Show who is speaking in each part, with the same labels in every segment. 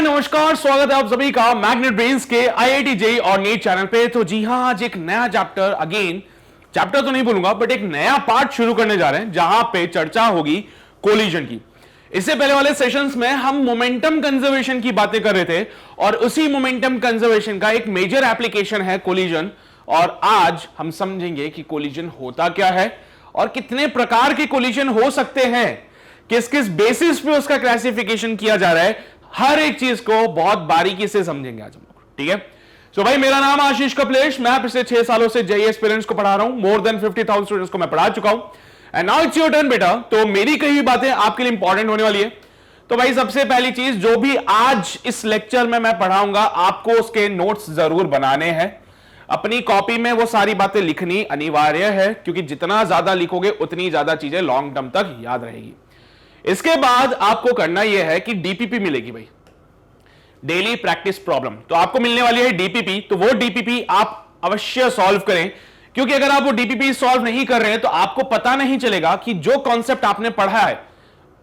Speaker 1: नमस्कार, स्वागत है आप सभी का मैग्नेट ब्रेन्स के आईआईटी जेईई और नीट चैनल पे। तो जी हां, आज एक नया चैप्टर, अगेन चैप्टर तो नहीं बोलूंगा बट एक नया पार्ट शुरू करने जा रहे हैं जहां पे चर्चा होगी कोलिजन की। इससे पहले वाले सेशंस में हम मोमेंटम कंजर्वेशन की बातें कर रहे थे और उसी मोमेंटम कंजर्वेशन का एक मेजर एप्लीकेशन है कोलिजन। और आज हम समझेंगे कि कोलिजन होता क्या है और कितने प्रकार के कोलिजन हो सकते हैं, किस किस बेसिस पे उसका क्लासिफिकेशन किया जा रहा है, हर एक चीज को बहुत बारीकी से समझेंगे आज हम लोग। ठीक है, सो भाई मेरा नाम आशीष कपलेश, मैं पिछले 6 सालों से जेईई एस्पिरेंट्स को पढ़ा रहा हूं। मोर देन 50,000 स्टूडेंट्स को मैं पढ़ा चुका हूं and now it's your turn बेटा। तो मेरी कही बातें आपके लिए इंपॉर्टेंट होने वाली है। तो भाई सबसे पहली चीज, जो भी आज इस लेक्चर में मैं पढ़ाऊंगा आपको उसके नोट्स जरूर बनाने हैं। अपनी कॉपी में वो सारी बातें लिखनी अनिवार्य है, क्योंकि जितना ज्यादा लिखोगे उतनी ज्यादा चीजें लॉन्ग टर्म तक याद रहेगी। इसके बाद आपको करना यह है कि डीपीपी मिलेगी भाई, डेली प्रैक्टिस प्रॉब्लम। तो आपको मिलने वाली है डीपीपी, तो वो डीपीपी आप अवश्य सॉल्व करें, क्योंकि अगर आप वो डीपीपी सॉल्व नहीं कर रहे हैं तो आपको पता नहीं चलेगा कि जो कॉन्सेप्ट आपने पढ़ा है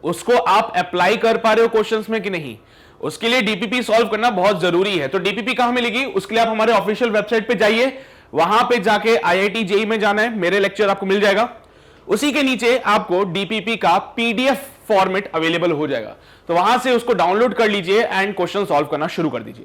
Speaker 1: उसको आप अप्लाई कर पा रहे हो क्वेश्चंस में कि नहीं। उसके लिए डीपीपी सॉल्व करना बहुत जरूरी है। तो डीपीपी कहां मिलेगी, उसके लिए आप हमारे ऑफिशियल वेबसाइट पे जाइए, वहां पे जाके आईआईटी जेईई में जाना है, मेरे लेक्चर आपको मिल जाएगा। उसी के नीचे आपको डीपीपी का पीडीएफ फॉर्मेट अवेलेबल हो जाएगा, तो वहां से उसको डाउनलोड कर लीजिए एंड क्वेश्चन सॉल्व करना शुरू कर दीजिए।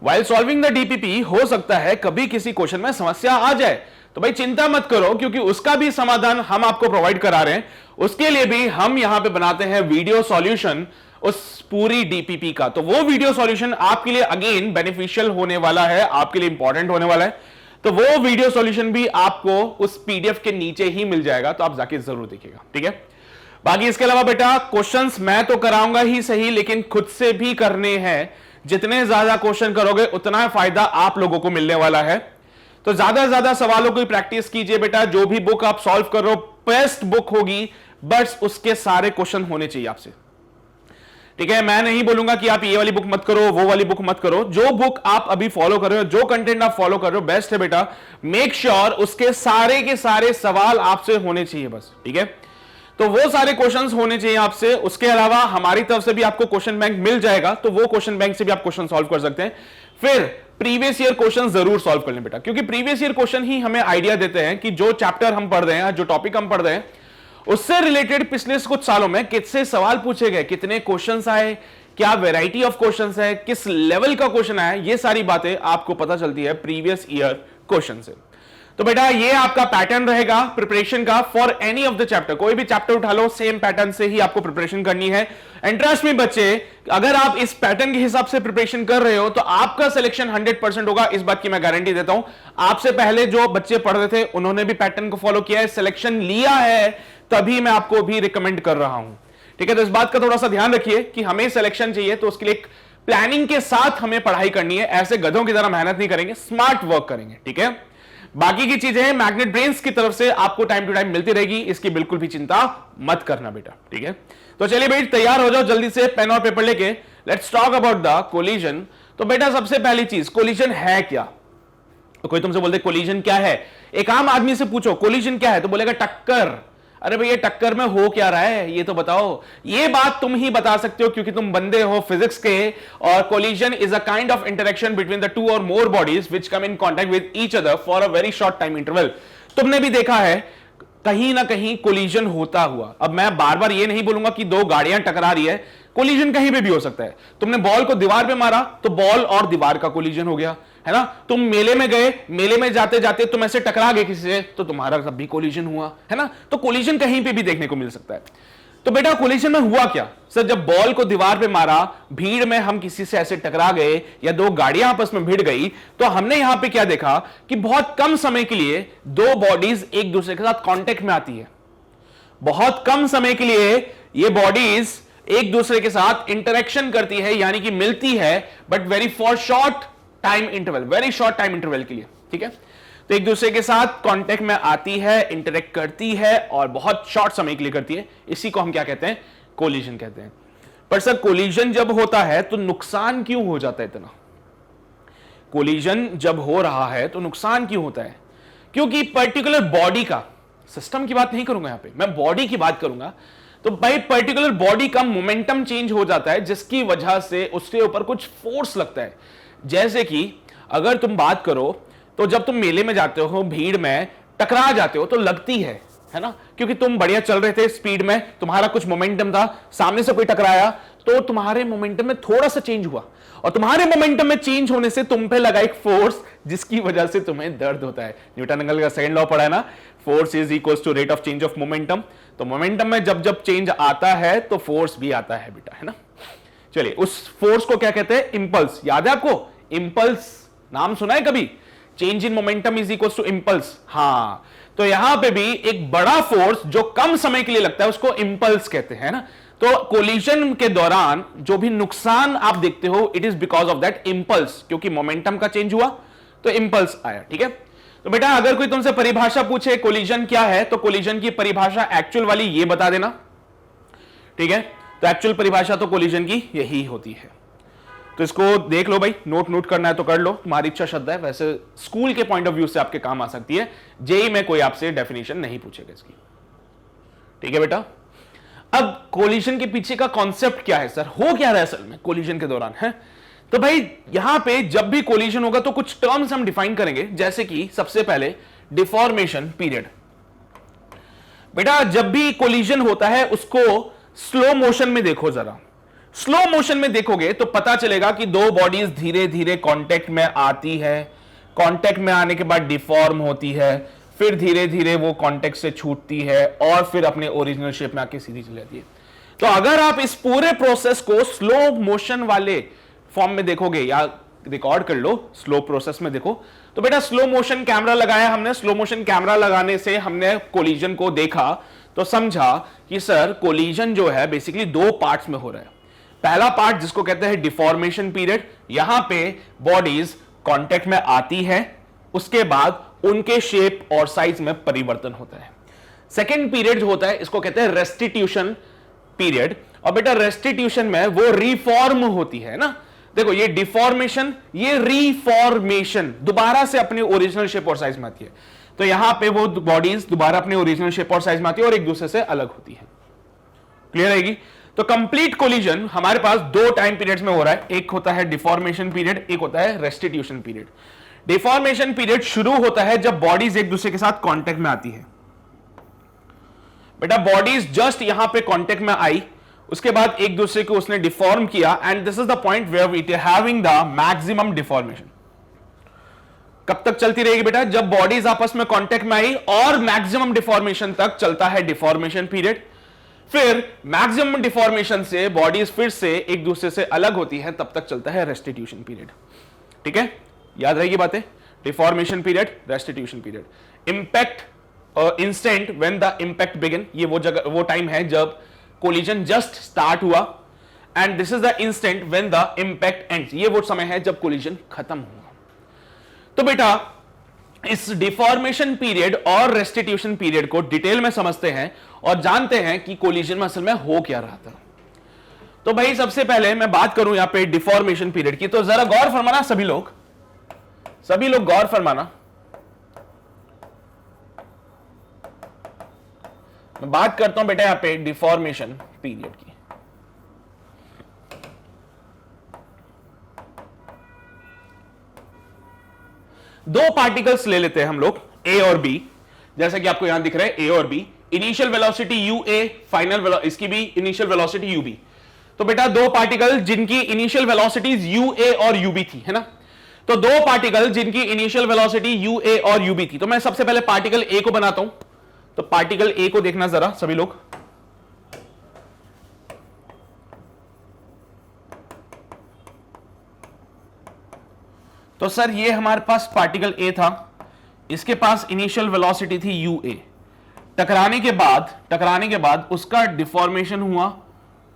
Speaker 1: वाइल सॉल्विंग द डीपीपी हो सकता है कभी किसी क्वेश्चन में समस्या आ जाए, तो भाई चिंता मत करो, क्योंकि उसका भी समाधान हम आपको प्रोवाइड करा रहे हैं। उसके लिए भी हम यहां पे बनाते हैं वीडियो सॉल्यूशन उस पूरी डीपीपी का। तो वो वीडियो सॉल्यूशन आपके लिए अगेन बेनिफिशियल होने वाला है, आपके लिए इंपॉर्टेंट होने वाला है। तो वो वीडियो सॉल्यूशन भी आपको उस पीडीएफ के नीचे ही मिल जाएगा, तो आप जाके जरूर देखिएगा। ठीक है, बाकी इसके अलावा बेटा क्वेश्चंस मैं तो कराऊंगा ही सही, लेकिन खुद से भी करने हैं। जितने ज्यादा क्वेश्चन करोगे उतना फायदा आप लोगों को मिलने वाला है। तो ज्यादा से ज्यादा सवालों की प्रैक्टिस कीजिए बेटा। जो भी बुक आप सॉल्व कर रहे हो बेस्ट बुक होगी, बस उसके सारे क्वेश्चन होने चाहिए आपसे। ठीक है, मैं नहीं बोलूंगा कि आप ये वाली बुक मत करो, वो वाली बुक मत करो। जो बुक आप अभी फॉलो कर रहे हो, जो कंटेंट आप फॉलो कर रहे हो, बेस्ट है बेटा। मेक श्योर उसके सारे के सारे सवाल आपसे होने चाहिए बस। ठीक है, तो वो सारे क्वेश्चंस होने चाहिए आपसे। उसके अलावा हमारी तरफ से भी आपको क्वेश्चन बैंक मिल जाएगा, तो वो क्वेश्चन बैंक से भी आप क्वेश्चन सॉल्व कर सकते हैं। फिर प्रीवियस ईयर क्वेश्चन जरूर सॉल्व कर लें बेटा, क्योंकि प्रीवियस ईयर क्वेश्चन ही हमें आइडिया देते हैं कि जो चैप्टर हम पढ़ रहे हैं, जो टॉपिक हम पढ़ रहे हैं, उससे रिलेटेड पिछले कुछ सालों में कितने सवाल पूछे गए, कितने क्वेश्चंस आए, क्या वैरायटी ऑफ क्वेश्चंस है, किस लेवल का क्वेश्चन आया, ये सारी बातें आपको पता चलती है प्रीवियस ईयर क्वेश्चन से। तो बेटा ये आपका पैटर्न रहेगा प्रिपरेशन का for any of the chapter. कोई भी चैप्टर उठा लो, सेम पैटर्न से ही आपको प्रिपरेशन करनी है। एंड ट्रस्ट मी बच्चे, अगर आप इस पैटर्न के हिसाब से प्रिपरेशन कर रहे हो तो आपका सिलेक्शन 100% होगा, इस बात की मैं गारंटी देता हूं। आपसे पहले जो बच्चे पढ़ रहे थे उन्होंने भी पैटर्न को फॉलो किया है, सिलेक्शन लिया है, तभी मैं आपको भी रिकमेंड कर रहा हूं। ठीक है, तो इस बात का थोड़ा सा ध्यान रखिए कि हमें सिलेक्शन चाहिए तो उसके लिए एक प्लानिंग के साथ हमें पढ़ाई करनी है। ऐसे गधों की तरह मेहनत नहीं करेंगे, स्मार्ट वर्क करेंगे। ठीक है, बाकी की चीजें मैग्नेट ब्रेन्स की तरफ से आपको टाइम टू टाइम मिलती रहेगी, इसकी बिल्कुल भी चिंता मत करना बेटा। ठीक है, तो चलिए बेटा तैयार हो जाओ जल्दी से, पेन और पेपर लेके। Let's talk about the collision. तो बेटा सबसे पहली चीज, कोलिजन है क्या? तो कोई तुमसे बोलते कोलिजन क्या है, एक आम आदमी से पूछो कोलिजन क्या है तो बोलेगा टक्कर। अरे भैया टक्कर में हो क्या रहा है ये तो बताओ। ये बात तुम ही बता सकते हो, क्योंकि तुम बंदे हो फिजिक्स के। और collision is a kind of interaction between the two or more bodies which come in contact with each other for a very short time interval. तुमने भी देखा है कहीं ना कहीं कोलिजन होता हुआ। अब मैं बार बार ये नहीं बोलूंगा कि दो गाड़ियां टकरा रही है, कोलिजन कहीं पे भी हो सकता है। तुमने बॉल को दीवार पे मारा तो बॉल और दीवार का कोलिजन हो गया, है ना। तुम मेले में गए, मेले में जाते जाते तुम ऐसे टकरा गए किसी से, तो तुम्हारा तब भी कोलिजन हुआ, है ना। तो कोलिजन कहीं पे भी देखने को मिल सकता है। तो बेटा कोलिजन में हुआ क्या सर, जब बॉल को दीवार पे मारा, भीड़ में हम किसी से ऐसे टकरा गए या दो गाड़ियां आपस में भिड़ गई, तो हमने यहां पे क्या देखा कि बहुत कम समय के लिए दो बॉडीज एक दूसरे के साथ कांटेक्ट में आती है। बहुत कम समय के लिए ये बॉडीज एक दूसरे के साथ इंटरेक्शन करती है, यानी कि मिलती है, but very for short time interval, very short time interval के लिए। ठीक है, तो एक दूसरे के साथ कांटेक्ट में आती है, इंटरेक्ट करती है और बहुत शॉर्ट समय के लिए करती है। इसी को हम क्या कहते हैं, कोलिजन कहते हैं। पर सर कोलिजन जब होता है तो नुकसान क्यों हो जाता है इतना? कोलिजन जब हो रहा है तो नुकसान क्यों होता है? क्योंकि पर्टिकुलर बॉडी का, सिस्टम की बात नहीं करूंगा यहां पे, मैं बॉडी की बात करूंगा। तो भाई पर्टिकुलर बॉडी का मोमेंटम चेंज हो जाता है, जिसकी वजह से उसके ऊपर कुछ फोर्स लगता है। जैसे कि अगर तुम बात करो तो जब तुम मेले में जाते हो, भीड़ में टकरा जाते हो तो लगती है ना, क्योंकि तुम बढ़िया चल रहे थे स्पीड में, तुम्हारा कुछ मोमेंटम था, सामने से कोई टकराया तो तुम्हारे मोमेंटम में थोड़ा सा चेंज हुआ, और तुम्हारे मोमेंटम में चेंज होने से तुम पे लगा एक फोर्स, जिसकी वजह से तुम्हें दर्द होता है। न्यूटन अंकल का सेकंड लॉ पढ़ा है ना, force is equal to rate of change of momentum. तो मोमेंटम में जब जब चेंज आता है तो फोर्स भी आता है बेटा, है ना। चलिए, उस फोर्स को क्या कहते हैं? इंपल्स। याद है आपको? इंपल्स नाम सुना है कभी? Change in momentum is equal to impulse. हाँ, तो यहां पे भी एक बड़ा फोर्स जो कम समय के लिए लगता है उसको इंपल्स कहते हैं ना। तो कोलिजन के दौरान जो भी नुकसान आप देखते हो, it is because of that impulse, क्योंकि मोमेंटम का चेंज हुआ तो इंपल्स आया। ठीक है, तो बेटा अगर कोई तुमसे परिभाषा पूछे कोलिजन क्या है, तो कोलिजन की परिभाषा एक्चुअल वाली ये बता देना। ठीक है, तो एक्चुअल परिभाषा तो कोलिजन की यही होती है। तो इसको देख लो भाई, नोट करना है तो कर लो, तुम्हारी इच्छा श्रद्धा है। वैसे स्कूल के पॉइंट ऑफ व्यू से आपके काम आ सकती है, जेई में कोई आपसे डेफिनेशन नहीं पूछेगा इसकी। ठीक है बेटा, अब कोलिजन के पीछे का कॉन्सेप्ट क्या है सर, हो क्या रहा है असल में कोलिजन के दौरान है? तो भाई यहां पे जब भी कोलिजन होगा तो कुछ टर्म्स हम डिफाइन करेंगे, जैसे कि सबसे पहले डिफॉर्मेशन पीरियड। बेटा जब भी कोलिजन होता है उसको स्लो मोशन में देखो जरा। स्लो मोशन में देखोगे तो पता चलेगा कि दो बॉडीज धीरे धीरे कांटेक्ट में आती है, कांटेक्ट में आने के बाद डिफॉर्म होती है, फिर धीरे धीरे वो कांटेक्ट से छूटती है और फिर अपने ओरिजिनल शेप में आके सीधी चली जाती है। तो अगर आप इस पूरे प्रोसेस को स्लो मोशन वाले फॉर्म में देखोगे, या रिकॉर्ड कर लो स्लो प्रोसेस में देखो, तो बेटा स्लो मोशन कैमरा लगाया हमने, स्लो मोशन कैमरा लगाने से हमने कोलिजन को देखा तो समझा कि सर कोलिजन जो है बेसिकली दो पार्ट्स में हो रहा है। पहला पार्ट जिसको कहते हैं डिफॉर्मेशन पीरियड, यहां पे बॉडीज कांटेक्ट में आती है, उसके बाद उनके शेप और साइज में परिवर्तन होता है। सेकेंड पीरियड जो होता है इसको कहते हैं रेस्टिट्यूशन पीरियड, और बेटा रेस्टिट्यूशन में वो रिफॉर्म होती है ना। देखो ये डिफॉर्मेशन, ये रिफॉर्मेशन, दोबारा से अपने ओरिजिनल शेप और साइज में आती है। तो यहां पे वो बॉडीज दोबारा अपने ओरिजिनल शेप और साइज में आती है और एक दूसरे से अलग होती है। क्लियर रहेगी? तो कंप्लीट कोलिजन हमारे पास दो टाइम पीरियड्स में हो रहा है, एक होता है डिफॉर्मेशन पीरियड, एक होता है रेस्टिट्यूशन पीरियड। डिफॉर्मेशन पीरियड शुरू होता है जब बॉडीज एक दूसरे के साथ कांटेक्ट में आती है। बेटा बॉडीज जस्ट यहां पे कांटेक्ट में आई, उसके बाद एक दूसरे को उसने डिफॉर्म किया, and this is the point where it is having the maximum deformation. कब तक चलती रहेगी बेटा? जब बॉडीज आपस में कांटेक्ट में आई और मैक्सिमम डिफॉर्मेशन तक चलता है डिफॉर्मेशन पीरियड। फिर मैक्सिमम डिफॉर्मेशन से बॉडीज फिर से एक दूसरे से अलग होती है, तब तक चलता है रेस्टिट्यूशन पीरियड। ठीक है, याद रहेगी बातें? Deformation period, restitution period. Impact instant when the impact begin, ये वो जगह वो टाइम है जब कोलिजन जस्ट स्टार्ट हुआ, and this is the instant when the impact ends, ये वो समय है जब कोलिजन खत्म हुआ। तो बेटा इस डिफॉर्मेशन पीरियड और रेस्टिट्यूशन पीरियड को डिटेल में समझते हैं और जानते हैं कि कोलिजन में असल में हो क्या रहा था। तो भाई सबसे पहले मैं बात करूं यहां पे डिफॉर्मेशन पीरियड की, तो जरा गौर फरमाना सभी लोग गौर फरमाना। मैं बात करता हूं बेटा यहां पे डिफॉर्मेशन पीरियड की। दो पार्टिकल्स ले लेते हैं हम लोग, ए और बी, जैसा कि आपको यहां दिख रहा है ए और B. Initial velocity u A, final इसकी भी इनिशियल वेलोसिटी यू बी। तो बेटा दो पार्टिकल जिनकी इनिशियल वेलोसिटीज यू ए और यू बी थी, है ना। तो दो पार्टिकल जिनकी इनिशियल वेलोसिटी यू ए और यू बी थी, तो मैं सबसे पहले पार्टिकल ए को बनाता हूं। तो पार्टिकल ए को देखना जरा सभी लोग। तो सर ये हमारे पास पार्टिकल ए था, इसके पास इनिशियल वेलोसिटी थी यू ए। टकराने के बाद उसका डिफॉर्मेशन हुआ,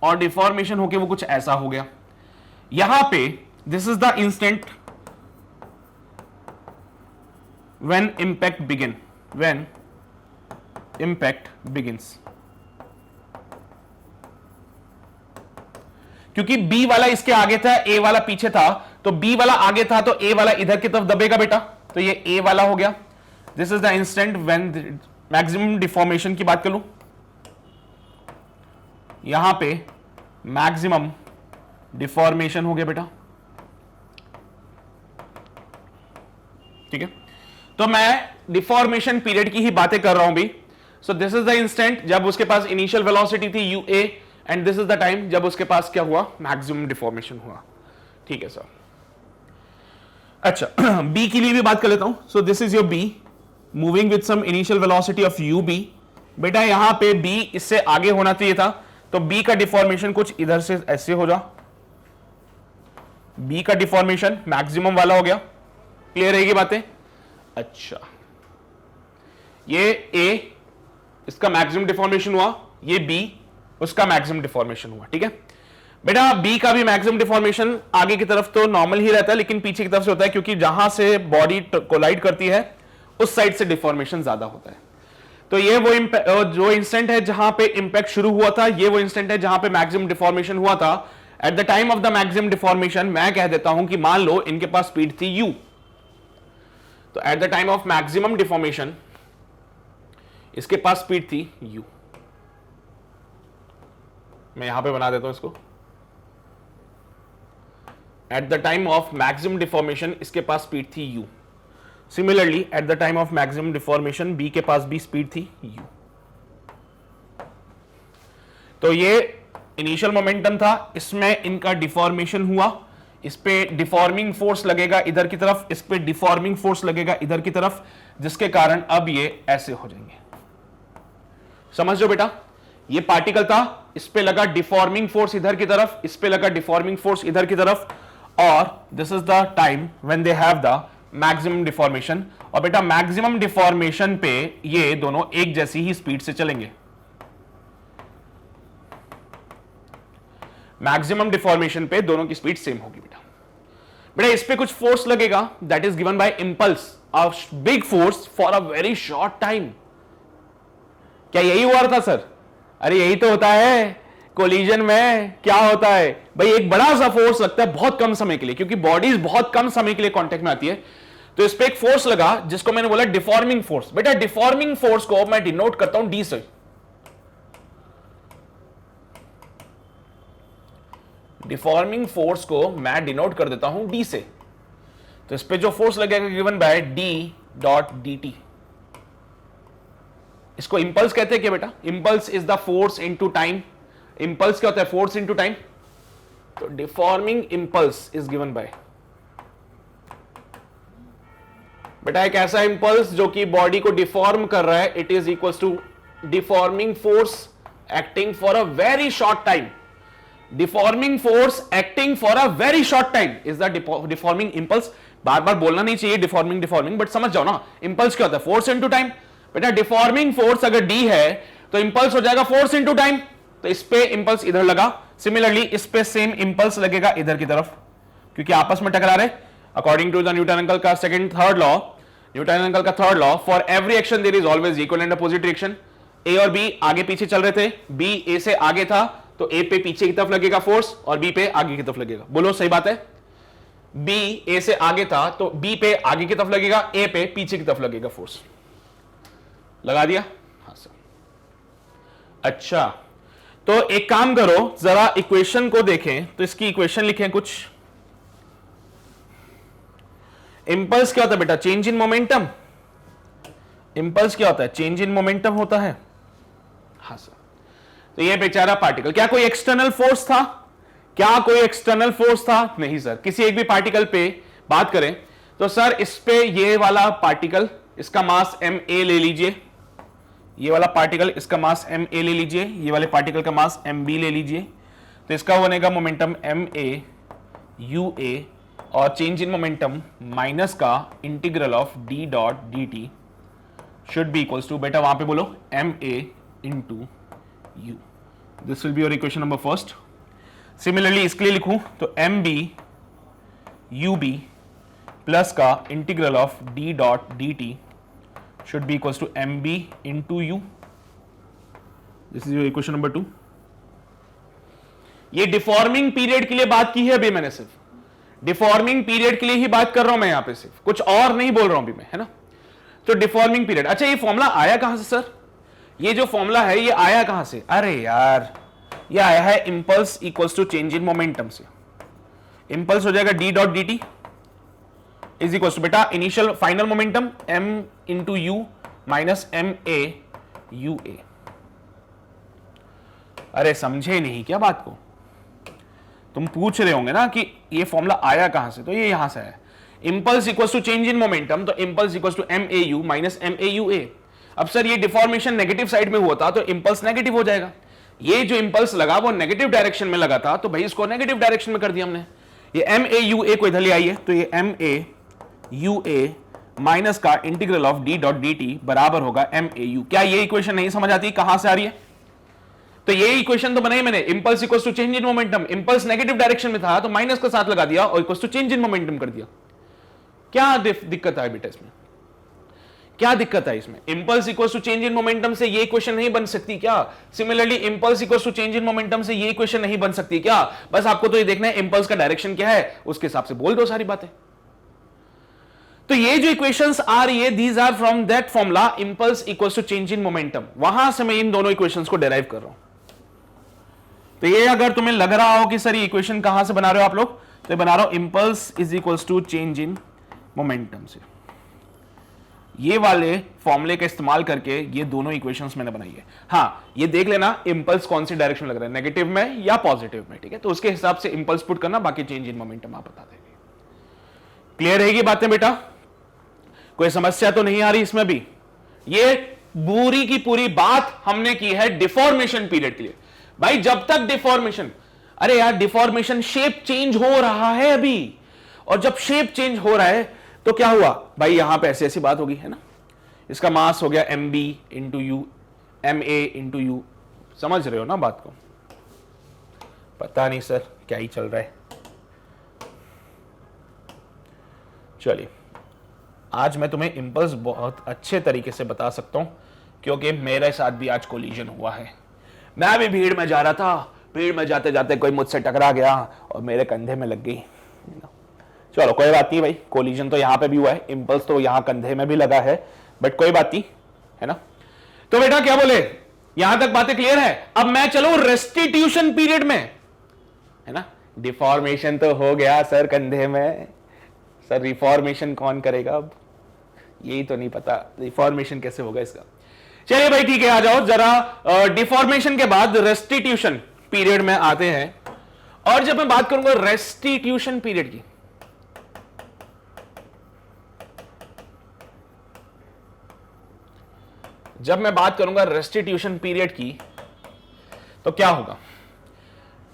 Speaker 1: और डिफॉर्मेशन होके वो कुछ ऐसा हो गया। यहां पे this is the instant when impact begins. क्योंकि बी वाला इसके आगे था, ए वाला पीछे था, तो बी वाला आगे था तो ए वाला इधर की तरफ दबेगा बेटा, तो ये ए वाला हो गया। This is the instant when maximum deformation की बात कर लूं, यहां पे मैक्सिमम डिफॉर्मेशन हो गया बेटा, ठीक है। तो मैं डिफॉर्मेशन पीरियड की ही बातें कर रहा हूं भी। सो दिस इज द इंस्टेंट जब उसके पास इनिशियल वेलोसिटी थी U A, and this is the time जब उसके पास क्या हुआ, मैक्सिमम डिफॉर्मेशन हुआ, ठीक है सर। अच्छा बी के लिए भी बात कर लेता हूं। So this is your B moving with some initial velocity of u B. बेटा यहां पे बी इससे आगे होना चाहिए था, तो बी का डिफॉर्मेशन कुछ इधर से ऐसे हो जा, बी का डिफॉर्मेशन मैक्सिमम वाला हो गया। क्लियर रहेगी बातें? अच्छा ये ए इसका मैक्सिमम डिफॉर्मेशन हुआ, ये बी उसका मैक्सिमम डिफॉर्मेशन हुआ, ठीक है बेटा। बी का भी मैक्सिमम डिफॉर्मेशन आगे की तरफ तो नॉर्मल ही रहता है, लेकिन पीछे की तरफ से होता है, क्योंकि जहां से बॉडी कोलाइड करती है उस साइड से डिफॉर्मेशन ज्यादा होता है। तो ये वो जो इंस्टेंट है जहां पे इंपैक्ट शुरू हुआ था, ये वो इंस्टेंट है जहां पे मैक्सिमम डिफॉर्मेशन हुआ था। Eight the time of the maximum deformation मैं कह देता हूं कि मान लो इनके पास स्पीड थी u, तो eight the time of maximum deformation इसके पास स्पीड थी u। मैं यहां पे बना देता हूं इसको, at the time of maximum deformation इसके पास स्पीड थी u। Similarly at the time of maximum deformation B के पास भी स्पीड थी u। तो ये इनिशियल मोमेंटम था, इसमें इनका डिफॉर्मेशन हुआ, इस पे डिफॉर्मिंग फोर्स लगेगा इधर की तरफ, इस पे डिफॉर्मिंग फोर्स लगेगा इधर की तरफ, जिसके कारण अब ये ऐसे हो जाएंगे। समझ लो बेटा, ये पार्टिकल था, इस पे लगा डिफॉर्मिंग फोर्स इधर की तरफ, इस पे लगा डिफॉर्मिंग फोर्स इधर की तरफ, और this is the time when they have the maximum deformation. और बेटा मैक्सिमम डिफॉर्मेशन पे ये दोनों एक जैसी ही स्पीड से चलेंगे। मैक्सिमम डिफॉर्मेशन पे दोनों की स्पीड सेम होगी बेटा। बेटा इस पे कुछ फोर्स लगेगा, that is given bye impulse, a big force for a very short time. क्या यही हुआ था सर? अरे यही तो होता है कोलिजन में। क्या होता है भाई, एक बड़ा सा फोर्स लगता है बहुत कम समय के लिए, क्योंकि बॉडीज बहुत कम समय के लिए कांटेक्ट में आती है। तो इस पे एक फोर्स लगा जिसको मैंने बोला डिफॉर्मिंग फोर्स। बेटा डिफॉर्मिंग फोर्स को मैं डिनोट करता हूं डी से। डिफॉर्मिंग फोर्स को मैं डिनोट कर देता हूं डी से। तो इस पे जो फोर्स लगेगा given by d dot d t. इसको इंपल्स कहते हैं क्या बेटा? Impulse is the force into time. Impulse क्या होता है? Force into time. तो deforming impulse is given by, बेटा एक ऐसा इंपल्स जो कि बॉडी को डिफॉर्म कर रहा है, it is equals to deforming force acting for a very short time. Deforming force acting for a very short time is the deforming impulse. बार बार बोलना नहीं चाहिए डिफॉर्मिंग डिफॉर्मिंग, बट समझ जाओ ना इंपल्स क्या होता है? Force into time. बेटा डिफॉर्मिंग फोर्स अगर डी है तो इंपल्स हो जाएगा फोर्स इनटू टाइम। तो इस पे इंपल्स इधर लगा, सिमिलरली इस पे सेम इंपल्स लगेगा इधर की तरफ, क्योंकि आपस में टकरा रहे। According to the Newton uncle का second third law, Newton uncle का third law, for every action there is always equal and opposite reaction. A और बी आगे पीछे चल रहे थे, बी ए से आगे था, तो ए पे पीछे की तरफ लगेगा फोर्स और बी पे आगे की तरफ लगेगा। बोलो सही बात है? बी ए से आगे था तो बी पे आगे की तरफ लगेगा, ए पे पीछे की तरफ लगेगा फोर्स। लगा दिया? हाँ सर। अच्छा तो एक काम करो, जरा इक्वेशन को देखें, तो इसकी इक्वेशन लिखें कुछ। इंपल्स क्या होता है बेटा? Change in momentum. इंपल्स क्या होता है? चेंज इन मोमेंटम होता है। हाँ सर। तो ये बेचारा पार्टिकल, क्या कोई एक्सटर्नल फोर्स था? क्या कोई एक्सटर्नल फोर्स था? नहीं सर। किसी एक भी पार्टिकल पे बात करें तो सर इस पे ये वाला पार्टिकल, इसका मास एम ए ले लीजिए, ये वाला पार्टिकल इसका मास एम ए ले लीजिए, ये वाले पार्टिकल का मास एम बी ले लीजिए, तो इसका बनेगा momentum m A you a, और चेंज इन मोमेंटम माइनस का integral of d dot d T should be equals to, बेटा वहां पे बोलो m A into u. This will be your equation number first. Similarly इसके लिए लिखूं तो m B you b plus का integral of d dot d t should be equals to mb into u. This is your equation number 2. ये deforming period के लिए बात की है अभी मैंने, सिर्फ डिफॉर्मिंग पीरियड के लिए ही बात कर रहा हूं मैं यहां पे, सिर्फ कुछ और नहीं बोल रहा हूं अभी मैं, है ना? तो डिफॉर्मिंग पीरियड। अच्छा ये फॉर्मूला आया कहां से सर? ये जो फॉर्मूला है ये आया कहां से? अरे यार ये आया है impulse equals to change in momentum से। इंपल्स हो जाएगा d dot dt is equals to बेटा initial final momentum m into u minus m A you a. अरे समझे नहीं क्या बात को? तुम पूछ रहे होंगे ना कि ये फॉर्मूला आया कहां से, तो ये यहां से आया। Impulse equals to change in momentum, तो impulse equals to M A u minus m A you a. अब सर ये डिफॉर्मेशन नेगेटिव साइड में हुआ था तो इंपल्स नेगेटिव हो जाएगा। ये जो इंपल्स लगा वो नेगेटिव डायरेक्शन में लगा था, तो भाई इसको नेगेटिव डायरेक्शन में कर दिया हमने। ये एम ए यू ए को इधर ले आइए, तो ये m A U A minus का integral of d dot d t बराबर होगा एम ए यू। क्या ये इक्वेशन नहीं समझ आती कहां से आ रही है? तो ये इक्वेशन तो बनाई मैंने, impulse equals to change in momentum. Impulse negative direction में था तो माइनस का साथ लगा दिया और equals to change in momentum कर दिया। क्या दिक्कत है बेटा इसमें? क्या दिक्कत है इसमें? Impulse equals to change in momentum से ये इक्वेशन नहीं बन सकती क्या? Similarly impulse equals to change in momentum से ये इक्वेशन नहीं बन सकती क्या? बस आपको तो ये देखना है इंपल्स का डायरेक्शन क्या है, उसके हिसाब से बोल दो सारी बातें। तो ये जो इक्वेशंस आ रही है these are from that formula impulse equals to change in momentum, वहां से मैं इन दोनों इक्वेशंस को डिराइव कर रहा हूं। तो ये अगर तुम्हें लग रहा हो कि सर ये इक्वेशन कहां से बना रहे हो आप लोग, तो बना रहा हूं impulse is equals to change in momentum से। ये वाले फॉर्मूले का इस्तेमाल करके ये दोनों इक्वेशंस मैंने बनाई है। हाँ ये देख लेना इंपल्स कौन सी डायरेक्शन में लग रहा है, नेगेटिव में या पॉजिटिव में, ठीक है? तो उसके हिसाब से इंपल्स पुट करना, बाकी चेंज इन मोमेंटम आप बता देंगे। क्लियर रहेगी बातें बेटा? कोई समस्या तो नहीं आ रही इसमें भी? ये पूरी की पूरी बात हमने की है डिफॉर्मेशन पीरियड के लिए। भाई जब तक डिफॉर्मेशन, अरे यार डिफॉर्मेशन शेप चेंज हो रहा है अभी, और जब शेप चेंज हो रहा है तो क्या हुआ भाई, यहां पे ऐसी ऐसी बात होगी, है ना? इसका मास हो गया M B into u, M ए इंटू यू। समझ रहे हो ना बात को? पता नहीं सर क्या ही चल रहा है। चलिए आज मैं तुम्हें इंपल्स बहुत अच्छे तरीके से बता सकता हूं, क्योंकि मेरे साथ भी आज कोलिजन हुआ है। मैं भी भीड़ में जा रहा था, भीड़ में जाते जाते कोई मुझसे टकरा गया और मेरे कंधे में लग गई। चलो कोई बात नहीं भाई, कोलिजन तो यहां पे भी हुआ है, इंपल्स तो यहां कंधे में भी लगा है, बट कोई बात नहीं, है ना? तो बेटा क्या बोले, यहां तक बातें क्लियर है? अब मैं चलूं रेस्टिट्यूशन पीरियड में, है ना? डिफॉर्मेशन तो हो गया सर कंधे में, सर रिफॉर्मेशन कौन करेगा अब? यही तो नहीं पता रिफॉर्मेशन कैसे होगा इसका। चलिए भाई ठीक है, आ जाओ जरा डिफॉर्मेशन के बाद रेस्टिट्यूशन पीरियड में आते हैं। और जब मैं बात करूंगा रेस्टिट्यूशन पीरियड की, जब मैं बात करूंगा रेस्टिट्यूशन पीरियड की, तो क्या होगा?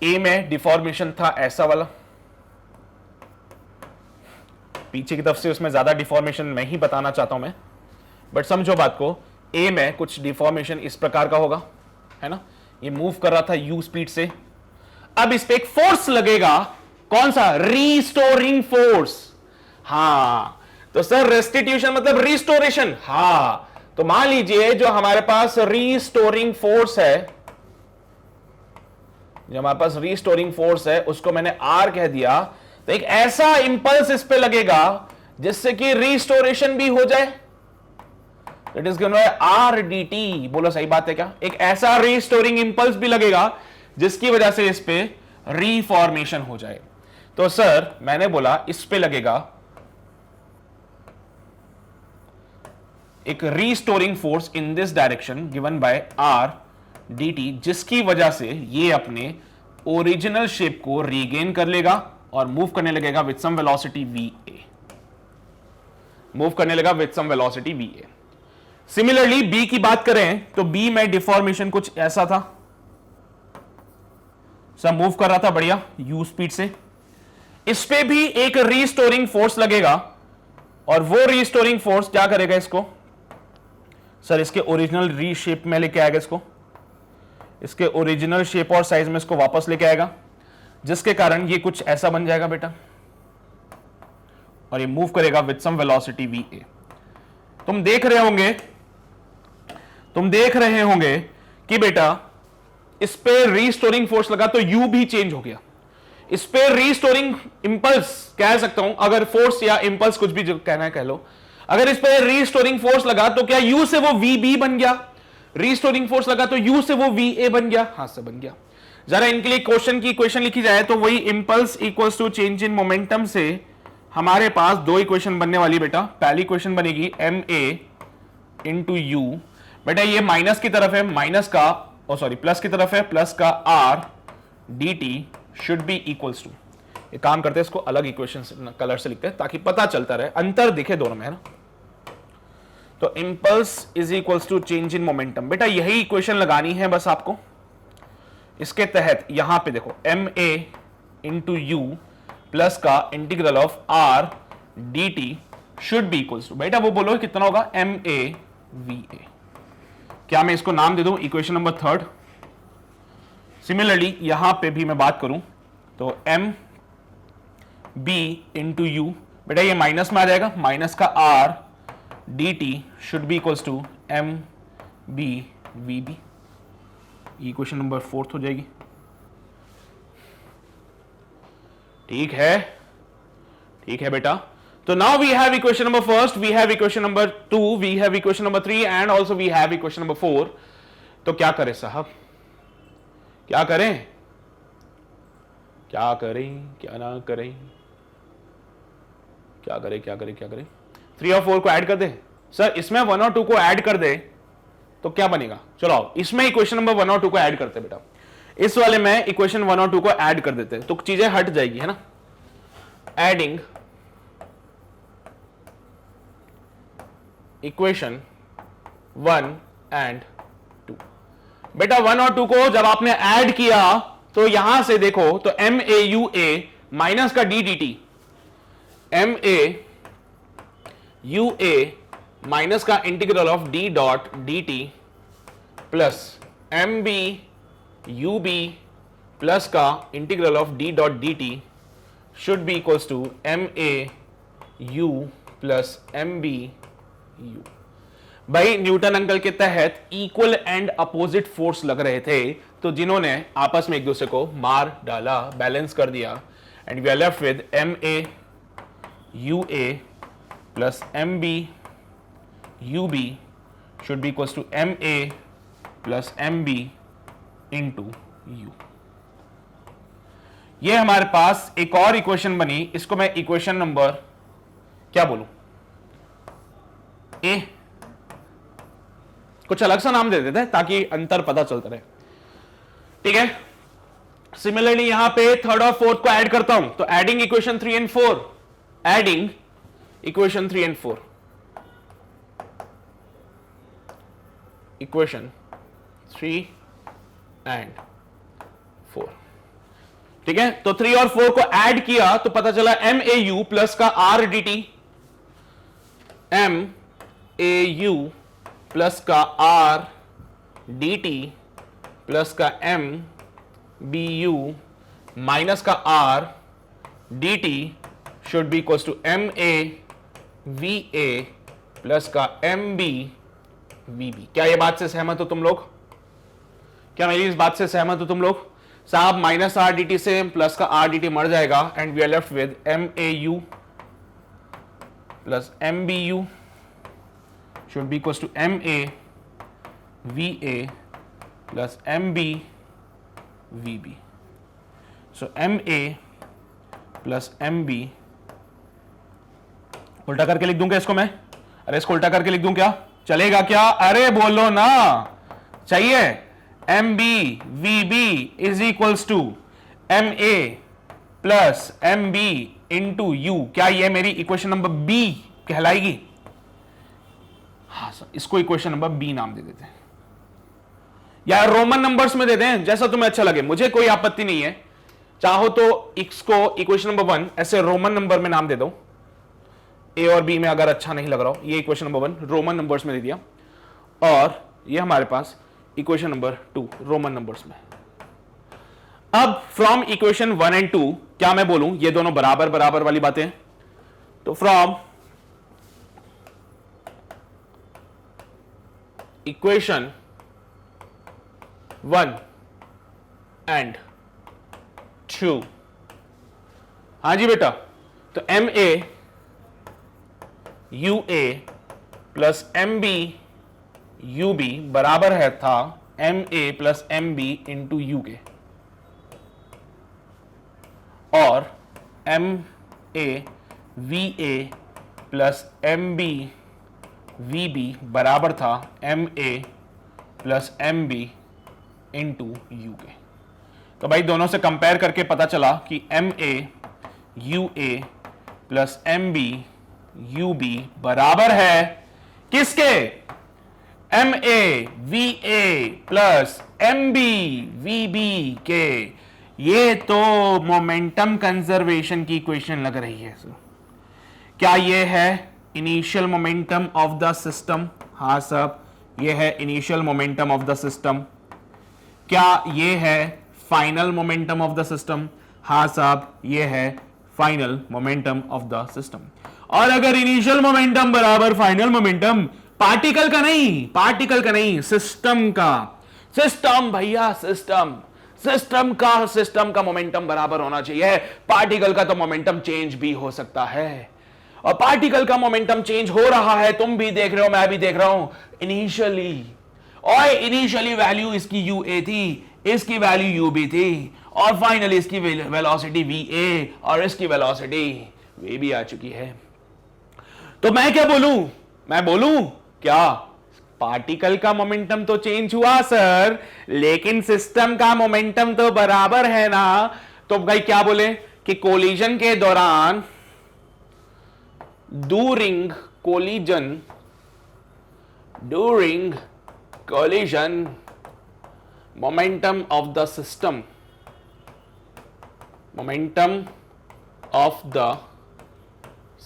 Speaker 1: ए में डिफॉर्मेशन था ऐसा वाला, पीछे की तरफ से उसमें ज्यादा डिफॉर्मेशन मैं ही बताना चाहता हूं मैं, बट समझो बात को। ए में कुछ डिफॉर्मेशन इस प्रकार का होगा, है ना? ये मूव कर रहा था यू स्पीड से। अब इस पे एक फोर्स लगेगा, कौन सा? Restoring force. हां तो सर रेस्टिट्यूशन मतलब रिस्टोरेशन। हां तो मान लीजिए जो हमारे पास रीस्टोरिंग फोर्स है, जो हमारे पास रीस्टोरिंग फोर्स है उसको मैंने आर कह दिया, तो एक ऐसा इंपल्स इस पे लगेगा जिससे कि रीस्टोरेशन भी हो जाए। It is given bye R D T. बोलो सही बात है क्या? एक ऐसा रीस्टोरिंग इंपल्स भी लगेगा जिसकी वजह से इस पे रीफॉर्मेशन हो जाए। तो सर मैंने बोला इस पे लगेगा एक restoring force in this direction given by R D T, जिसकी वजह से ये अपने ओरिजिनल शेप को रीगेन कर लेगा और मूव करने लगेगा with some velocity v A, move करने लगा with some velocity v A. Similarly B की बात करें तो बी में डिफॉर्मेशन कुछ ऐसा था, सब मूव कर रहा था बढ़िया यू स्पीड से। इस पे भी एक रीस्टोरिंग फोर्स लगेगा और वो रीस्टोरिंग फोर्स क्या करेगा इसको? सर इसके ओरिजिनल री शेप में लेके आएगा इसको, इसके ओरिजिनल शेप और साइज में इसको वापस लेके आएगा, जिसके कारण ये कुछ ऐसा बन जाएगा बेटा, और ये मूव करेगा with some velocity v A. तुम देख रहे होंगे कि बेटा इस पे रीस्टोरिंग फोर्स लगा तो यू भी चेंज हो गया। इस पे रीस्टोरिंग इंपल्स कह सकता हूं, अगर फोर्स या इंपल्स कुछ भी जो कहना है कह लो। अगर इस पे रीस्टोरिंग फोर्स लगा तो क्या यू से वो वी बी बन गया? रीस्टोरिंग फोर्स लगा तो यू से वो वी ए बन गया? हां से बन गया। जरा इनके लिए क्वेश्चन की इक्वेशन लिखी जाए तो वही impulse equals to change in momentum से हमारे पास दो इक्वेशन बनने वाली बेटा। पहली इक्वेशन बनेगी एम ए इंटू यू, बेटा ये माइनस की तरफ है, माइनस का प्लस की तरफ है, प्लस का R D T should be equals to, एक काम करते हैं इसको अलग इक्वेशन कलर से लिखते हैं ताकि पता चलता रहे, अंतर दिखे दोनों में, है ना। तो impulse is equals to change in momentum, बेटा यही इक्वेशन लगानी है बस आपको। इसके तहत यहां पे देखो एम ए इंटू यू प्लस का integral of r D T should be equals to, बेटा वो बोलो कितना होगा, एम ए वी ए। क्या मैं इसको नाम दे दूं इक्वेशन नंबर थर्ड। सिमिलरली यहां पे भी मैं बात करूं तो एम बी इंटू यू, बेटा ये माइनस में आ जाएगा, माइनस का R D T should be equals to M B we B. Equation number fourth हो जाएगी। ठीक है, ठीक है बेटा। तो now we have equation number first, we have equation number two, we have equation number three and also we have equation number four. तो क्या करें साहब, क्या करें, क्या करें, क्या ना करें, क्या करें, क्या करें, क्या करें। 3 और 4 को ऐड कर दे सर, इसमें 1 और 2 को ऐड कर दे तो क्या बनेगा। चलो आओ इसमें इक्वेशन नंबर 1 और 2 को ऐड करते बेटा, इस वाले में इक्वेशन 1 और 2 को ऐड कर देते तो चीजें हट जाएगी, है ना। एडिंग इक्वेशन 1 एंड 2, बेटा 1 और 2 को जब आपने ऐड किया तो यहां से देखो तो M A U A minus का d d T, M A U A minus का integral of d dot d T plus M B you b plus का integral of d dot d T should be equals to M A u plus M B u. भाई Newton uncle के तहत equal and opposite force लग रहे थे, तो जिन्होंने आपस में एक दूसरे को मार डाला, बैलेंस कर दिया, and we are left with M A you A plus M B you B should be equals to M A plus M B into u. ये हमारे पास एक और इक्वेशन बनी, इसको मैं इक्वेशन नंबर क्या बोलूं, ए, कुछ अलग सा नाम दे देते हैं ताकि अंतर पता चलता रहे, ठीक है। सिमिलरली यहां पे थर्ड और फोर्थ को ऐड करता हूं तो adding equation 3 and 4, adding equation 3 and 4, equation 3 and 4, ठीक है। तो 3 और 4 को ऐड किया तो पता चला एम ए यू प्लस का R D T, M A u plus का आर डी टी प्लस का एम बी यू माइनस का R D T should be equals to M A we A plus का M B we B. क्या ये बात से सहमत हो तुम लोग, क्या मेरी इस बात से सहमत हो तुम लोग। साहब माइनस आर डी टी से प्लस का आर डी टी मर जाएगा and we are left with M A u plus M B u should be equals to M A we A plus M B we B. So M A plus M B, उल्टा करके लिख दूं क्या इसको मैं, अरे इसको उल्टा करके लिख दूं क्या, चलेगा क्या, अरे बोलो ना, चाहिए। M B we B is equals to M A plus M B into u. क्या ये मेरी इक्वेशन नंबर बी कहलाएगी, हाँ सर, इसको इक्वेशन नंबर बी नाम दे देते हैं या रोमन नंबर्स में दे दें, जैसा तुम्हें अच्छा लगे, मुझे कोई आपत्ति नहीं है। चाहो तो इसको इक्वेशन नंबर 1 ऐसे रोमन नंबर में नाम दे दो, ए और बी में अगर अच्छा नहीं लग रहा हो, ये इक्वेशन नंबर 1 रोमन नंबर्स में दे दिया, और ये हमारे पास इक्वेशन नंबर 2 रोमन नंबर्स में। अब फ्रॉम इक्वेशन 1 एंड 2 क्या मैं बोलूं, ये दोनों बराबर बराबर वाली बातें, तो फ्रॉम इक्वेशन 1 एंड 2, हाँ जी बेटा, तो M A you A plus M B you B बराबर है था M A plus M B into u के। और M A we A plus M B we B बराबर था M A plus M B into u के। तो भाई दोनों से कंपेयर करके पता चला कि M A you A plus M B you B बराबर है किसके, M A we A plus M B we B के। ये तो मोमेंटम कंजर्वेशन की इक्वेशन लग रही है। क्या ये है initial momentum of the system? हाँ साहब, ये है initial momentum of the system. क्या ये है final momentum of the system? हाँ साहब, ये है final momentum of the system. और अगर इनिशियल मोमेंटम बराबर फाइनल मोमेंटम, पार्टिकल का नहीं, पार्टिकल का नहीं, सिस्टम का, सिस्टम भैया, सिस्टम का मोमेंटम बराबर होना चाहिए। पार्टिकल का तो मोमेंटम चेंज भी हो सकता है, और पार्टिकल का मोमेंटम चेंज हो रहा है, तुम भी देख रहे हो, मैं भी देख रहा हूं। इनिशियली वैल्यू इसकी यू ए थी, इसकी वैल्यू यू बी थी, और फाइनली इसकी वेलोसिटी वी ए और इसकी वेलोसिटी वी बी आ चुकी है। तो मैं क्या बोलूं? मैं बोलूं क्या पार्टिकल का मोमेंटम तो चेंज हुआ सर, लेकिन सिस्टम का मोमेंटम तो बराबर है ना। तो भाई क्या बोले कि कोलिजन के दौरान, during collision momentum of the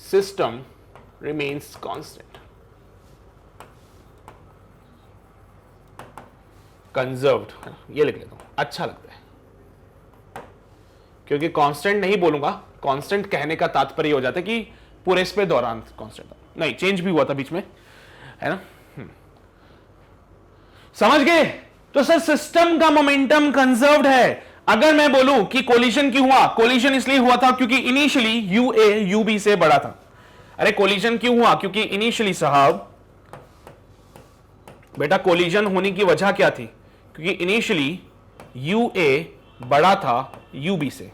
Speaker 1: system remains constant, conserved। ये लिख लेता हूं, अच्छा लगता है, क्योंकि कांस्टेंट नहीं बोलूंगा। कांस्टेंट कहने का तात्पर्य हो जाता है कि पूरे इस पे दौरान कांस्टेंट नहीं, चेंज भी हुआ था बीच में, है ना। समझ गए? तो सर सिस्टम का मोमेंटम कंजर्व्ड है। अगर मैं बोलूं कि कोलिजन क्यों हुआ, कोलिजन इसलिए हुआ था क्योंकि initially you A you B से बड़ा था। अरे कोलिजन क्यों हुआ? क्योंकि इनिशियली साहब बेटा कोलिजन होने की वजह क्या थी? क्योंकि इनिशियली यू ए बड़ा था यू बी से,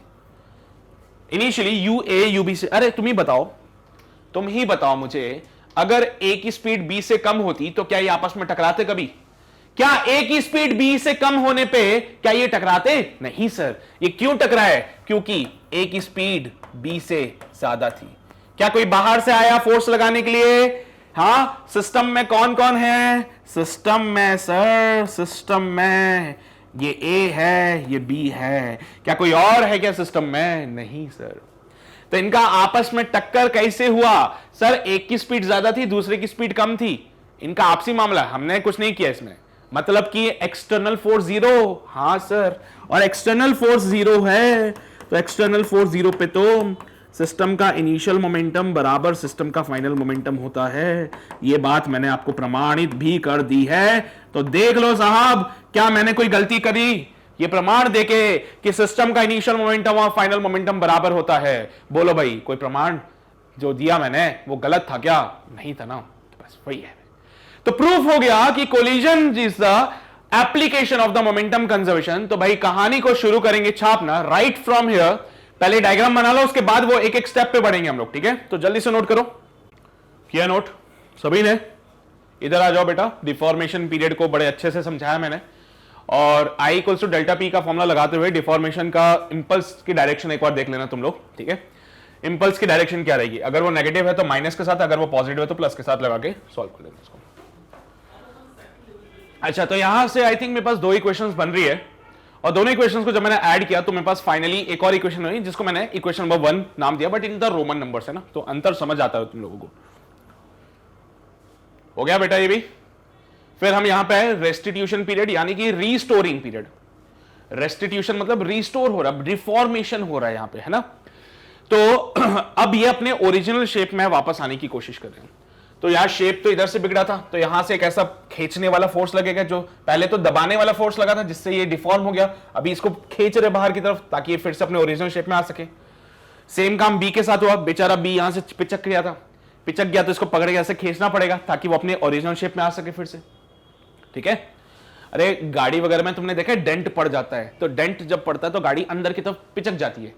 Speaker 1: initially you A you B से। अरे तुम ही बताओ मुझे, अगर ए की स्पीड बी से कम होती तो क्या ये आपस में टकराते कभी? क्या ए की स्पीड बी से कम होने पे क्या ये टकराते? नहीं सर। ये क्यों टकराए? क्योंकि ए की स्पीड बी से ज्यादा थी। क्या कोई बाहर से आया फोर्स लगाने के लिए? हाँ, सिस्टम में कौन कौन है? सिस्टम में ये ए है, ये बी है। क्या कोई और है क्या सिस्टम में? नहीं सर। तो इनका आपस में टक्कर कैसे हुआ? सर एक की स्पीड ज्यादा थी, दूसरे की स्पीड कम थी, इनका आपसी मामला, हमने कुछ नहीं किया इसमें। मतलब कि एक्सटर्नल फोर्स जीरो। हाँ सर, और एक्सटर्नल फोर्स जीरो है, तो एक्सटर्नल फोर्स जीरो पे तो सिस्टम का इनिशियल मोमेंटम बराबर सिस्टम का फाइनल मोमेंटम होता है। ये बात मैंने आपको प्रमाणित भी कर दी है। तो देख लो साहब, क्या मैंने कोई गलती करी? ये प्रमाण देके कि सिस्टम का इनिशियल मोमेंटम और फाइनल मोमेंटम बराबर होता है। बोलो भाई, कोई प्रमाण जो दिया मैंने वो गलत था क्या? नहीं था ना, बस वही है। तो प्रूफ हो गया कि collision is the application of the momentum conservation. तो भाई कहानी को शुरू करेंगे छापना राइट फ्रॉम हियर। पहले डायग्राम बना लो, उसके बाद वो एक एक स्टेप पे बढ़ेंगे हम लोग, ठीक है? तो जल्दी से नोट करो। किया नोट सभी ने? इधर आ जाओ बेटा। डिफॉर्मेशन पीरियड को बड़े अच्छे से समझाया मैंने, और I equals to delta P का फॉर्मूला लगाते हुए डिफॉर्मेशन का इंपल्स की डायरेक्शन एक बार देख लेना तुम लोग, ठीक है? इंपल्स की डायरेक्शन क्या रहेगी? अगर वो नेगेटिव है तो माइनस के साथ, अगर वो पॉजिटिव है तो प्लस के साथ लगा के सॉल्व कर लेना इसको। अच्छा, तो यहां से आई थिंक मेरे पास दो इक्वेशंस बन रही है, और दोनों इक्वेशंस को जब मैंने ऐड किया तो मेरे पास फाइनली एक और इक्वेशन हुई जिसको मैंने इक्वेशन नंबर 1 नाम दिया, but in the Roman numbers है ना, तो अंतर समझ आता है तुम लोगों को। हो गया बेटा ये भी। फिर हम यहां पे रेस्टिट्यूशन पीरियड, यानी कि रीस्टोरिंग पीरियड। रेस्टिट्यूशन मतलब रीस्टोर हो रहा, रिफॉर्मेशन हो रहा है यहां पे, है ना। तो अब ये अपने ओरिजिनल शेप में वापस आने की कोशिश कर रहे हैं। तो यार शेप तो इधर से बिगड़ा था, तो यहां से एक ऐसा खींचने वाला फोर्स लगेगा, जो पहले तो दबाने वाला फोर्स लगा था जिससे ये डिफॉर्म हो गया, अभी इसको खींच रहे बाहर की तरफ ताकि ये फिर से अपने ओरिजिनल शेप में आ सके। सेम काम बी के साथ हुआ, बेचारा बी यहां से पिचक गया तो इसको पकड़ के ऐसे खींचना पड़ेगा ताकि वो अपने ओरिजिनल शेप में आ सके फिर से, ठीक है? अरे गाड़ी वगैरह में तुमने देखा डेंट पड़ जाता है, तो डेंट जब पड़ता है तो गाड़ी अंदर की तरफ पिचक जाती है।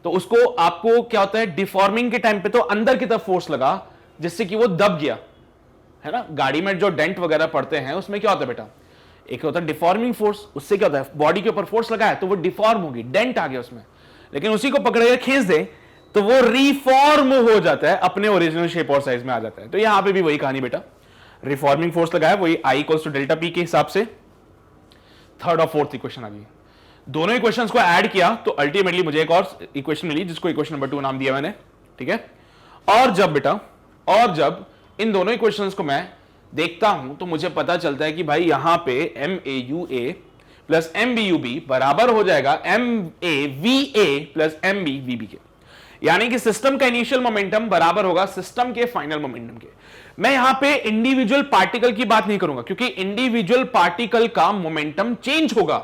Speaker 1: तो उसको आपको क्या होता है, डिफॉर्मिंग के टाइम पे तो अंदर की तरफ फोर्स लगा जिससे कि वो दब गया, है ना। गाड़ी में जो डेंट वगैरह पड़ते हैं उसमें क्या होता है बेटा, एक होता है डिफॉर्मिंग फोर्स, उससे क्या होता है बॉडी के ऊपर फोर्स लगा है तो वो डिफॉर्म होगी, डेंट आ गया उसमें, लेकिन उसी को पकड़ के खींच दे तो वो रिफॉर्म हो जाता है, अपने ओरिजिनल शेप और साइज में आ जाता है। तो यहां पे भी वही कहानी बेटा, रिफॉर्मिंग फोर्स लगा है, वही I equals to delta P के हिसाब से थर्ड और फोर्थ इक्वेशन आ गई। दोनों इक्वेशंस को ऐड किया तो अल्टीमेटली मुझे एक और इक्वेशन मिली जिसको इक्वेशन नंबर 2 नाम दिया मैंने, ठीक है। और जब बेटा, और जब इन दोनों इक्वेशंस को मैं देखता हूं तो मुझे पता चलता है कि भाई यहां पे M A you A plus M B you B बराबर हो जाएगा M A we A plus M B we B के, यानी कि सिस्टम का इनिशियल मोमेंटम बराबर होगा सिस्टम के फाइनल मोमेंटम के। मैं यहां पे इंडिविजुअल पार्टिकल की बात नहीं करूंगा क्योंकि इंडिविजुअल पार्टिकल का मोमेंटम चेंज होगा।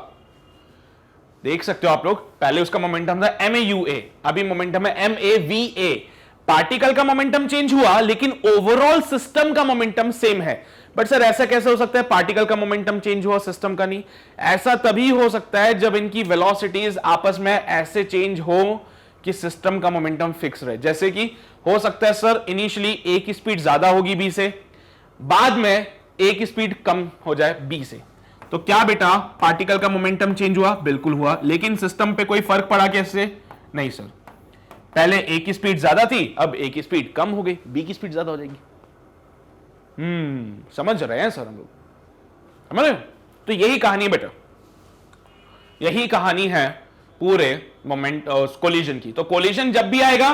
Speaker 1: देख सकते हो आप लोग, पहले उसका मोमेंटम था एम ए यू ए, अभी मोमेंटम है M A we A. Particle का मोमेंटम चेंज हुआ लेकिन ओवरऑल सिस्टम का मोमेंटम सेम है। बट सर ऐसा कैसे हो सकता है, पार्टिकल का मोमेंटम चेंज हुआ सिस्टम का नहीं? ऐसा तभी हो सकता है जब इनकी वेलोसिटीज आपस में ऐसे चेंज हो कि सिस्टम का मोमेंटम फिक्स रहे। जैसे कि हो सकता है सर इनिशियली ए की स्पीड ज्यादा होगी बी से, बाद में ए की स्पीड कम हो जाए बी से, तो क्या बेटा पार्टिकल का मोमेंटम चेंज हुआ? बिल्कुल हुआ। लेकिन सिस्टम पे कोई फर्क पड़ा कैसे? नहीं सर, पहले ए की स्पीड ज्यादा थी, अब ए की स्पीड कम हो गई, बी की स्पीड ज्यादा हो जाएगी। समझ रहे हैं सर हम लोग? समझ रहे? तो यही कहानी है बेटा, यही कहानी है पूरे मोमेंट कोलिजन की। तो कोलिजन जब भी आएगा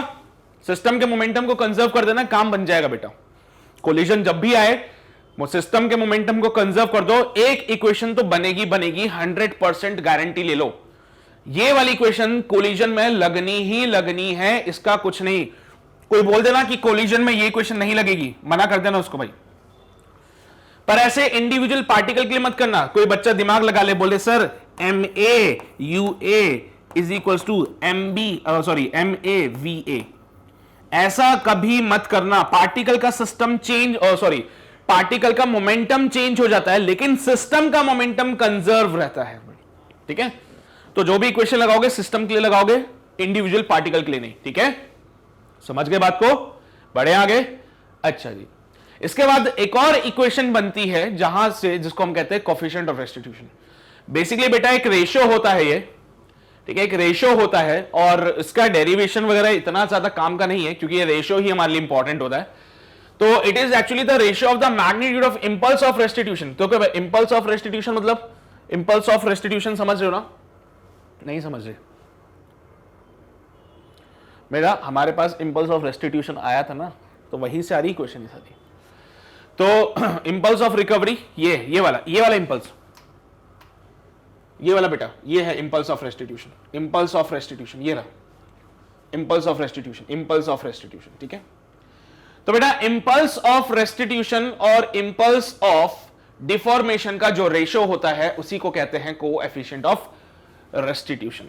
Speaker 1: सिस्टम के मोमेंटम को कंजर्व कर देना, काम बन जाएगा बेटा। कोलिजन जब भी आए सिस्टम के मोमेंटम को कंजर्व कर दो, एक इक्वेशन तो बनेगी बनेगी, 100% गारंटी ले लो। ये वाली इक्वेशन कोलिजन में लगनी ही लगनी है, इसका कुछ नहीं। कोई बोल देना कि कोलिजन में ये इक्वेशन नहीं लगेगी, मना कर देना उसको भाई। पर ऐसे इंडिविजुअल पार्टिकल के लिए मत करना। कोई बच्चा दिमाग लगा ले, बोले sir M A you A is equals to M B sorry M A we A, ऐसा कभी मत करना। पार्टिकल का सिस्टम चेंज सॉरी पार्टिकल का मोमेंटम चेंज हो जाता है लेकिन सिस्टम का मोमेंटम कंजर्व रहता है, ठीक है। तो जो भी इक्वेशन लगाओगे सिस्टम के लिए लगाओगे, इंडिविजुअल पार्टिकल के लिए नहीं, ठीक है। समझ गए बात को? बढ़े आगे। अच्छा जी, इसके बाद एक और इक्वेशन बनती है जहां से, जिसको हम कहते हैं कोएफिशिएंट ऑफ रेस्टिट्यूशन। बेसिकली बेटा एक रेशियो होता है ये, ठीक है, एक रेशियो होता है और इसका डेरिवेशन वगैरह इतना ज्यादा काम का नहीं है क्योंकि ये रेशियो ही हमारे लिए इंपॉर्टेंट होता है। तो it is actually the ratio of the magnitude of impulse of restitution. तो क्या इंपल्स ऑफ रेस्टिट्यूशन मतलब, इंपल्स ऑफ रेस्टिट्यूशन समझ रहे हो ना? नहीं समझ रहे मेरा, हमारे पास इंपल्स ऑफ रेस्टिट्यूशन आया था ना, तो वहीं से आ रही क्वेश्चन सारी। तो इंपल्स ऑफ रिकवरी ये वाला इंपल्स, ये वाला बेटा, ये है impulse of restitution. Impulse of restitution ये रहा, impulse of restitution, impulse of restitution, ठीक है। तो बेटा इंपल्स ऑफ रेस्टिट्यूशन और इंपल्स ऑफ डिफॉर्मेशन का जो रेशियो होता है उसी को कहते हैं कोएफिशिएंट ऑफ रेस्टिट्यूशन।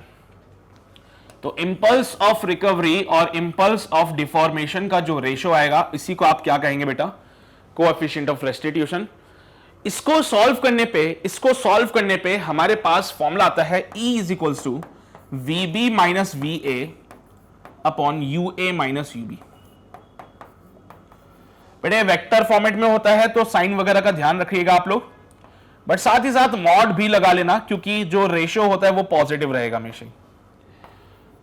Speaker 1: तो इंपल्स ऑफ रिकवरी और इंपल्स ऑफ डिफॉर्मेशन का जो रेशियो आएगा इसी को आप क्या कहेंगे बेटा? Coefficient of restitution. इसको सॉल्व करने पे हमारे पास फॉर्मूला आता है E is equals to V B minus V A upon U A minus U B. बेटे वेक्टर फॉर्मेट में होता है तो साइन वगैरह का ध्यान रखिएगा आप लोग, बट साथ ही साथ मॉड भी लगा लेना क्योंकि जो रेशियो होता है वो पॉजिटिव रहेगा हमेशा।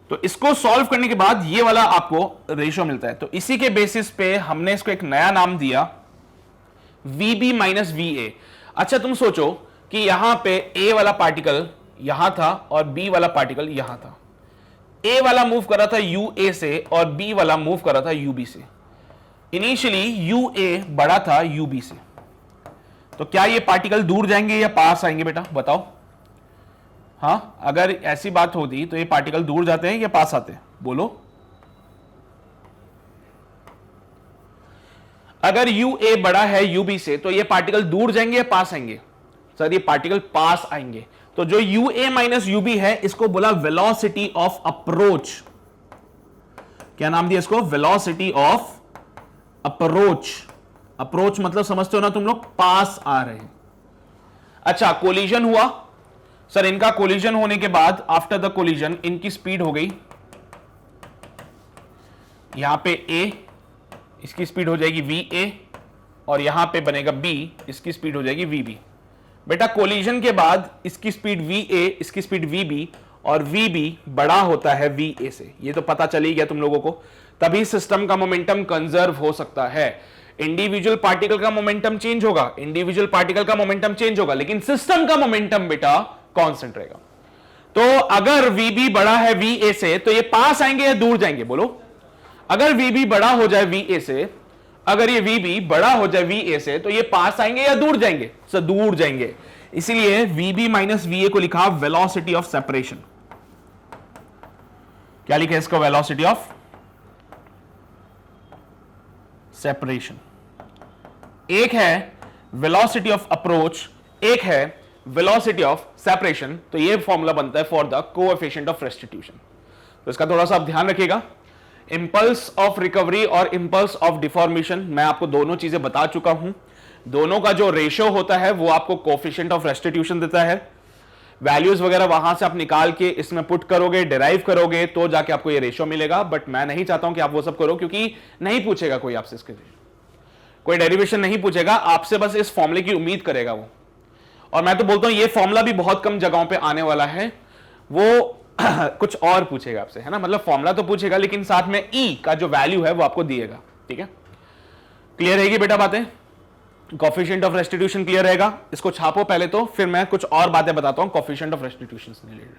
Speaker 1: तो इसको सॉल्व करने के बाद ये वाला आपको रेशियो मिलता है। तो इसी के बेसिस पे हमने इसको एक नया नाम दिया Vb माइनस वी ए। अच्छा तुम सोचो कि यहां पे A वाला पार्टिकल यहां था और B वाला पार्टिकल यहां था। A वाला मूव कर रहा था UA से और B वाला मूव कर रहा था UB से। इनिशियली UA बड़ा था UB से, तो क्या ये पार्टिकल दूर जाएंगे या पास आएंगे बेटा बताओ? हाँ, अगर ऐसी बात होती तो ये पार्टिकल दूर जाते हैं या पास आते हैं? बोलो। अगर UA बड़ा है UB से तो ये पार्टिकल दूर जाएंगे या पास आएंगे? सर ये पार्टिकल पास आएंगे। तो जो UA माइनस UB है इसको बोला वेलोसिटी ऑफ अप्रोच। क्या नाम दिया इसको? Velocity of approach. अप्रोच मतलब समझते हो ना तुम लोग, पास आ रहे हैं। अच्छा कोलिजन हुआ सर, इनका कोलिजन होने के बाद आफ्टर द कोलिजन इनकी स्पीड हो गई यहां पे A, इसकी स्पीड हो जाएगी VA, और यहां पे बनेगा B, इसकी स्पीड हो जाएगी VB। बेटा कोलिजन के बाद इसकी स्पीड VA, इसकी स्पीड VB, और VB बड़ा होता है VA से, ये तो पता चल ही गया तुम लोगों को। तभी सिस्टम का मोमेंटम कंजर्व हो सकता है। इंडिविजुअल पार्टिकल का मोमेंटम चेंज होगा, इंडिविजुअल पार्टिकल का मोमेंटम चेंज होगा, लेकिन सिस्टम का मोमेंटम बेटा कांस्टेंट रहेगा। तो अगर VB बड़ा है VA से तो ये पास आएंगे या दूर जाएंगे, बोलो। अगर VB बड़ा हो जाए VA से, अगर ये VB बड़ा हो जाए VA से, तो ये पास आएंगे या दूर जाएंगे? सर दूर जाएंगे। इसीलिए VB माइनस VA को लिखा वेलोसिटी ऑफ सेपरेशन। क्या लिखा है इसका? Velocity of separation. एक है वेलोसिटी ऑफ अप्रोच, एक है वेलोसिटी ऑफ सेपरेशन। तो ये फॉर्मूला बनता है for the coefficient of restitution. तो इसका थोड़ा सा आप ध्यान रखिएगा। इंपल्स ऑफ रिकवरी और इंपल्स ऑफ डिफॉर्मेशन, मैं आपको दोनों चीजें बता चुका हूं। दोनों का जो रेशियो होता है वो आपको कोएफिशिएंट ऑफ रेस्टिट्यूशन देता है। वैल्यूज वगैरह वहां से आप निकाल के इसमें पुट करोगे, डिराइव करोगे, तो जाके आपको ये रेशियो मिलेगा। बट मैं नहीं चाहता हूं कि आप वो सब करो, क्योंकि नहीं पूछेगा कोई आपसे इसके, कोई डेरिवेशन नहीं पूछेगा आपसे, बस इस फॉर्मूले की उम्मीद करेगा वो। और मैं तो बोलता हूं ये फॉर्मूला भी बहुत कम जगहों पे आने वाला है, वो कुछ और पूछेगा आपसे, है ना। मतलब फॉर्मूला तो पूछेगा, लेकिन साथ में E का जो वैल्यू है वो आपको दिएगा। ठीक है, क्लियर रहेगी बेटा बातें? कोएफिशिएंट ऑफ रेस्टिट्यूशन क्लियर रहेगा? इसको छापो पहले तो, फिर मैं कुछ और बातें बताता हूं कोएफिशिएंट ऑफ रेस्टिट्यूशन से रिलेटेड।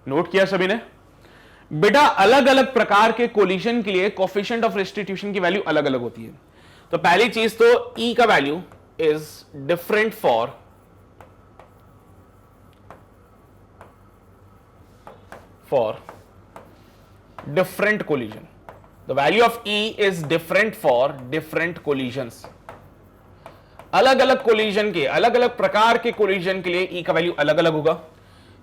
Speaker 1: नोट किया सभी ने? बेटा अलग अलग प्रकार के कोलिजन के लिए कोएफिशिएंट ऑफ रेस्टिट्यूशन की वैल्यू अलग अलग होती है। तो पहली चीज तो E का value is different for different collision. The value of E is different for different collisions. अलग अलग कोलिजन के, अलग अलग प्रकार के कोलिजन के लिए E का वैल्यू अलग अलग होगा।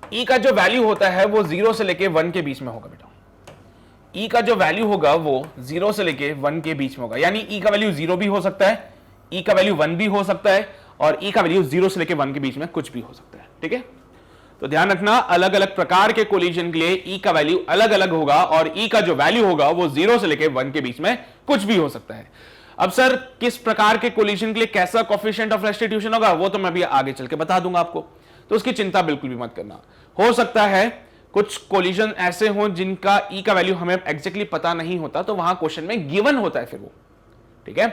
Speaker 1: E का जो वैल्यू होता है वो 0 से लेके 1 के बीच में होगा बेटा। E का जो वैल्यू होगा वो 0 से लेके 1 के बीच में होगा। यानी E का वैल्यू 0 भी हो सकता है, E का वैल्यू 1 भी हो सकता है, और E का वैल्यू 0 से लेके 1 के बीच में कुछ भी हो सकता है। ठीक है, तो ध्यान रखना अलग अलग प्रकार के कोलिजन के लिए E का वैल्यू अलग अलग होगा, और E का जो वैल्यू होगा वो 0 से लेके 1 के बीच में कुछ भी हो सकता है। अब सर किस प्रकार के कोलिजन के लिए कैसा कोएफिशिएंट ऑफ रेस्टिट्यूशन होगा वो तो मैं भी आगे चल के बता दूंगा आपको, तो उसकी चिंता बिल्कुल भी मत करना। हो सकता है कुछ कोलिजन ऐसे हों जिनका E का वैल्यू हमें एग्जैक्टली पता नहीं होता, तो वहां क्वेश्चन में गिवन होता है फिर वो। ठीक है,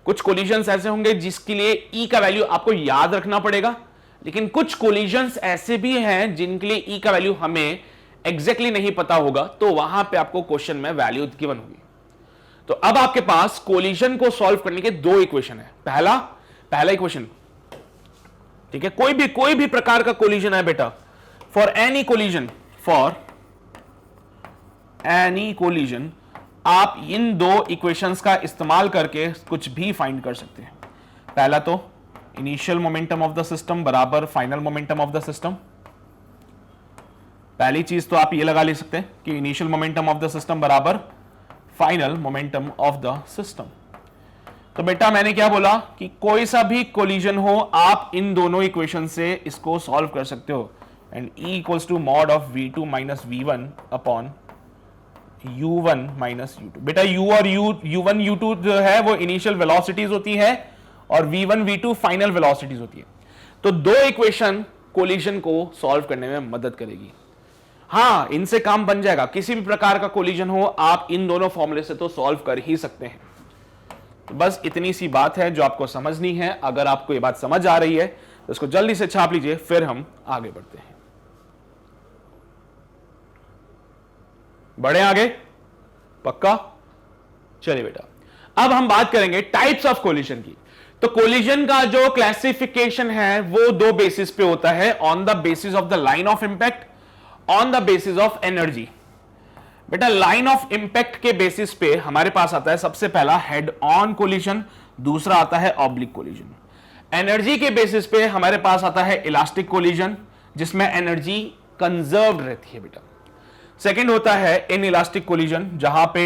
Speaker 1: कुछ कोलिजन ऐसे होंगे जिसके लिए E का वैल्यू आपको याद रखना पड़ेगा, लेकिन कुछ कोलिजन्स ऐसे भी हैं जिनके लिए E का वैल्यू हमें एग्जैक्टली नहीं पता होगा, तो वहां पे आपको क्वेश्चन में वैल्यू गिवन होगी। तो अब आपके पास कोलिजन को सॉल्व करने के दो इक्वेशन है। पहला इक्वेशन, ठीक है, कोई भी प्रकार का कोलिजन है बेटा, फॉर एनी कोलिजन आप इन दो इक्वेशंस का इस्तेमाल करके कुछ भी फाइंड कर सकते हैं। पहला तो initial momentum of the system बराबर final momentum of the system. पहली चीज तो आप ये लगा ले सकते हैं कि initial momentum of the system बराबर final momentum of the system. तो बेटा मैंने क्या बोला कि कोई सा भी कोलिजन हो आप इन दोनों इक्वेशन से इसको सॉल्व कर सकते हो, and E equals to mod of V2 minus V1 upon U1 minus U2। बेटा U और U1 U2 जो है वो इनिशियल वेलोसिटीज होती है, और V1 V2 फाइनल वेलोसिटीज होती है। तो दो इक्वेशन कोलिजन को सॉल्व करने में मदद करेगी। हां, इनसे काम बन जाएगा। किसी भी प्रकार का कोलिजन हो आप इन दोनों फॉर्मूले से तो सॉल्व कर ही सकते हैं। तो बस इतनी सी बात है जो आपको समझनी है। अगर आपको ये बात समझ आ रही है तो इसको जल्दी से छाप लीजिए, फिर हम आगे बढ़ते हैं। बढ़े आगे? पक्का? चलिए बेटा, अब हम बात करेंगे टाइप्स ऑफ कोलिजन की। तो कोलिजन का जो क्लासिफिकेशन है वो दो बेसिस पे होता है, on the basis of the line of impact, on the basis of energy. बेटा लाइन ऑफ इंपैक्ट के बेसिस पे हमारे पास आता है सबसे पहला हेड ऑन कोलिजन, दूसरा आता है ऑब्लिक कोलिजन। एनर्जी के बेसिस पे हमारे पास आता है इलास्टिक कोलिजन, जिसमें एनर्जी कंजर्व्ड रहती है बेटा। सेकंड होता है इन इलास्टिक कोलिजन, जहां पे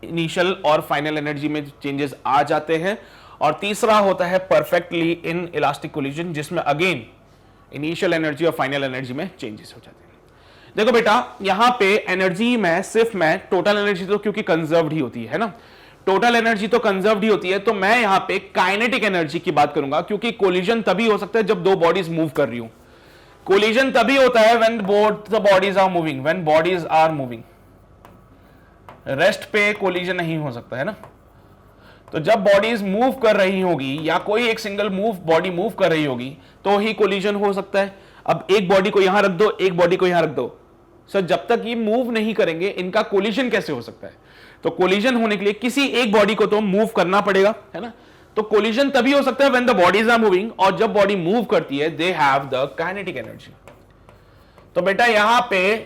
Speaker 1: इनिशियल और फाइनल एनर्जी में चेंजेस आ जाते हैं। और तीसरा होता है परफेक्टली इन इलास्टिक कोलिजन, जिसमें अगेन इनिशियल एनर्जी और फाइनल एनर्जी में चेंजेस हो जाते हैं। देखो बेटा यहां पे एनर्जी में सिर्फ मैं टोटल एनर्जी तो क्योंकि कंजर्व्ड ही होती है ना, टोटल एनर्जी तो कंजर्व्ड ही होती है, तो मैं यहां पे काइनेटिक एनर्जी की बात करूंगा, क्योंकि कोलिजन तभी हो सकता है जब दो बॉडीज मूव कर रही हूं। कोलिजन तभी होता है when both the bodies are moving, when bodies are moving. Rest पे कोलिजन नहीं हो सकता है ना। तो जब बॉडीज मूव कर रही होगी या कोई एक सिंगल बॉडी मूव कर रही होगी तो ही कोलिजन हो सकता है। अब एक बॉडी को यहां रख दो, एक बॉडी को यहां रख दो, सर जब तक ये मूव नहीं करेंगे इनका कोलिजन कैसे हो सकता है। तो कोलिजन होने के लिए किसी एक बॉडी को तो मूव करना पड़ेगा, है ना। तो कोलिजन तभी हो सकता है when the bodies are moving, और जब बॉडी मूव करती है they have the kinetic energy. तो बेटा यहां पे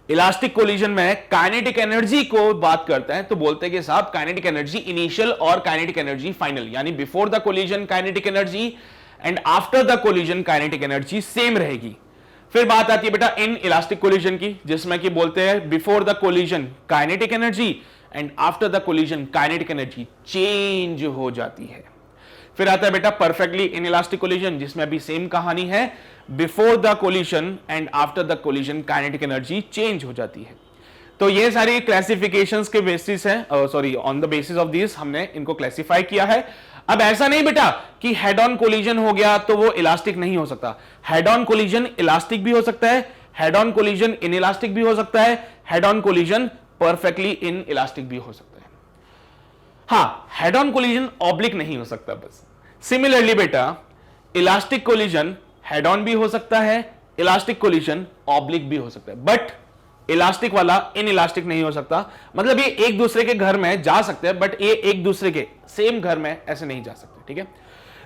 Speaker 1: इलास्टिक कोलिजन में काइनेटिक एनर्जी को बात करते हैं तो बोलते हैं कि साहब काइनेटिक एनर्जी इनिशियल और काइनेटिक एनर्जी फाइनल, यानी before the collision kinetic energy and after the collision kinetic energy same रहेगी। फिर बात आती है बेटा इन इलास्टिक कोलिजन की, जिसमें कि बोलते हैं before the collision kinetic energy and after the collision kinetic energy change हो जाती है। फिर आता है बेटा परफेक्टली इन इलास्टिक कोलिजन, जिसमें अभी सेम कहानी है, before the collision and after the collision kinetic energy change हो जाती है। तो ये सारी क्लासिफिकेशंस के बेसिस है, sorry on the basis of this हमने इनको क्लासिफाई किया है। अब ऐसा नहीं बेटा कि हेड ऑन कोलिजन हो गया तो वो इलास्टिक नहीं हो सकता। हेड ऑन कोलिजन इलास्टिक भी हो सकता है, head on collision in elastic भी हो सकता है, head on collision perfectly in elastic भी हो सकता है। हाँ, हेड ऑन कोलिजन ऑब्लिक नहीं हो सकता बस। सिमिलरली बेटा इलास्टिक कोलिजन हेड ऑन भी हो सकता है, इलास्टिक कोलिजन ऑब्लिक भी हो सकता है, बट इलास्टिक वाला इन इलास्टिक नहीं हो सकता। मतलब ये एक दूसरे के घर में जा सकते हैं बट ये एक दूसरे के सेम घर में ऐसे नहीं जा सकते, ठीक है।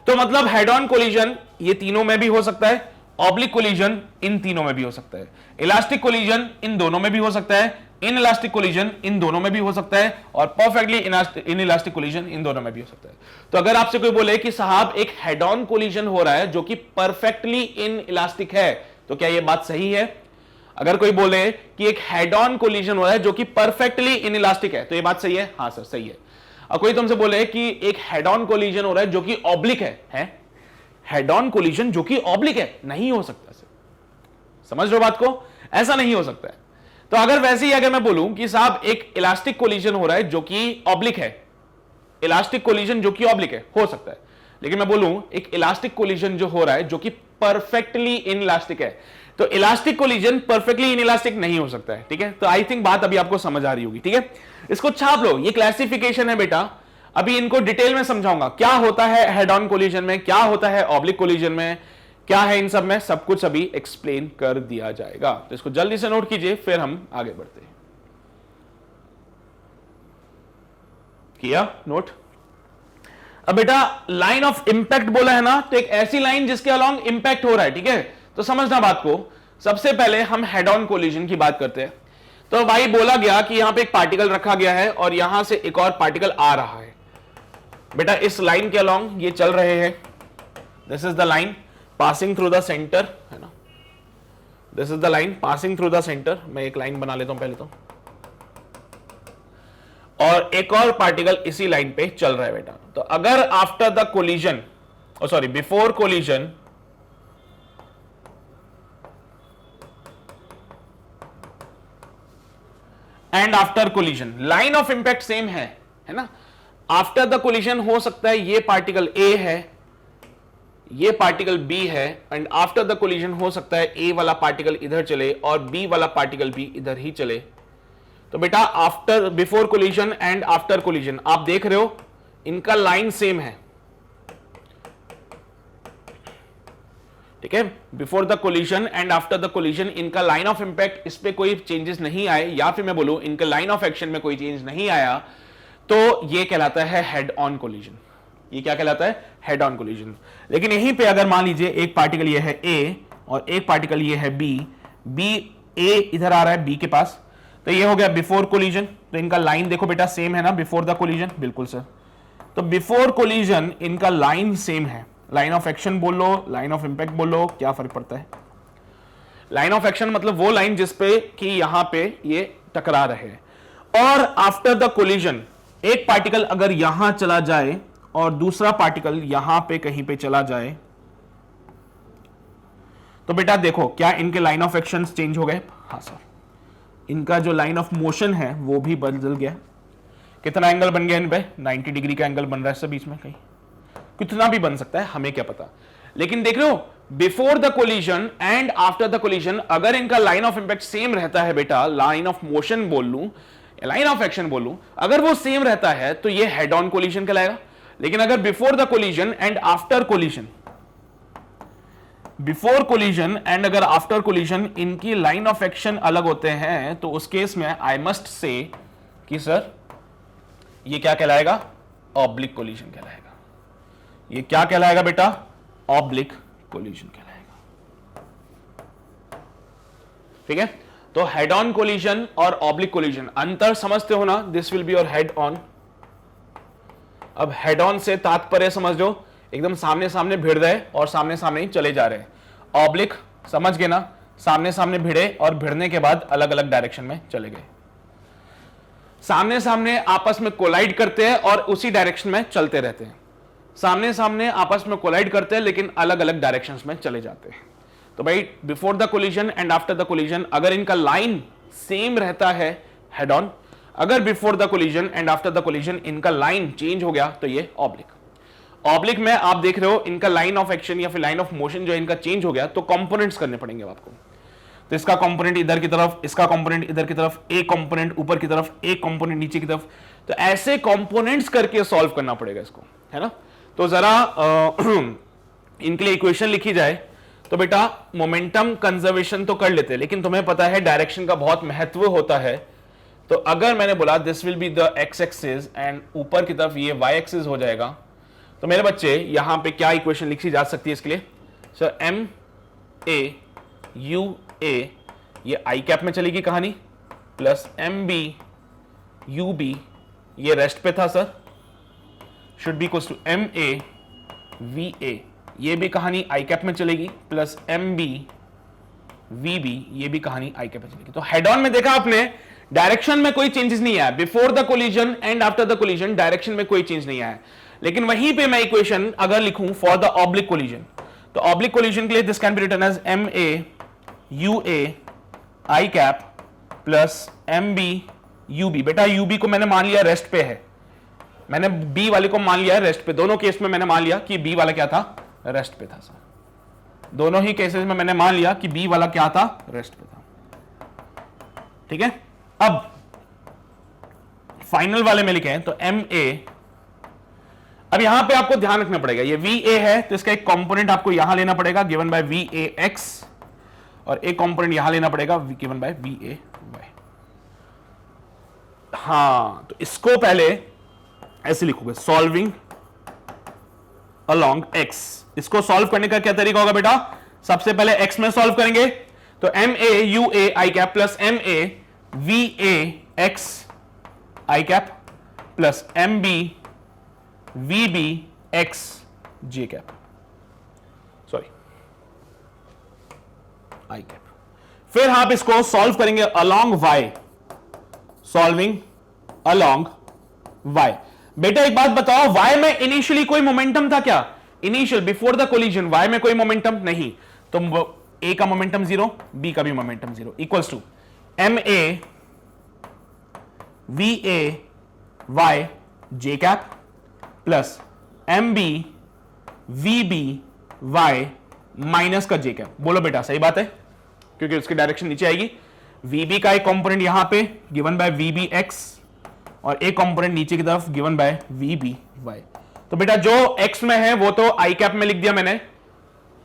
Speaker 1: तो मतलब हेड ऑन कोलिजन ये तीनों में भी हो सकता है, ऑब्लिक कोलिजन इन तीनों में भी हो सकता है, इलास्टिक कोलिजन इन दोनों में भी हो सकता है, इन इलास्टिक कोलिजन इन दोनों में भी हो सकता है, और परफेक्टली इन इलास्टिक कोलिजन इन दोनों में भी हो सकता है। तो अगर आपसे कोई बोले कि साहब एक हेड ऑन कोलिजन हो रहा है जो कि परफेक्टली इन इलास्टिक है, तो क्या यह बात सही है? अगर कोई बोले कि एक हेड ऑन कोलिजन हो रहा है जो कि परफेक्टली इन इलास्टिक है, तो यह बात सही है? हाँ सर सही है। और कोई तुमसे बोले कि एक हेड ऑन कोलिजन हो रहा है जो कि ऑब्लिक है हेड ऑन कोलिजन जो कि ऑब्लिक है, नहीं हो सकता सर। समझ लो बात को, ऐसा नहीं हो सकता है। तो अगर वैसे ही अगर मैं बोलूं कि साहब एक इलास्टिक कोलिजन हो रहा है जो कि ऑब्लिक है, इलास्टिक कोलिजन जो कि ऑब्लिक है, हो सकता है। लेकिन मैं बोलूं एक इलास्टिक कोलिजन जो हो रहा है जो कि परफेक्टली इन इलास्टिक है, तो elastic collision perfectly in elastic नहीं हो सकता है, ठीक है। तो आई थिंक बात अभी आपको समझ आ रही होगी, ठीक है। इसको छाप लो, ये क्लासिफिकेशन है बेटा। अभी इनको डिटेल में समझाऊंगा, क्या होता है हेड ऑन कोलिजन में, क्या होता है ऑब्लिक कोलिजन में, क्या है इन सब में, सब कुछ अभी एक्सप्लेन कर दिया जाएगा। तो इसको जल्दी से नोट कीजिए, फिर हम आगे बढ़ते हैं। किया नोट? अब बेटा लाइन ऑफ इंपैक्ट बोला है ना, तो एक ऐसी लाइन जिसके अलोंग इंपैक्ट हो रहा है, ठीक है। तो समझना बात को, सबसे पहले हम हेड ऑन कोलिजन की बात करते हैं। तो भाई बोला गया कि यहां पे एक पार्टिकल रखा गया है और यहां से एक और पार्टिकल आ रहा है। बेटा इस लाइन के अलोंग ये चल रहे हैं, this is the line passing through the centre, है ना, this is the line passing through the centre. मैं एक लाइन बना लेता हूं पहले तो, और एक और पार्टिकल इसी लाइन पे चल रहा है बेटा। तो अगर after the collision, sorry before collision and after collision, line of impact same है ना। आफ्टर द कोलिजन हो सकता है ये पार्टिकल ए है, ये पार्टिकल बी है, एंड आफ्टर द कोलिजन हो सकता है ए वाला पार्टिकल इधर चले और बी वाला पार्टिकल भी इधर ही चले। तो बेटा after before collision and after collision आप देख रहे हो इनका लाइन सेम है, ठीक है। Before the collision and after the collision इनका लाइन ऑफ इंपैक्ट, इस पे कोई चेंजेस नहीं आए, या फिर मैं बोलूं इनका लाइन ऑफ एक्शन में कोई चेंज नहीं आया, तो ये कहलाता है हेड ऑन कोलिजन। ये क्या कहलाता है? Head on collision. लेकिन यहीं पे अगर मान लीजिए एक पार्टिकल ये है ए और एक पार्टिकल ये है बी, बी ए इधर आ रहा है बी के पास, तो ये हो गया बिफोर कोलिजन। तो इनका लाइन देखो बेटा सेम है ना बिफोर द कोलिजन, बिल्कुल सर। तो बिफोर कोलिजन इनका लाइन सेम है, लाइन ऑफ एक्शन बोल लो, लाइन ऑफ इंपैक्ट बोल लो, क्या फर्क पड़ता है? लाइन ऑफ एक्शन मतलब वो लाइन जिसपे कि यहां पे ये टकरा रहे हैं। और आफ्टर द कोलिजन एक पार्टिकल अगर यहां चला जाए और दूसरा पार्टिकल यहां पे कहीं पे चला जाए, तो बेटा देखो क्या इनके लाइन ऑफ एक्शन चेंज हो गए? हाँ सर, इनका जो लाइन ऑफ मोशन है वो भी बदल गया। कितना एंगल बन गया इन पे? 90 डिग्री का एंगल बन रहा है सब बीच में, कहीं कितना भी बन सकता है, हमें क्या पता। लेकिन देख रहे हो before the collision and after the collision अगर इनका लाइन ऑफ इंपैक्ट सेम रहता है बेटा, लाइन ऑफ मोशन बोल लूं, लाइन ऑफ एक्शन बोलूं, अगर वो सेम रहता है तो ये हेड ऑन कोलिजन कहलाएगा। लेकिन अगर before the collision and after collision, before collision and अगर आफ्टर कोलिजन इनकी लाइन ऑफ एक्शन अलग होते हैं तो उस केस में आई मस्ट से कि सर ये क्या कहलाएगा? ऑब्लिक कोलिजन कहलाएगा। ये क्या कहलाएगा बेटा? ऑब्लिक कोलिजन कहलाएगा। ठीक है, तो हेड ऑन कोलिजन और ऑब्लिक कोलिजन अंतर समझते हो ना? This will be your head on. अब हेड ऑन से तात्पर्य समझ लो एकदम सामने सामने भिड़ रहे और सामने सामने ही चले जा रहे हैं। ऑब्लिक समझ गए ना? सामने सामने भिड़े और भिड़ने के बाद अलग अलग डायरेक्शन में चले गए। सामने सामने आपस में कोलाइड करते हैं और उसी डायरेक्शन में चलते रहते हैं। सामने सामने आपस में कोलाइड करते हैं लेकिन अलग अलग डायरेक्शंस में चले जाते हैं। तो भाई before the collision and after the collision अगर इनका लाइन सेम रहता है हेड ऑन, अगर before the collision and after the collision इनका लाइन चेंज हो गया तो ये ऑब्लिक। ऑब्लिक में आप देख रहे हो इनका लाइन ऑफ एक्शन या फिर लाइन ऑफ मोशन जो इनका चेंज हो गया तो कंपोनेंट्स करने पड़ेंगे आपको। तो इसका कंपोनेंट इधर की तरफ, इसका कंपोनेंट इधर की तरफ, एक कंपोनेंट ऊपर की तरफ, एक कंपोनेंट नीचे की तरफ, तो ऐसे कंपोनेंट्स करके सॉल्व करना पड़ेगा इसको, है ना? तो जरा इनके लिए इक्वेशन लिखी जाए तो बेटा मोमेंटम कंजर्वेशन तो कर लेते हैं लेकिन तुम्हें पता है डायरेक्शन का बहुत महत्व होता है। तो अगर मैंने बोला this will be the x axis and ऊपर की तरफ ये वाई एक्सिस हो जाएगा तो मेरे बच्चे यहां पे क्या इक्वेशन लिखी जा सकती है इसके लिए? Sir M A you A, ये आई कैप में चलेगी कहानी, plus M B you B, ये रेस्ट पे था sir, should be equals to M A we A, ये भी कहानी आई कैप में चलेगी, plus M B we B, ये भी कहानी आई कैप में चलेगी। तो हेड ऑन में देखा आपने डायरेक्शन में कोई चेंजेस नहीं आया, before the collision and after the collision direction में कोई चेंज नहीं आया। लेकिन वहीं पे मैं इक्वेशन अगर लिखूं फॉर द ऑब्लिक कोलिजन, तो ऑब्लिक कोलिजन के लिए this can be written as M A you A I cap plus M B you B. बेटा यू बी को मैंने मान लिया रेस्ट पे है, मैंने बी वाले को मान लिया रेस्ट पे, दोनों केस में मैंने मान लिया कि बी वाला क्या था? रेस्ट पे था सर। दोनों ही केसेस में मैंने मान लिया कि बी वाला क्या था? रेस्ट पे था। ठीक है, अब फाइनल वाले में लिखे हैं तो एम ए, अब यहां पे आपको ध्यान रखना पड़ेगा ये वी ए है तो इसका एक कंपोनेंट आपको यहां लेना पड़ेगा given by V A X और एक कंपोनेंट यहां लेना पड़ेगा given by V A Y. हां, तो इसको पहले ऐसे लिखोगे सॉल्विंग अलोंग एक्स। इसको सॉल्व करने का क्या तरीका होगा बेटा? सबसे पहले एक्स में सॉल्व करेंगे तो M A you A I cap plus M A we A X I cap plus M B we B X J cap, sorry I cap. फिर आप इसको सॉल्व करेंगे along Y, solving along Y. बेटा एक बात बताओ, Y में initially कोई मोमेंटम था क्या? Initial before the collision Y में कोई मोमेंटम नहीं, तो ए का मोमेंटम जीरो, बी का भी momentum zero, equals to M A we A Y J cap plus M B we B Y minus का जे कैप। बोलो बेटा सही बात है क्योंकि उसकी डायरेक्शन नीचे आएगी। वी बी का एक कंपोनेंट यहां पे given by V B X और एक कंपोनेंट नीचे की तरफ given by V B Y. तो बेटा जो एक्स में है वो तो आई कैप में लिख दिया मैंने,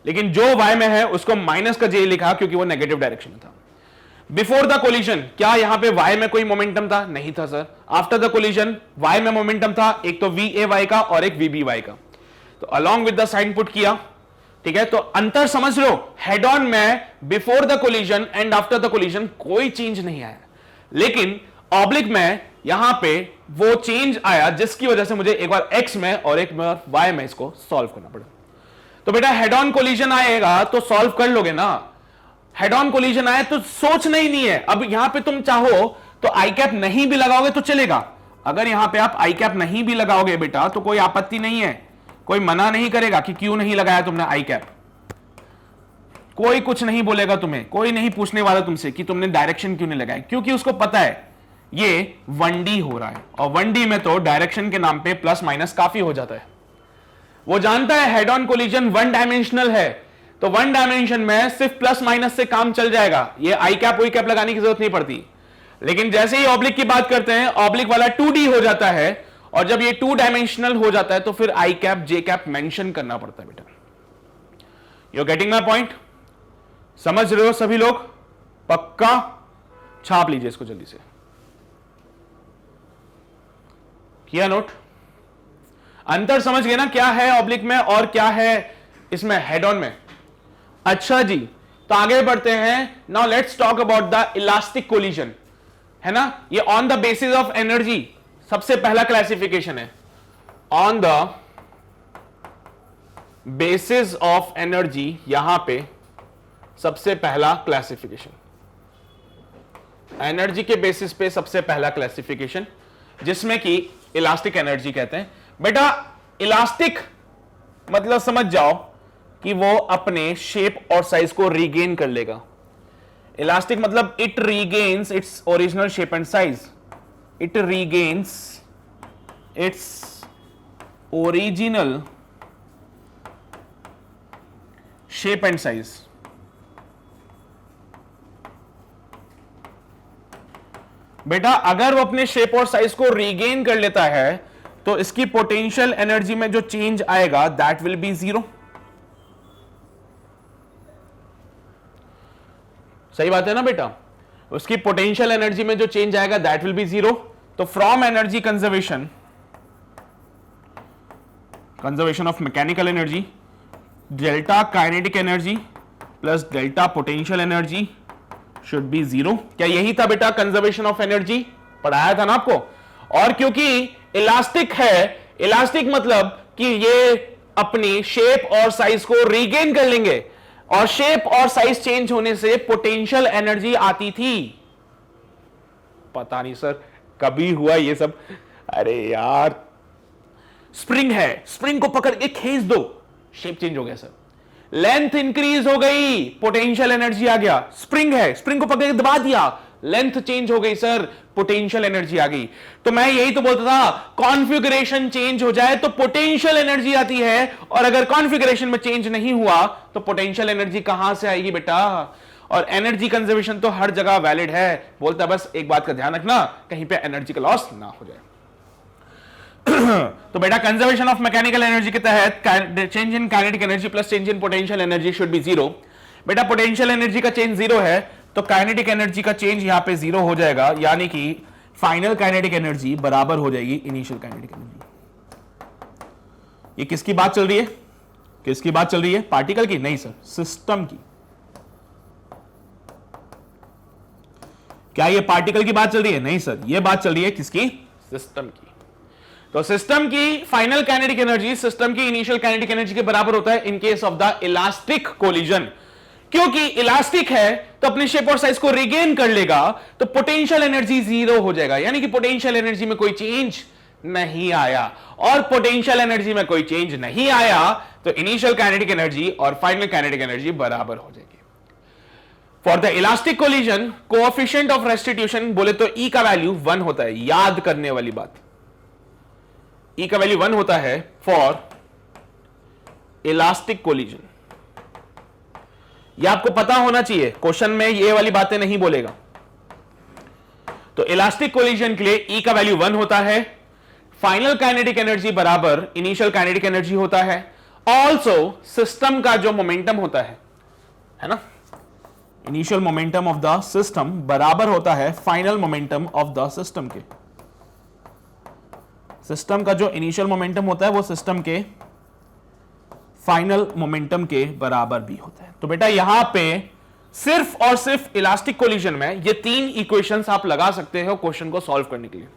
Speaker 1: लेकिन जो वाई में है उसको माइनस का जे लिखा क्योंकि वो नेगेटिव डायरेक्शन में था। बिफोर द कोलिजन क्या यहां पे वाई में कोई मोमेंटम था? नहीं था sir. After the collision Y में मोमेंटम था, एक तो वी ए वाई का और एक वी बी वाई का, तो along with the sign put किया। ठीक है, तो अंतर समझ लो, हेड ऑन में before the collision and after the collision कोई चेंज नहीं आया, लेकिन ऑब्लिक में यहां पे वो चेंज आया जिसकी वजह से मुझे एक बार एक्स में और एक बार वाई में इसको सॉल्व करना पड़ा। तो बेटा हेड ऑन कोलिजन आएगा तो सॉल्व कर लोगे ना, हेड ऑन कोलिजन आए तो सोचना ही नहीं है। अब यहां पे तुम चाहो तो आई कैप नहीं भी लगाओगे तो चलेगा, अगर यहां पे आप आई कैप नहीं भी लगाओगे बेटा तो कोई आपत्ति नहीं है, कोई मना नहीं करेगा कि क्यों नहीं लगाया तुमने आई कैप। कोई कुछ नहीं बोलेगा तुम्हें, कोई नहीं पूछने वाला तुमसे कि तुमने डायरेक्शन क्यों नहीं लगाई, क्योंकि उसको पता है ये 1D हो रहा है, और 1D में तो डायरेक्शन के नाम पे प्लस माइनस काफी हो जाता है। वो जानता है हेड ऑन कोलिजन 1 डायमेंशनल है, तो 1 डायमेंशन में सिर्फ प्लस माइनस से काम चल जाएगा, ये आई कैप वाई कैप लगाने की जरूरत नहीं पड़ती। लेकिन जैसे ही ऑब्लिक की बात करते हैं, ऑब्लिक वाला 2D हो जाता है, और जब ये 2 डायमेंशनल हो जाता है तो फिर आई कैप जे कैप मेंशन करना पड़ता है। बेटा यू गेटिंग माय पॉइंट? समझ रहे हो सभी लोग? पक्का? छाप लीजिए इसको जल्दी से। किया नोट? अंतर समझ गए ना, क्या है ऑब्लिक में और क्या है इसमें हेड ऑन में? अच्छा जी, तो आगे बढ़ते हैं। Now let's talk about the elastic collision, है ना? ये on the basis of energy सबसे पहला क्लासिफिकेशन है। On the basis of energy, यहां पे सबसे पहला क्लासिफिकेशन, एनर्जी के बेसिस पे सबसे पहला क्लासिफिकेशन, जिसमें कि इलास्टिक एनर्जी कहते हैं। बेटा इलास्टिक मतलब समझ जाओ कि वो अपने शेप और साइज को रीगेन कर लेगा। इलास्टिक मतलब it regains its original shape and size, it regains its original shape and size. बेटा अगर वो अपने शेप और साइज को रीगेन कर लेता है तो इसकी पोटेंशियल एनर्जी में जो चेंज आएगा दैट विल बी 0। सही बात है ना बेटा? उसकी पोटेंशियल एनर्जी में जो चेंज आएगा दैट विल बी 0। तो from energy conservation, conservation of mechanical energy, delta kinetic energy plus delta potential energy should be 0। क्या यही था बेटा कंजर्वेशन ऑफ एनर्जी? पढ़ाया था ना आपको। और क्योंकि इलास्टिक है, इलास्टिक मतलब कि ये अपनी शेप और साइज को रीगेन कर लेंगे, और शेप और साइज चेंज होने से पोटेंशियल एनर्जी आती थी। पता नहीं सर कभी हुआ ये सब? अरे यार स्प्रिंग है, स्प्रिंग को पकड़ के खींच दो, शेप चेंज हो गया सर। लेंथ इंक्रीज हो गई, पोटेंशियल एनर्जी आ गया। स्प्रिंग है, स्प्रिंग को पकड़ के दबा दिया, लेंथ चेंज हो गई सर, पोटेंशियल एनर्जी आ गई। तो मैं यही तो बोलता था, कॉन्फ़िगरेशन चेंज हो जाए तो पोटेंशियल एनर्जी आती है, और अगर कॉन्फ़िगरेशन में चेंज नहीं हुआ तो पोटेंशियल एनर्जी कहां से आएगी बेटा? और एनर्जी कंजर्वेशन तो हर जगह वैलिड है। बोलता बस एक बात का ध्यान रखना, कहीं पे एनर्जी का लॉस ना हो जाए। तो बेटा कंजर्वेशन ऑफ मैकेनिकल एनर्जी के तहत change in kinetic energy plus change in potential energy should be 0। बेटा पोटेंशियल एनर्जी का चेंज 0 है तो काइनेटिक एनर्जी का चेंज यहां पे 0 हो जाएगा, यानी कि फाइनल काइनेटिक एनर्जी बराबर हो जाएगी इनिशियल काइनेटिक एनर्जी। ये किसकी बात चल रही है? किसकी बात चल रही है? पार्टिकल की? नहीं सर, सिस्टम की। क्या ये पार्टिकल की बात चल रही है? नहीं सर, ये बात चल रही है किसकी? सिस्टम की। तो सिस्टम की फाइनल काइनेटिक एनर्जी सिस्टम की इनिशियल काइनेटिक एनर्जी के बराबर होता है in case of the elastic collision. क्योंकि इलास्टिक है तो अपने शेप और साइज को रिगेन कर लेगा, तो पोटेंशियल एनर्जी 0 हो जाएगा, यानी कि पोटेंशियल एनर्जी में कोई चेंज नहीं आया। और पोटेंशियल एनर्जी में कोई चेंज नहीं आया तो इनिशियल काइनेटिक एनर्जी और फाइनल काइनेटिक एनर्जी बराबर हो जाएगी। For the elastic collision coefficient of restitution बोले तो ई का वैल्यू 1 होता है। याद करने वाली बात, ई का वैल्यू 1 होता है फॉर इलास्टिक कोलिजन। यह आपको पता होना चाहिए, क्वेश्चन में ये वाली बातें नहीं बोलेगा। तो इलास्टिक कोलिजन के लिए ई का वैल्यू 1 होता है, फाइनल काइनेटिक एनर्जी बराबर इनिशियल काइनेटिक एनर्जी होता है। ऑल्सो सिस्टम का जो मोमेंटम होता है ना, initial momentum of the system बराबर होता है final momentum of the system के। सिस्टम का जो इनिशियल मोमेंटम होता है वो सिस्टम के फाइनल मोमेंटम के बराबर भी होता है। तो बेटा यहां पे सिर्फ और सिर्फ इलास्टिक कोलिजन में ये 3 इक्वेशंस आप लगा सकते हो क्वेश्चन को सॉल्व करने के लिए।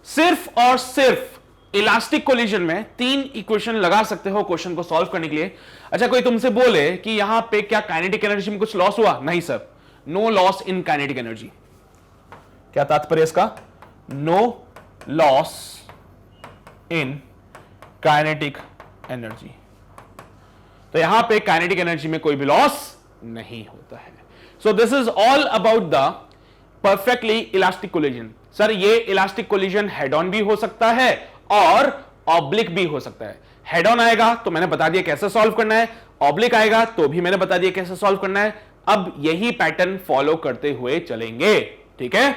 Speaker 1: सिर्फ और सिर्फ इलास्टिक कोलिजन में 3 इक्वेशन लगा सकते हो क्वेश्चन को सॉल्व करने के लिए। अच्छा कोई तुमसे बोले कि यहां पे क्या काइनेटिक एनर्जी में कुछ लॉस हुआ? नहीं sir, no loss in kinetic energy. क्या तात्पर्य इसका? No loss in kinetic energy. तो यहां पे काइनेटिक एनर्जी में कोई भी लॉस नहीं होता है। सो this is all about the perfectly elastic collision. Sir ये इलास्टिक कोलिजन हेड ऑन भी हो सकता है और ऑब्लिक भी हो सकता है। हेड ऑन आएगा तो मैंने बता दिया कैसे सॉल्व करना है, ऑब्लिक आएगा तो भी मैंने बता दिया कैसे सॉल्व करना है। अब यही पैटर्न फॉलो करते हुए चलेंगे, ठीक है।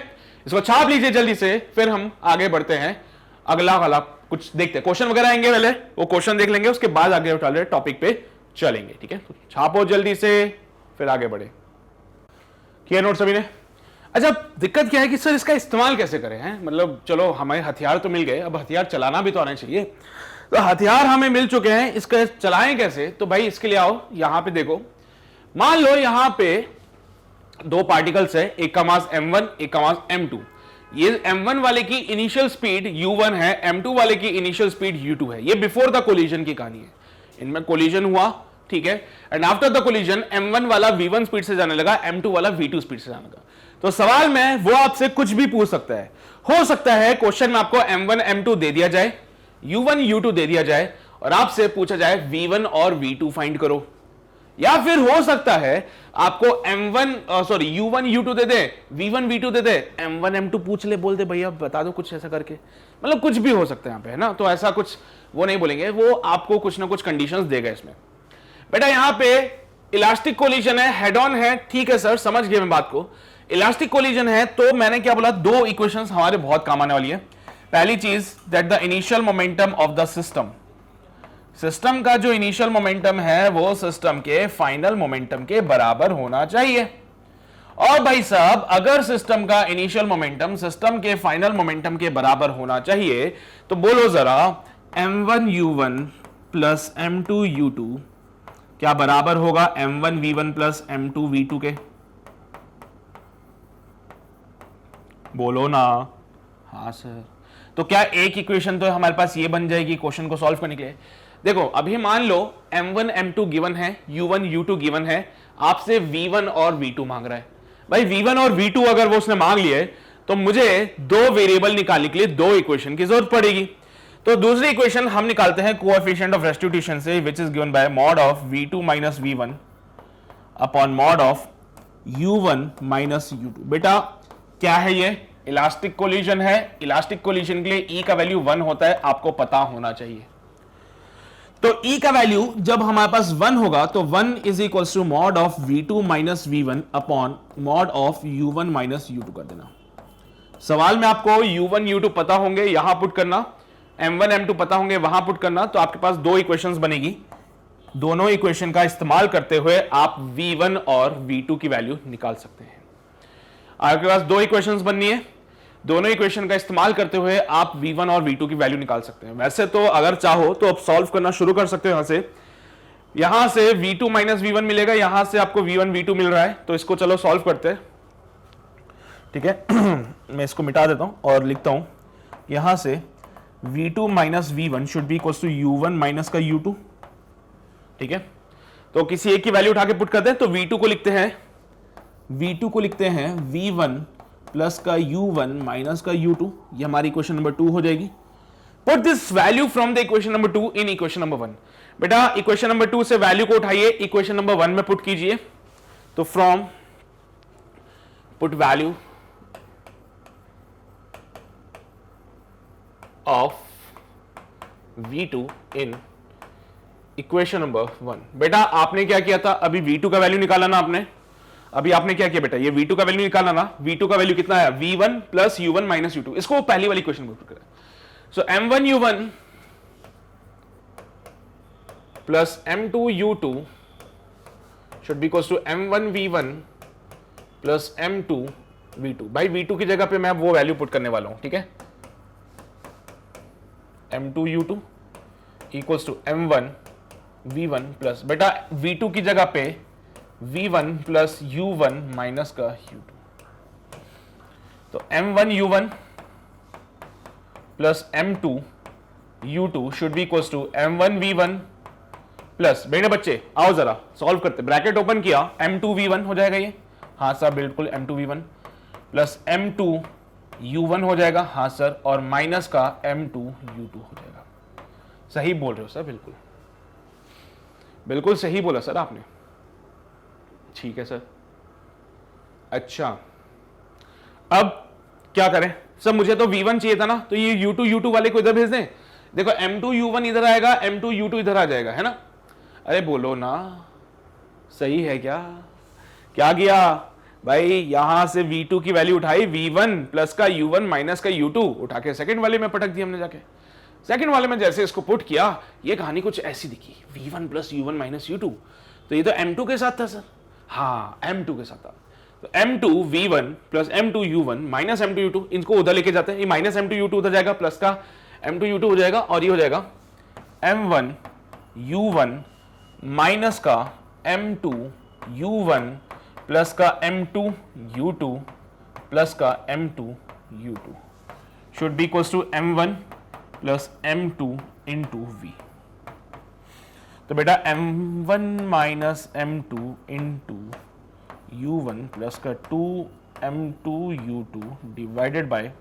Speaker 1: इसको छाप लीजिए जल्दी से, फिर हम आगे बढ़ते हैं। अगला वाला कुछ देखते हैं, क्वेश्चन वगैरह आएंगे, पहले वो क्वेश्चन देख लेंगे, उसके बाद आगे वाले टॉपिक पे चलेंगे, ठीक है। तो छापो जल्दी से, फिर आगे बढ़े। किया नोट सभी ने? अच्छा, दिक्कत क्या है कि सर इसका इस्तेमाल कैसे करें हैं? मतलब चलो हमें हथियार तो मिल गए, अब हथियार चलाना भी तो आना चाहिए। तो हथियार हमें मिल चुके हैं, इसका चलाएं कैसे? तो भाई इसके लिए आओ, यहां पे देखो, मान लो यहां पे दो पार्टिकल्स है, एक का मास m1, एक का मास m2। ये m1 वाले की इनिशियल स्पीड u1 है, m2 वाले की इनिशियल स्पीड u2 है। ये बिफोर द कोलिजन की कहानी है, इनमें कोलिजन हुआ, ठीक है, and after the collision m1 वाला v1 स्पीड से जाने लगा, m2 वाला v2 स्पीड से जाने लगा। तो सवाल में वो आपसे कुछ भी पूछ सकता है। हो सकता है क्वेश्चन में आपको m1 m2 दे दिया जाए, u1 u2 दे दिया जाए और आपसे पूछा जाए v1 और v2 फाइंड करो, या फिर हो सकता है आपको u1 u2 दे दे, v1 v2 दे दे, m1 m2 पूछ ले, बोल दे भैया बता दो कुछ ऐसा करके। मतलब कुछ भी हो सकता है यहाँ पे, है ना। तो ऐसा कुछ वो नहीं बोलेंगे, वो आपको कुछ ना कुछ कंडीशंस देगा इसमें। बेटा यहाँ पे इलास्टिक कोलिजन है, हेड ऑन है, ठीक है सर, समझ गए मैं बात को। इलास्टिक कोलिजन है तो मैंने क्या बोला, दो इक्वेशंस हमारे बहुत काम आने वाली है। पहली चीज, that the initial momentum of the system, system का जो इनिशियल मोमेंटम है वो सिस्टम के फाइनल मोमेंटम के बराबर होना चाहिए। और भाई साहब अगर सिस्टम का इनिशियल मोमेंटम सिस्टम के फाइनल मोमेंटम के बराबर होना चाहिए तो बोलो जरा, m1 u1 plus m2 u2 क्या बराबर होगा m1 v1 plus m2 v2 के? बोलो ना। हाँ सर, तो क्या एक इक्वेशन तो हमारे पास ये बन जाएगी क्वेश्चन को सॉल्व करने के लिए? देखो अभी मान लो m1 m2 गिवन है, u1 u2 गिवन है, आपसे v1 और v2 मांग रहा है। भाई v1 और v2 अगर वो उसने मांग लिए तो मुझे दो वेरिएबल निकालने के लिए दो इक्वेशन की जरूरत पड़ेगी। तो दूसरी इक्वेशन हम निकालते हैं कोएफिशिएंट ऑफ रेस्टिट्यूशन से, which is given bye mod of v2 minus v1 upon mod of u1 minus u2। बेटा क्या है ये? इलास्टिक कोलिजन है। इलास्टिक कोलिजन के लिए E का वैल्यू 1 होता है, आपको पता होना चाहिए। तो E का वैल्यू जब हमारे पास 1 होगा तो 1 is equal to mod of v2 minus v1 upon mod of u1 minus u2 कर देना। सवाल में आपको u1 u2 पता होंगे, यहां पुट करना, m1 m2 पता होंगे, वहां पुट करना, तो आपके पास दो इक्वेशंस बनेगी। दोनों इक्वेशन का इस्तेमाल करते हुए आप v1 और v2 की वैल्यू निकाल सकते हैं। आपके पास दो इक्वेशंस बननी है, दोनों इक्वेशन का इस्तेमाल करते हुए आप v1 और v2 की वैल्यू निकाल सकते हैं। वैसे तो अगर चाहो तो आप सॉल्व करना शुरू कर सकते हो। यहां से v2 माइनस v1 मिलेगा, यहां से आपको v1 v2 मिल रहा है, तो इसको चलो सॉल्व करते हैं, ठीक है। मैं इसको मिटा देता हूं और लिखता हूं, यहां से v2 minus v1 should be equal to u1 minus का u2, ठीक है। तो किसी एक की वैल्यू उठा के पुट करते हैं, तो v2 को लिखते हैं v1 प्लस का u1 माइनस का u2, ये हमारी इक्वेशन नंबर 2 हो जाएगी। Put this value from the equation number 2 in equation number 1। बेटा इक्वेशन नंबर 2 से वैल्यू को उठाइए, इक्वेशन नंबर 1 में पुट कीजिए। तो from put value of v2 in equation number 1। बेटा आपने क्या किया था, अभी v2 का वैल्यू निकाला ना आपने, अभी आपने क्या किया बेटा, ये v2 का वैल्यू निकालना ना, v2 का वैल्यू कितना है, v1 plus u1 minus u2, इसको पहली वाली इक्वेशन में पुट करें। So m1 u1 plus m2 u2 should be equals to m1 v1 plus m2 v2। भाई v2 की जगह पे मैं वो वैल्यू पुट करने वाला हूं, ठीक है। m2 u2 equals to m1 v1 plus, बेटा v2 की जगह पे v1 प्लस u1 माइनस का u2, तो m1 u1 plus m2 u2 should be equals to m1 v1 plus, बेटे बच्चे आओ जरा सॉल्व करते, ब्रैकेट ओपन किया, m2 v1 हो जाएगा ये, हाँ सर बिल्कुल m2 v1 plus m2 u1 हो जाएगा, हाँ सर, और माइनस का m2 u2 हो जाएगा। सही बोल रहे हो सर, बिल्कुल। बिल्कुल सही बोला सर आपने, ठीक है सर। अच्छा अब क्या करें सर, मुझे तो V1 चाहिए था ना, तो ये U2 U2 वाले को इधर भेज दें। देखो M2 U1 इधर आएगा, M2 U2 इधर आ जाएगा, है ना। अरे बोलो ना, सही है क्या? क्या किया भाई, यहां से V2 की वैल्यू उठाई, V1 प्लस का U1 माइनस का U2 उठा के सेकंड वाले में पटक दिया हमने जाके। सेकंड वाले में जैसे इसको पुट किया, ये कहानी कुछ ऐसी दिखी, V1 plus U1 minus U2, तो ये तो M2 के साथ था सर। हाँ M2 के साथ था, तो M2 V1 plus M2 U1 minus M2 U2, इनको उधर लेके जाते हैं, ये माइनस M2 U2 उधर जाएगा, प्लस का M2 U2 हो जाएगा, और ये हो जाएगा M1 U1 माइनस का M2 U1 प्लस का M2 U2 प्लस का M2 U2 should be equals to M1 plus M2 into V। तो बेटा M1 minus M2 into U1 plus का 2M2 U2 divided by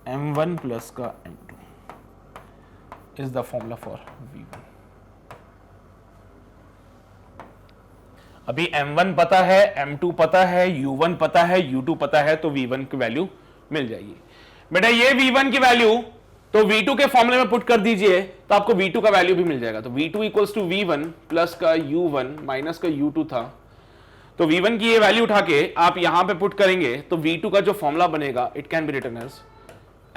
Speaker 1: M1 plus का M2 is the formula for V1। अभी M1 पता है, M2 पता है, U1 पता है, U2 पता है, तो V1 की वैल्यू मिल जाएगी। बेटा ये V1 की वैल्यू तो V2 के फॉर्मूले में पुट कर दीजिए, तो आपको V2 का वैल्यू भी मिल जाएगा। तो V2 equals to V1 plus का U1 माइनस का U2 था, तो V1 की ये वैल्यू उठा के आप यहां पे पुट करेंगे, तो V2 का जो फॉर्मूला बनेगा, it can be written as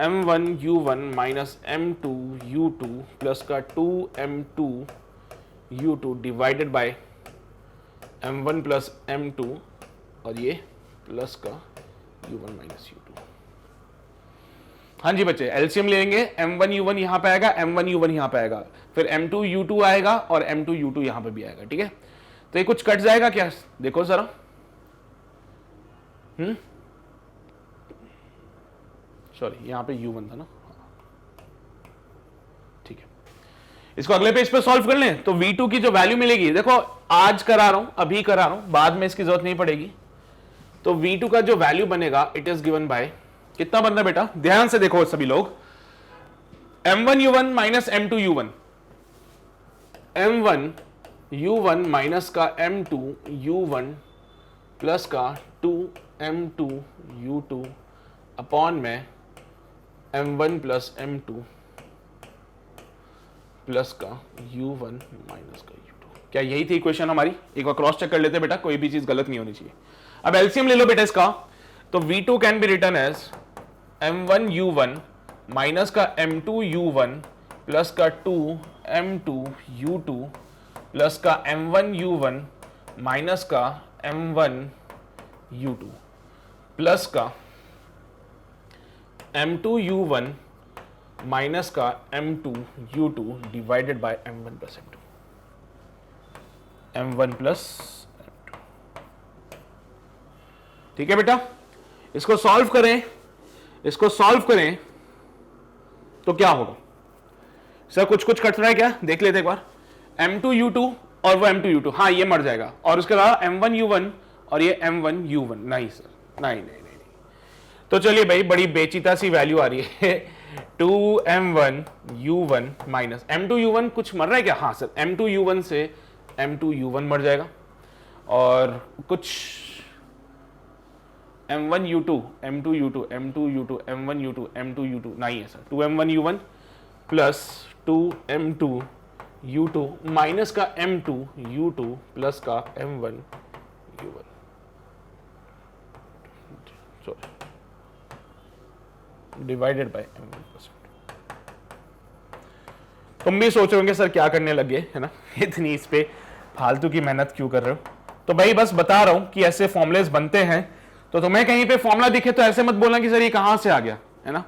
Speaker 1: M1 U1 minus M2 U2 plus का 2M2 U2 divided by M1 plus M2 और ये प्लस का U1 माइनस U2। हाँ जी बच्चे, एलसीएम लेंगे, M1 U1 यहां पे आएगा, M1 U1 यहां पे आएगा, फिर M2 U2 आएगा और M2 U2 यहां पे भी आएगा, ठीक है। तो ये कुछ कट जाएगा क्या, देखो जरा। सॉरी यहां पे U1 था ना, ठीक है। इसको अगले पेज पे सॉल्व कर लें, तो V2 की जो वैल्यू मिलेगी, देखो आज करा रहा हूं, अभी करा रहा हूं, बाद में इसकी जरूरत नहीं पड़ेगी। तो V2 का जो वैल्यू बनेगा, इट इज गिवन बाय, कितना बन रहा है बेटा, ध्यान से देखो सभी लोग, M1 U1 minus M2 U1, M1 U1 minus का M2 U1 प्लस का 2M2 U2 अपॉन में M1 प्लस M2 प्लस का U1 माइनस का U2। क्या यही थी इक्वेशन हमारी? एक बार क्रॉस चेक कर लेते बेटा, कोई भी चीज गलत नहीं होनी चाहिए। अब एलसीएम ले लो बेटा इसका, तो V2 can be written as M1 U1 minus का M2 U1 प्लस का 2M2 U2 प्लस का M1 U1 माइनस का M1 U2 प्लस का M2 U1 माइनस का M2 U2 divided by M1 plus M2, M1 plus M2, ठीक है बेटा। इसको सॉल्व करें, इसको सॉल्व करें तो क्या होगा सर, कुछ कुछ कट रहा है क्या, देख लेते एक बार। M2 U2 और वो M2 U2, हाँ ये मर जाएगा, और उसके अलावा M1 U1 और ये M1 U1, नहीं सर, नहीं नहीं नहीं, तो चलिए भाई, बड़ी बेचिता सी वैल्यू आ रही है 2M1 U1 minus M2 U1, कुछ मर रहा है क्या, हाँ सर, M2 U1 से M2 U1 मर जाएगा, और कुछ M1 U2 M2 U2 M2 U2 M1 U2 M2 U2 नहीं है sir, 2M1 U1 plus 2M2 U2 minus का M2 U2 प्लस का M1 U1, divided by M1 तुम भी सोच रहे होंगे सर क्या करने लगे, है ना, इतनी इस पे फालतू की मेहनत क्यों कर रहे हो। तो भाई बस बता रहा हूं कि ऐसे फॉर्मुलेस बनते हैं, तो तुम्हें कहीं पे फॉर्मूला दिखे तो ऐसे मत बोलना कि सर ये कहां से आ गया, है ना,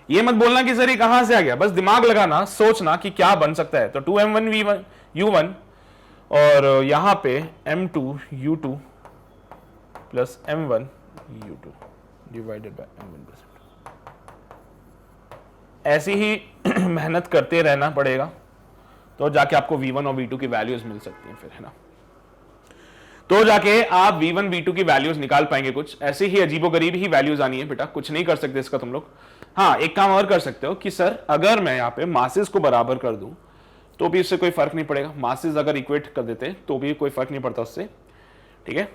Speaker 1: ये मत बोलना कि सर ये कहां से आ गया, बस दिमाग लगाना, सोचना कि क्या बन सकता है। तो 2M1 V1 U1 और यहां पे M2 U2 plus M1 U2 divided by M1 plus M2, ऐसी ही मेहनत करते रहना पड़ेगा, तो जाके आपको V1 और V2 की वैल्यूज मिल सकती हैं फिर, है ना, तो जाके आप V1 V2 की वैल्यूज निकाल पाएंगे। कुछ ऐसे ही अजीबोगरीब ही वैल्यूज आनी है बेटा, कुछ नहीं कर सकते इसका तुम लोग। हाँ एक काम और कर सकते हो कि सर अगर मैं यहाँ पे मासेस को बराबर कर दूं, तो भी इससे कोई फर्क नहीं पड़ेगा, मासेस अगर इक्वेट कर देते तो भी कोई फर्क नहीं पड़ता उससे, ठीक है।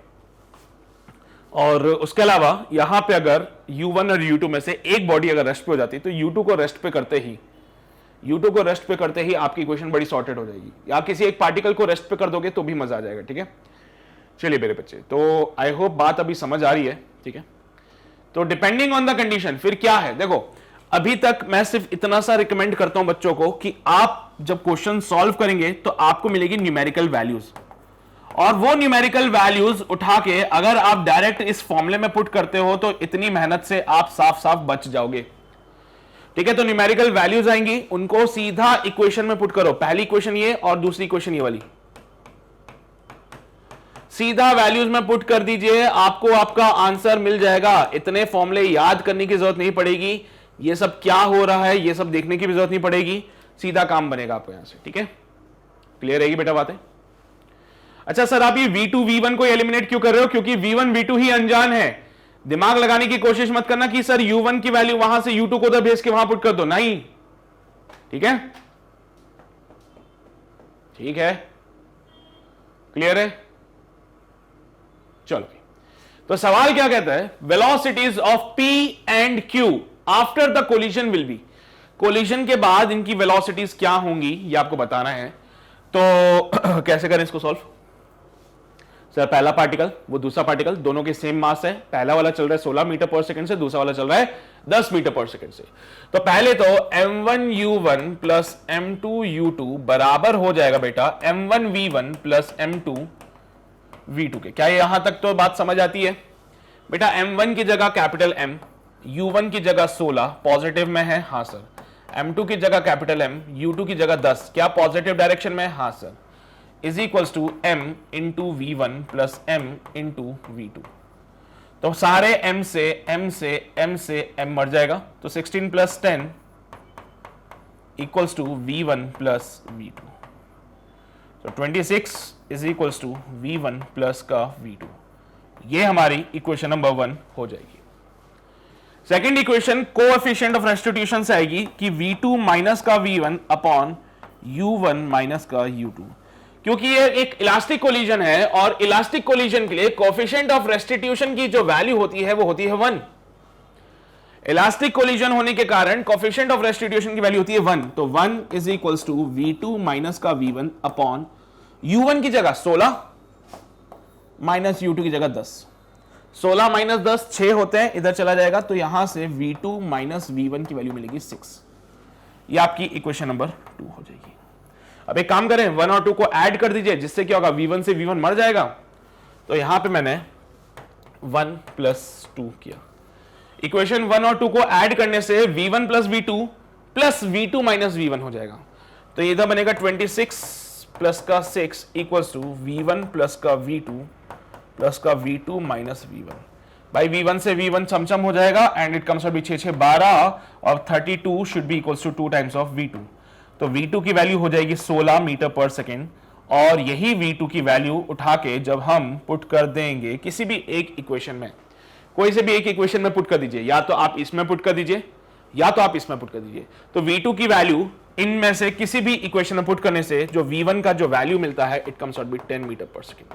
Speaker 1: और उसके अलावा यहां पे अगर U1 और U2 में से एक बॉडी अगर रेस्ट पे हो जाती है तो U2 को रेस्ट पे करते ही आपकी इक्वेशन बड़ी सॉर्टेड हो जाएगी, या किसी एक पार्टिकल को रेस्ट पे कर दोगे तो भी मजा आ जाएगा, ठीक है। चलिए मेरे बच्चे, तो आई होप बात अभी समझ आ रही है, ठीक है। तो डिपेंडिंग ऑन द कंडीशन फिर क्या है, देखो अभी तक मैं सिर्फ इतना सा रिकमेंड करता हूं बच्चों को कि आप जब क्वेश्चन सॉल्व करेंगे तो आपको मिलेगी न्यूमेरिकल वैल्यूज, और वो न्यूमेरिकल वैल्यूज उठा के अगर आप डायरेक्ट इस फॉर्मूले में पुट करते हो तो इतनी मेहनत से आप साफ साफ बच जाओगे, ठीक है। तो न्यूमेरिकल वैल्यूज आएंगी, उनको सीधा इक्वेशन में पुट करो, पहली इक्वेशन ये और दूसरी इक्वेशन ये वाली, सीधा वैल्यूज में पुट कर दीजिए, आपको आपका आंसर मिल जाएगा। इतने फॉर्मूले याद करने की जरूरत नहीं पड़ेगी, ये सब क्या हो रहा है ये सब देखने की भी जरूरत नहीं पड़ेगी, सीधा काम बनेगा आपको यहां से, ठीक है। क्लियर रहेगी बेटा बातें? अच्छा सर आप ये V2 V1 को एलिमिनेट क्यों कर रहे हो? क्योंकि V1 V2 ही अनजान है, दिमाग लगाने की कोशिश मत करना कि सर U1 की वैल्यू वहां से U2 को उधर भेज के वहां पुट कर दो, नहीं, ठीक है, ठीक है, क्लियर है। चलो तो सवाल क्या कहता है, velocities of P and Q after the collision will be, collision के बाद इनकी वेलोसिटीज क्या होंगी ये आपको बताना है। तो कैसे करें इसको सॉल्व? सर पहला पार्टिकल वो दूसरा पार्टिकल दोनों के सेम मास है, पहला वाला चल रहा है 16 मीटर पर सेकंड से, दूसरा वाला चल रहा है 10 मीटर पर सेकंड से। तो पहले तो m1u1 प्लस m2u2 बराबर हो जाएगा बेटा m1v1 प्लस m2v2 के। क्या यहां तक तो बात समझ आती है बेटा? m1 की जगह कैपिटल M, u1 की जगह 16 पॉजिटिव में है, हाँ सर। m2 की जगह कैपिटल M, u2 की जगह 10, क्या पॉजिटिव डायरेक्शन में, हाँ sir. Is equals to m into v1 plus m into v2। तो सारे m से m मर जाएगा, तो 16 plus 10 equals to v1 plus v2। तो 26 is equals to v1 plus का v2। ये हमारी इक्वेशन नंबर 1 हो जाएगी। Second equation coefficient of restitution से आएगी कि v2 माइनस का v1 अपॉन u1 माइनस का u2, क्योंकि ये एक इलास्टिक कोलिजन है और इलास्टिक कोलिजन के लिए कोएफिशिएंट ऑफ रेस्टिट्यूशन की जो वैल्यू होती है वो होती है 1। इलास्टिक कोलिजन होने के कारण कोएफिशिएंट ऑफ रेस्टिट्यूशन की वैल्यू होती है 1, तो 1 is equals to v2 minus का v1 अपॉन u1 की जगह 16 माइनस u2 की जगह 10। 16 माइनस 10 6 होते हैं, इधर चला जाएगा, तो यहां से v2 माइनस v1 की वैल्यू मिलेगी 6। ये आपकी इक्वेशन नंबर 2 हो जाएगी। अब एक काम करें, 1 और 2 को ऐड कर दीजिए, जिससे क्या होगा v1 से v1 मर जाएगा। तो यहां पे मैंने 1 प्लस 2 किया, इक्वेशन 1 और 2 को ऐड करने से v1 plus v2 plus v2 minus v1 हो जाएगा। तो इधर बनेगा 26 प्लस का 6 इक्वल्स टू v1 प्लस का v2 प्लस का v2 माइनस v1। भाई v1 से v1 चमचम हो जाएगा and it comes out be 6 12 और 32 should be equals to 2 times of v2। तो v2 की वैल्यू हो जाएगी 16 मीटर पर सेकेंड, और यही v2 की वैल्यू उठा के जब हम पुट कर देंगे किसी भी एक इक्वेशन में, कोई से भी एक इक्वेशन में पुट कर दीजिए, या तो आप इसमें पुट कर दीजिए या तो आप इसमें पुट कर दीजिए। तो v2 की वैल्यू इनमें से किसी भी इक्वेशन में पुट करने से जो v1 का जो वैल्यू मिलता है it comes out be 10 metre per second.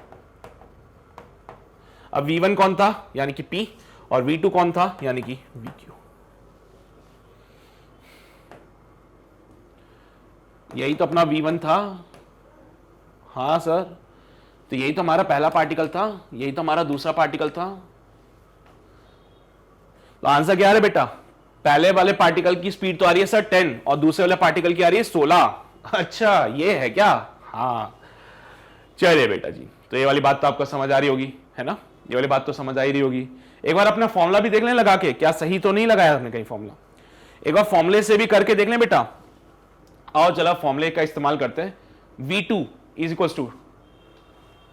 Speaker 1: अब v1 कौन था यानी कि p, और v2 कौन था यानी कि vq। यही तो अपना v1 था, हाँ सर, तो यही तो हमारा पहला पार्टिकल था, यही तो हमारा दूसरा पार्टिकल था। तो आंसर क्या है बेटा? पहले वाले पार्टिकल की स्पीड तो आ रही है सर 10 और दूसरे वाले पार्टिकल की आ रही है 16। अच्छा ये है क्या? हाँ चलिए बेटा जी, तो ये वाली बात तो आपको समझ आ रही होगी, है ना? ये वाली बात तो समझ आ ही रही होगी। एक बार अपना फॉर्मूला भी देख लें लगा के, क्या सही तो नहीं लगाया आपने कहीं फॉर्मूला? एक बार फॉर्मूले से भी करके देख लें बेटा। आओ चला फॉर्मूले का इस्तेमाल करते हैं। v2 is equal to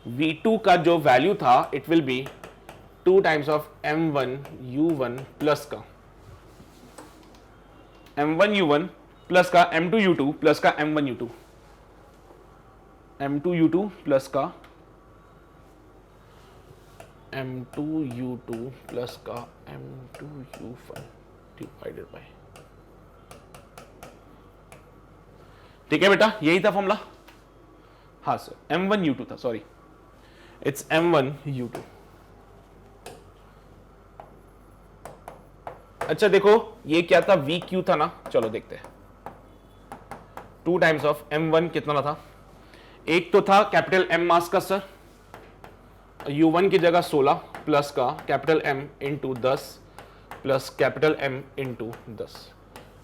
Speaker 1: v2 का जो वैल्यू था it will be 2 times of m1 u1 plus का m1 u1 प्लस का m2 u2 प्लस का m1 u2 m2 u2 plus का m2 u2 प्लस का m2 u1 डिवाइडेड बाय। ठीक है बेटा, यही था फॉर्मूला। हाँ सर, M1U2 था, सॉरी, इट्स M1U2। अच्छा देखो, ये क्या था, VQ था ना, चलो देखते हैं। 2 टाइम्स ऑफ M1 कितना था, एक तो था कैपिटल M मास का सर, U1 की जगह 16 प्लस का capital M into 10 plus capital M into 10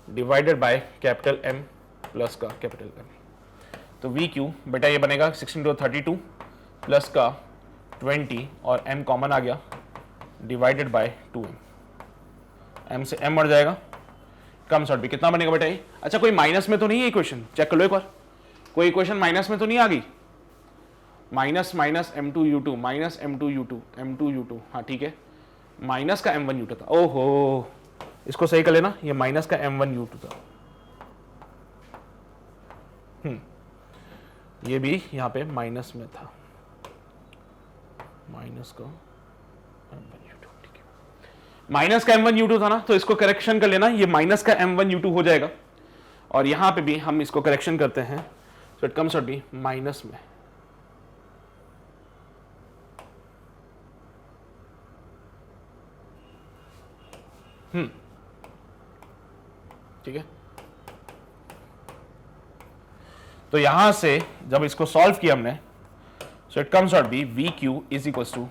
Speaker 1: divided by capital M plus का कैपिटल M। तो VQ बेटा ये बनेगा 16×32 प्लस का 20 और M कॉमन आ गया डिवाइडेड बाय 2M। M से M मर जाएगा, कम शॉर्ट भी कितना बनेगा बेटा ये। अच्छा कोई माइनस में तो नहीं है इक्वेशन, चेक कर लो एक बार, कोई इक्वेशन माइनस में तो नहीं आ गई। Minus minus M2U2 minus M2U2 M2U2, हाँ ठीक है, माइनस का M1U2 था। ओहो, इसको सही कर लेना, ये माइनस का M1U2 था। ये भी यहां पे माइनस में था, माइनस का M1U2, ठीक है, माइनस का M1U2 था ना, तो इसको करेक्शन कर लेना, ये माइनस का M1U2 हो जाएगा। और यहां पे भी हम इसको करेक्शन करते हैं, तो it comes out be minus में ठीक है। तो यहां से जब इसको सॉल्व किया हमने, so it comes out be VQ is equals to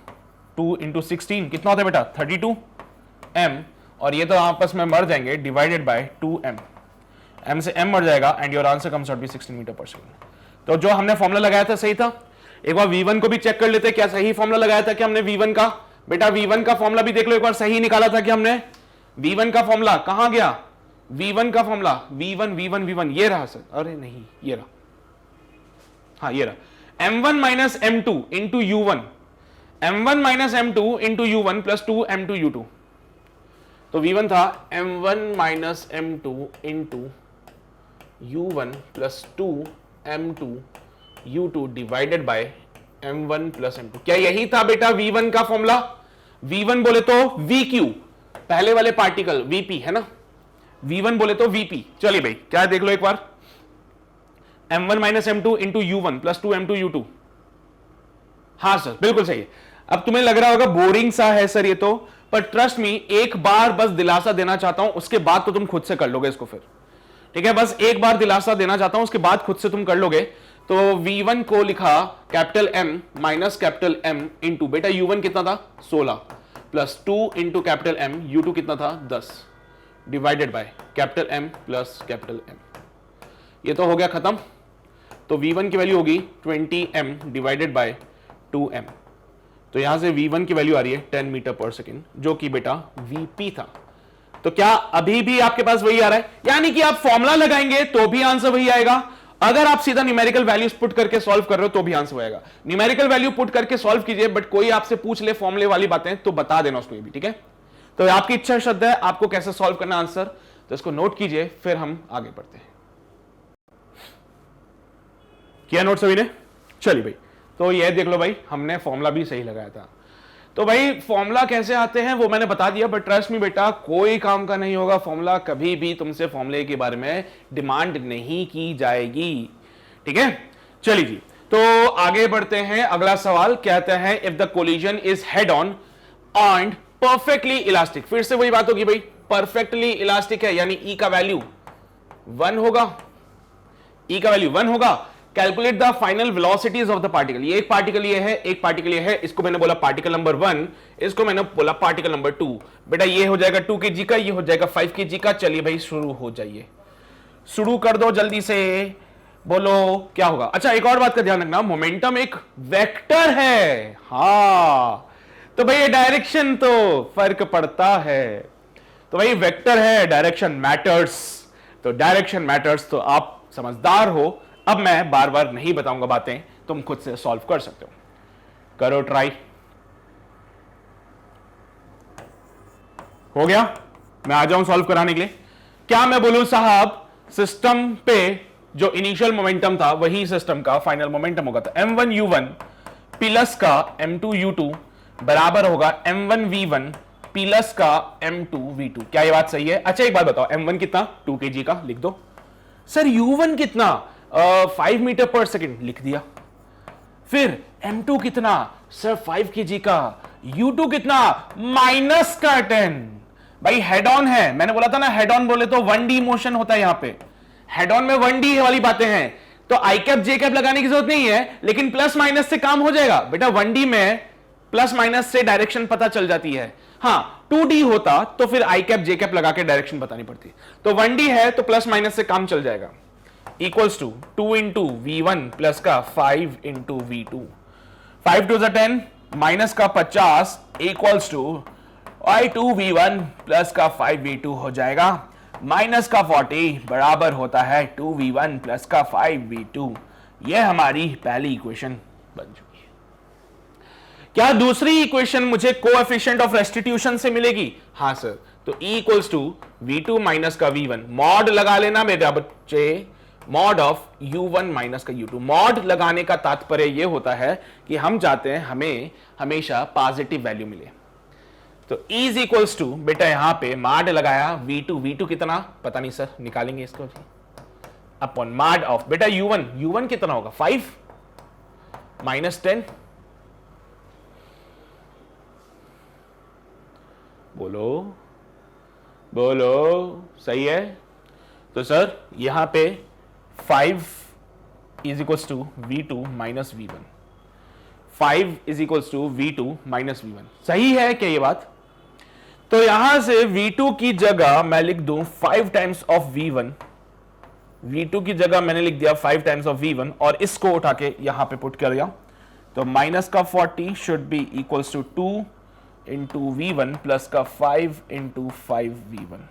Speaker 1: 2 into 16 कितना होता है बेटा 32M, और ये तो आपस में मर जाएंगे डिवाइडेड बाय 2M, M से M मर जाएगा and your answer comes out be 16 metre per second. तो जो हमने फॉर्मूला लगाया था सही था। एक बार V1 को भी चेक कर लेते, क्या सही फॉर्मूला लगाया था कि हमने V1 का, बेटा V1 का फॉर्मूला भी देख लो एक बार, सही निकाला था कि हमने। V1 का फॉर्मूला कहां गया, V1 का फॉर्मूला V1 ये रहा सर, अरे नहीं ये रहा, हाँ ये रहा, M1 minus M2 into U1, M1 minus M2 into U1 plus 2M2U2। तो V1 था M1 minus M2 into U1 plus 2M2U2 divided by M1 plus M2। क्या यही था बेटा V1 का फॉर्मूला। V1 बोले तो VQ, पहले वाले पार्टिकल VP है ना, V1 बोले तो VP। चलिए भाई क्या देख लो एक बार, M1 minus M2 into U1 plus 2M2U2। हाँ सर बिल्कुल सही है। अब तुम्हें लग रहा होगा बोरिंग सा है सर ये तो, पर ट्रस्ट मी, एक बार बस दिलासा देना चाहता हूं, उसके बाद तो तुम खुद से कर लोगे इसको फिर, ठीक है। बस एक बार दिलासा देना चाहता हूं, उसके बाद खुद से तुम कर लोगे। तो V1 को लिखा capital M minus capital M into, बेटा U1 कितना था 16 plus 2 into capital M, U2 कितना था 10 divided by capital M plus capital M। ये तो हो गया खत्म। तो V1 की वैल्यू होगी 20M डिवाइडेड बाय 2M। तो यहां से V1 की वैल्यू आ रही है 10 मीटर पर सेकेंड, जो कि बेटा VP था। तो क्या अभी भी आपके पास वही आ रहा है, यानी कि आप फॉर्मूला लगाएंगे तो भी आंसर वही आएगा। अगर आप सीधा न्यूमेरिकल वैल्यूज पुट करके सॉल्व कर रहे हो तो भी आंसर आएगा। न्यूमेरिकल वैल्यू पुट करके सॉल्व कीजिए, बट कोई आपसे पूछ ले फॉर्मूले वाली बातें तो बता देना उसको भी, ठीक है। तो आपकी इच्छा श्रद्धा है आपको कैसे सॉल्व करना आंसर, तो इसको नोट कीजिए, फिर हम आगे बढ़ते हैं। किया नोट सभी ने, चलिए भाई। तो ये देख लो भाई, हमने फॉर्मूला भी सही लगाया था। तो भाई फॉर्मूला कैसे आते हैं वो मैंने बता दिया, बट ट्रस्ट मी बेटा कोई काम का नहीं होगा फॉर्मूला, कभी भी तुमसे फॉर्मूले के बारे में डिमांड नहीं की जाएगी, ठीक है। चलिए जी, तो आगे बढ़ते हैं। अगला सवाल कहता है if the collision is head on and perfectly elastic. फिर से वही बात होगी भाई, परफेक्टली इलास्टिक है यानी ई का वैल्यू 1 होगा, ई का वैल्यू 1 होगा। Calculate the final velocities of the particle. ये एक पार्टिकल ये है, एक पार्टिकल ये है, इसको मैंने बोला पार्टिकल नंबर 1, इसको मैंने बोला पार्टिकल नंबर 2। बेटा ये हो जाएगा 2 kg का, ये हो जाएगा 5 kg का। चलिए भाई शुरू हो जाइए, शुरू कर दो जल्दी से, बोलो क्या होगा। अच्छा एक और बात का ध्यान रखना, मोमेंटम एक वेक्टर है, हाँ तो भाई ये डायरेक्शन तो फर्क पड़ता है। तो भाई वेक्टर है, डायरेक्शन मैटर्स, तो डायरेक्शन मैटर्स, तो आप समझदार हो। अब मैं बार बार नहीं बताऊंगा बातें, तुम खुद से सॉल्व कर सकते हो, करो ट्राई। हो गया, मैं आ जाऊं सॉल्व कराने के लिए। क्या मैं बोलूं साहब, सिस्टम पे जो इनिशियल मोमेंटम था वही सिस्टम का फाइनल मोमेंटम होगा। तो M1U1 प्लस का M2U2 बराबर होगा M1V1 प्लस का M2V2। क्या ये बात सही है? अच्छा एक बात बताओ, M1 कितना 2 kg का लिख दो। सर U1 कितना, 5 मीटर पर सेकेंड लिख दिया। फिर m2 कितना सर 5 kg का, u2 कितना -10। भाई हेड ऑन है, मैंने बोला था ना हेड ऑन बोले तो 1D मोशन होता है, यहां पे हेड ऑन में 1D वाली बातें हैं, तो आई कैप जे कैप लगाने की जरूरत नहीं है, लेकिन प्लस माइनस से काम हो जाएगा बेटा। 1D में प्लस माइनस से डायरेक्शन पता चल जाती है। हाँ 2D होता तो फिर आई कैप जे कैप लगा के डायरेक्शन बतानी पड़ती, तो 1D है तो प्लस माइनस से काम चल जाएगा। Equals to 2 into V1 plus का 5 इंटू V2, 5 टू 10 माइनस का 50 इक्वल्स टू I2V1 प्लस का 5V2 हो जाएगा, माइनस का 40 बराबर होता है 2V1 प्लस का 5V2। यह हमारी पहली इक्वेशन बन चुकी है। क्या दूसरी इक्वेशन मुझे कोएफिशिएंट ऑफ रेस्टिट्यूशन से मिलेगी? हाँ सर, तो E equals to V2 minus का V1, मॉड लगा लेना मेरे बच्चे, मॉड ऑफ U1 माइनस का U2। मॉड लगाने का तात्पर्य यह होता है कि हम चाहते हैं हमें हमेशा पॉजिटिव वैल्यू मिले, तो E इज इक्वल्स टू बेटा यहां पे मॉड लगाया V2 कितना पता नहीं सर, निकालेंगे इसको जी, अपॉन मॉड ऑफ बेटा U1 कितना होगा 5 माइनस 10, बोलो सही है। तो सर यहां पे 5 is equals to V2 minus V1, 5 is equals to V2 minus V1, सही है क्या ये बात? तो यहां से V2 की जगह मैं लिख दूं 5 टाइम्स ऑफ V1, V2 की जगह मैंने लिख दिया 5 टाइम्स ऑफ V1 और इसको उठा के यहां पे पुट कर दिया, तो माइनस का 40 should be equals to 2 into V1 plus का 5 इंटू 5V1,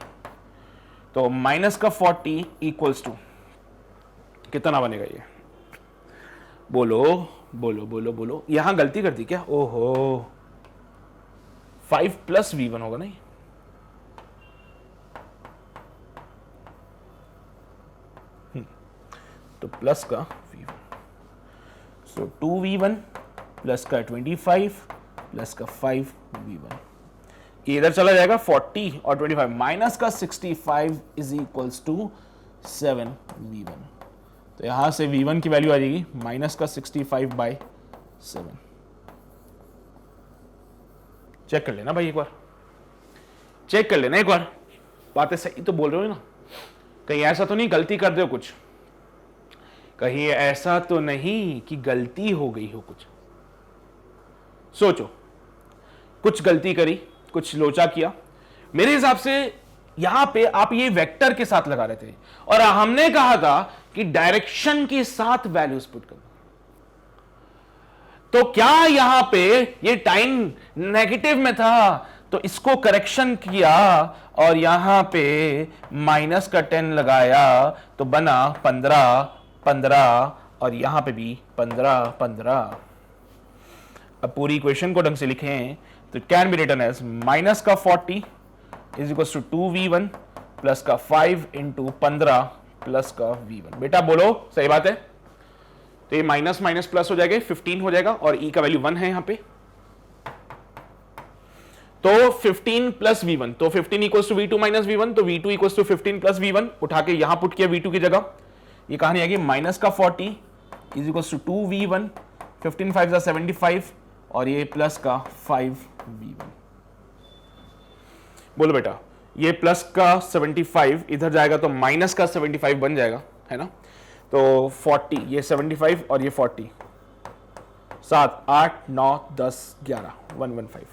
Speaker 1: तो माइनस का 40 इक्वल्स टू कितना बनेगा ये? बोलो, यहां गलती कर दी क्या? ओहो 5 प्लस V1 होगा नहीं, तो प्लस का V1, सो 2V1 प्लस का 25 प्लस का 5V1, ये इधर चला जाएगा 40 और 25, माइनस का 65 इज इक्वल्स टू 7V1, तो यहां से V1 की वैल्यू आ जाएगी माइनस का 65 बाई 7। चेक कर लेना भाई, एक बार चेक कर लेना, एक बार बातें सही तो बोल रहे हो ना, कहीं ऐसा तो नहीं गलती कर दे हो कुछ, कहीं ऐसा तो नहीं कि गलती हो गई हो कुछ। सोचो कुछ गलती करी, कुछ लोचा किया, मेरे हिसाब से यहां पे आप ये वेक्टर के साथ लगा रहे थे और हमने कहा था कि डायरेक्शन के साथ वैल्यूज पुट कर, तो क्या यहां पे ये टाइम नेगेटिव में था तो इसको करेक्शन किया और यहां पे माइनस का 10 लगाया तो बना 15 और यहां पे भी 15। अब पूरी इक्वेशन को ढंग से लिखें तो can be written as minus का 40 is equal to 2V1 plus का 5 इंटू 15 प्लस का V1। बेटा बोलो सही बात है, तो ये माइनस माइनस प्लस हो जाएगा 15 हो जाएगा और E का वैल्यू 1 है यहां पे, तो 15 प्लस V1, तो 15 equals to V2 minus V1, तो V2 equals to 15 plus V1, उठा के यहां पुट किया V2 की जगह, ये कहानी आएगी माइनस का 40 इज इक्वल्स टू 2V1, 15 5 75 और ये प्लस का 5V1। बोलो बेटा ये प्लस का 75 इधर जाएगा तो माइनस का 75 बन जाएगा, है ना, तो 40 ये 75 और ये 40, 7 8 9 10 11 115,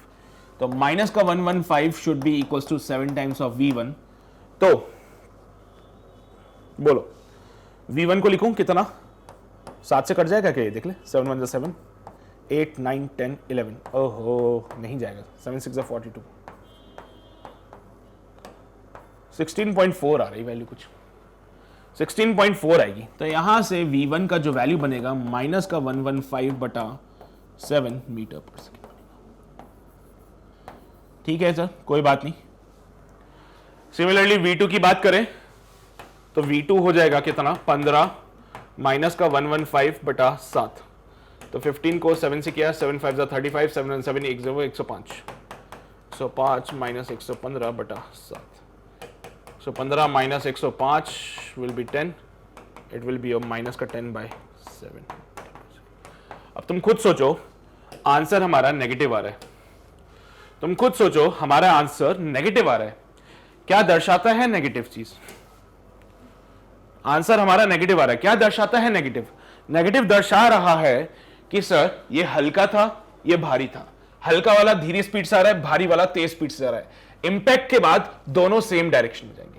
Speaker 1: तो माइनस का 115 should be equals to 7 times of V1। तो बोलो V1 को लिखूं कितना, 7 से कट जाएगा क्या? ये देख ले, 7 1 7 8 9 10 11, ओहो नहीं जाएगा, 7 6 42, 16.4 आ रही वैल्यू, कुछ 16.4 आएगी, तो यहां से V1 का जो वैल्यू बनेगा माइनस का 115 बटा 7 मीटर पर सेकेंड बनेगा। ठीक है सर, कोई बात नहीं। सिमिलरली V2 की बात करें तो V2 हो जाएगा कितना 15 माइनस का 115 बटा 7, तो 15 को 7 से किया, 7 5 35, 7 1 7 105, 105 माइनस 115 बटा 7, 115 minus 105 will be 10, it will be minus का 10/7। अब तुम खुद सोचो, आंसर हमारा नेगेटिव आ रहा है। तुम खुद सोचो, हमारा आंसर नेगेटिव आ रहा है। क्या दर्शाता है नेगेटिव चीज? आंसर हमारा नेगेटिव आ रहा है, क्या दर्शाता है नेगेटिव? नेगेटिव दर्शा रहा है कि सर ये हल्का था, ये भारी था। हल्का वाला धीरे स्पीड से आ रहा है, भारी वाला तेज स्पीड से आ रहा है। इंपैक्ट के बाद दोनों सेम डायरेक्शन में जाएंगे।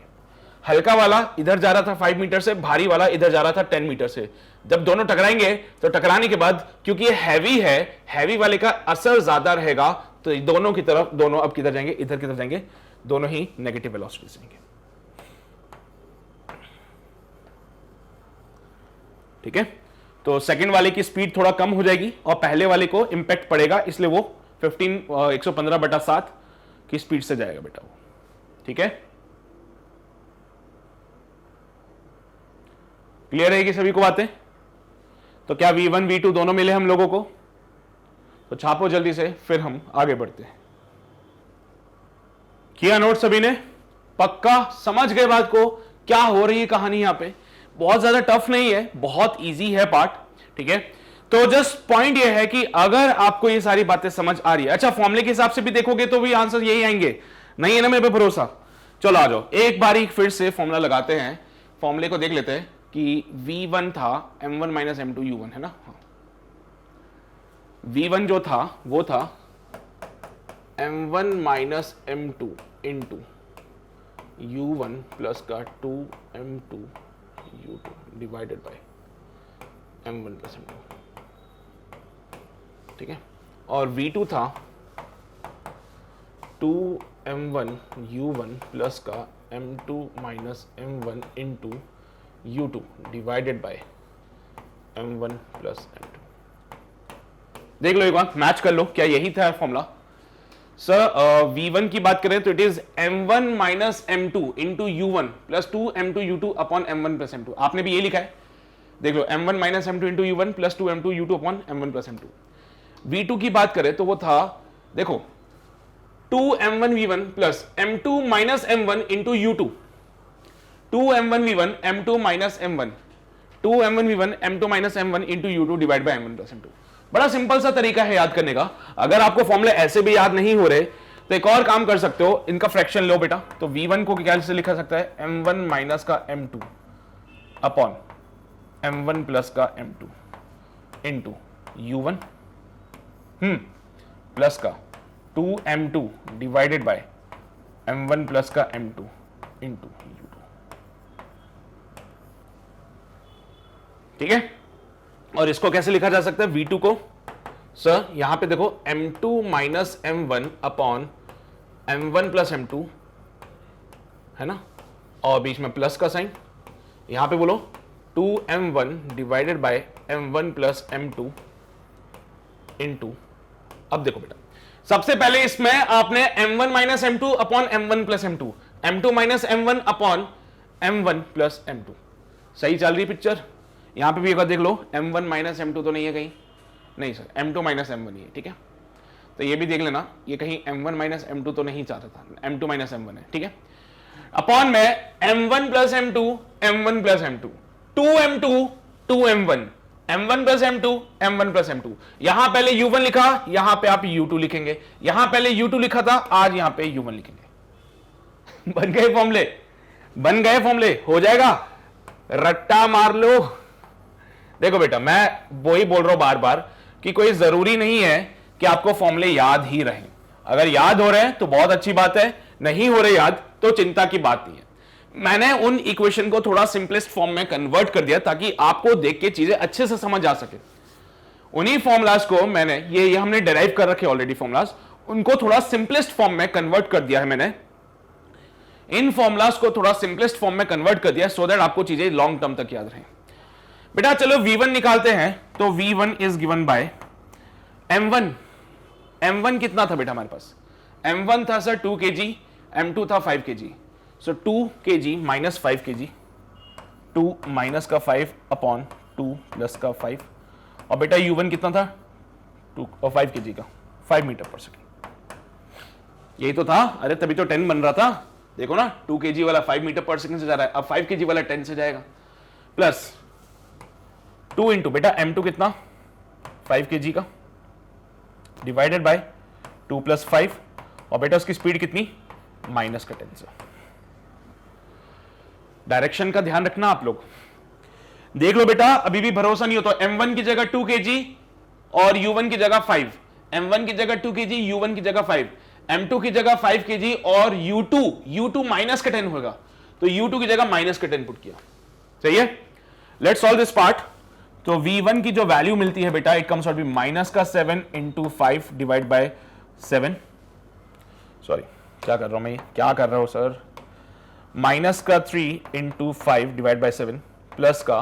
Speaker 1: हल्का वाला इधर जा रहा था 5 मीटर से, भारी वाला इधर जा रहा था 10 मीटर से। जब दोनों टकराएंगे तो टकराने के बाद क्योंकि ये हैवी है, हैवी वाले का असर ज्यादा रहेगा, तो दोनों की तरफ, दोनों अब किधर जाएंगे? इधर की तरफ जाएंगे, दोनों ही नेगेटिव वेलोसिटी से जाएंगे। ठीक है, तो सेकंड वाले की स्पीड थोड़ा कम हो जाएगी और पहले वाले को इंपैक्ट पड़ेगा, इसलिए वो 115/7 की स्पीड से जाएगा बेटा वो। ठीक है, क्लियर है कि सभी को बातें? तो क्या V1 V2 दोनों मिले हम लोगों को? तो छापो जल्दी से, फिर हम आगे बढ़ते हैं। किया नोट सभी ने? पक्का समझ गए बात को, क्या हो रही है कहानी? यहां पे बहुत ज्यादा टफ नहीं है, बहुत इजी है पार्ट। ठीक है, तो जस्ट पॉइंट ये है कि अगर आपको ये सारी बातें समझ आ रही है, अच्छा फॉर्मूले के हिसाब से भी देखोगे तो भी आंसर यही आएंगे, नहीं है ना मेरे पे भरोसा? चलो आ जाओ, एक बारी फिर से फॉर्मूला लगाते हैं। फॉर्मूले को देख लेते हैं कि V1 था m1 माइनस m2 u1, है ना? V1 जो था वो था m1 minus m2 into u1 plus का 2m2 u2 divided by m1 plus m2। ठीक है, और V2 था 2m1 u1 प्लस का m2 minus m1 into u2 divided by m1 plus m2। देख लो एक बार, मैच कर लो, क्या यही था फॉर्मूला? सर V1 की बात करें तो it is m1 minus m2 into u1 plus 2m2 u2 upon m1 plus m2। आपने भी ये लिखा है, देख लो, m1 minus m2 into u1 plus 2m2 u2 upon m1 plus m2। V2 की बात करें तो वो था, देखो, 2m1 v1 plus m2 minus m1 into u2, 2m1 v1 m2 minus m1, 2m1 v1 m2 minus m1 into u2 divide by m1 plus m2। बड़ा simple सा तरीका है याद करने का। अगर आपको फॉर्मूले ऐसे भी याद नहीं हो रहे तो एक और काम कर सकते हो, इनका फ्रैक्शन लो बेटा। तो v1 को क्या से लिखा सकता है? m1 माइनस का m2 अपॉन m1 प्लस का m2 इंटू u1 प्लस का 2m2 divided by m1 plus का m2 इंटू u2। ठीक है, और इसको कैसे लिखा जा सकता है? V2 को सर यहां पे देखो m2 minus m1 upon m1 plus m2, है ना, और बीच में प्लस का साइन। यहां पे बोलो 2m1 divided by m1 plus m2 into, अब देखो बेटा, सबसे पहले इसमें आपने m1 minus m2 upon m1 plus m2, m2 minus m1 upon m1 plus m2। सही चल रही पिक्चर? यहां पे भी एक बार देख लो, m1 माइनस m2 तो नहीं है कहीं? नहीं सर, m2 माइनस m1 ही है। ठीक है, तो ये भी देख लेना, ये कहीं m1 माइनस m2 तो नहीं चाहता था, m2 माइनस m1 है। ठीक है, अपॉन में m1 plus m2, m1 plus m2, 2m2 2m1, m1 plus m2, m1 plus m2। यहां पहले u1 लिखा, यहां पे आप u2 लिखेंगे, यहां पहले u2 लिखा था, आज यहां पे u1 लिखेंगे। बन गए फॉर्मूले, बन गए फॉर्मूले, हो जाएगा, रट्टा मार लो। देखो बेटा, मैं वो ही बोल रहा हूं बार बार कि कोई जरूरी नहीं है कि आपको फॉर्मूले याद ही रहें। अगर याद हो रहे हैं तो बहुत अच्छी बात है, नहीं हो रहे याद तो चिंता की बात नहीं है। मैंने उन इक्वेशन को थोड़ा सिंपलेस्ट फॉर्म में कन्वर्ट कर दिया ताकि आपको देख के चीजें अच्छे से समझ आ सके। उन्हीं फॉर्मुलाज को मैंने, ये हमने डेराइव कर रखे ऑलरेडी फॉर्मुलाज, उनको थोड़ा सिंपलेस्ट फॉर्म में कन्वर्ट कर दिया है मैंने। इन फॉर्मुलाज को थोड़ा सिंपलेस्ट फॉर्म में कन्वर्ट कर दिया सो दैट आपको चीजें लॉन्ग टर्म तक याद रहें। बेटा चलो V1 निकालते हैं, तो V1 is given bye m1। m1 कितना था बेटा हमारे पास? m1 था सर 2 kg, m2 था 5 kg, सो 2 kg माइनस 5 kg, 2 माइनस का 5 अपॉन 2 प्लस का 5, और बेटा u1 कितना था? 2 और 5 kg का 5 मीटर पर सेकेंड। यही तो था, अरे तभी तो 10 बन रहा था। देखो ना, 2 kg वाला 5 मीटर पर सेकेंड से जा रहा है, अब 5 kg वाला 10 से जाएगा, प्लस 2 इंटू बेटा m2 कितना 5 kg का डिवाइडेड बाय 2 + 5 और बेटा उसकी स्पीड कितनी माइनस का 10 से। डायरेक्शन का ध्यान रखना आप लोग। देख लो बेटा अभी भी भरोसा नहीं होता, m1 की जगह 2 kg और u1 की जगह 5, m1 की जगह 2 kg, u1 की जगह 5, m2 की जगह 5 kg और u2 माइनस का 10 होगा, तो u2 की जगह माइनस का 10 पुट किया। सही है, लेट्स सॉल्व दिस पार्ट। तो v1 की जो वैल्यू मिलती है बेटा it comes out be minus का 7 इंटू 5 डिवाइड बाय 7, सॉरी क्या कर रहा हूं मैं, क्या कर रहा हूं सर, माइनस का 3 इंटू 5 डिवाइड बाय 7 प्लस का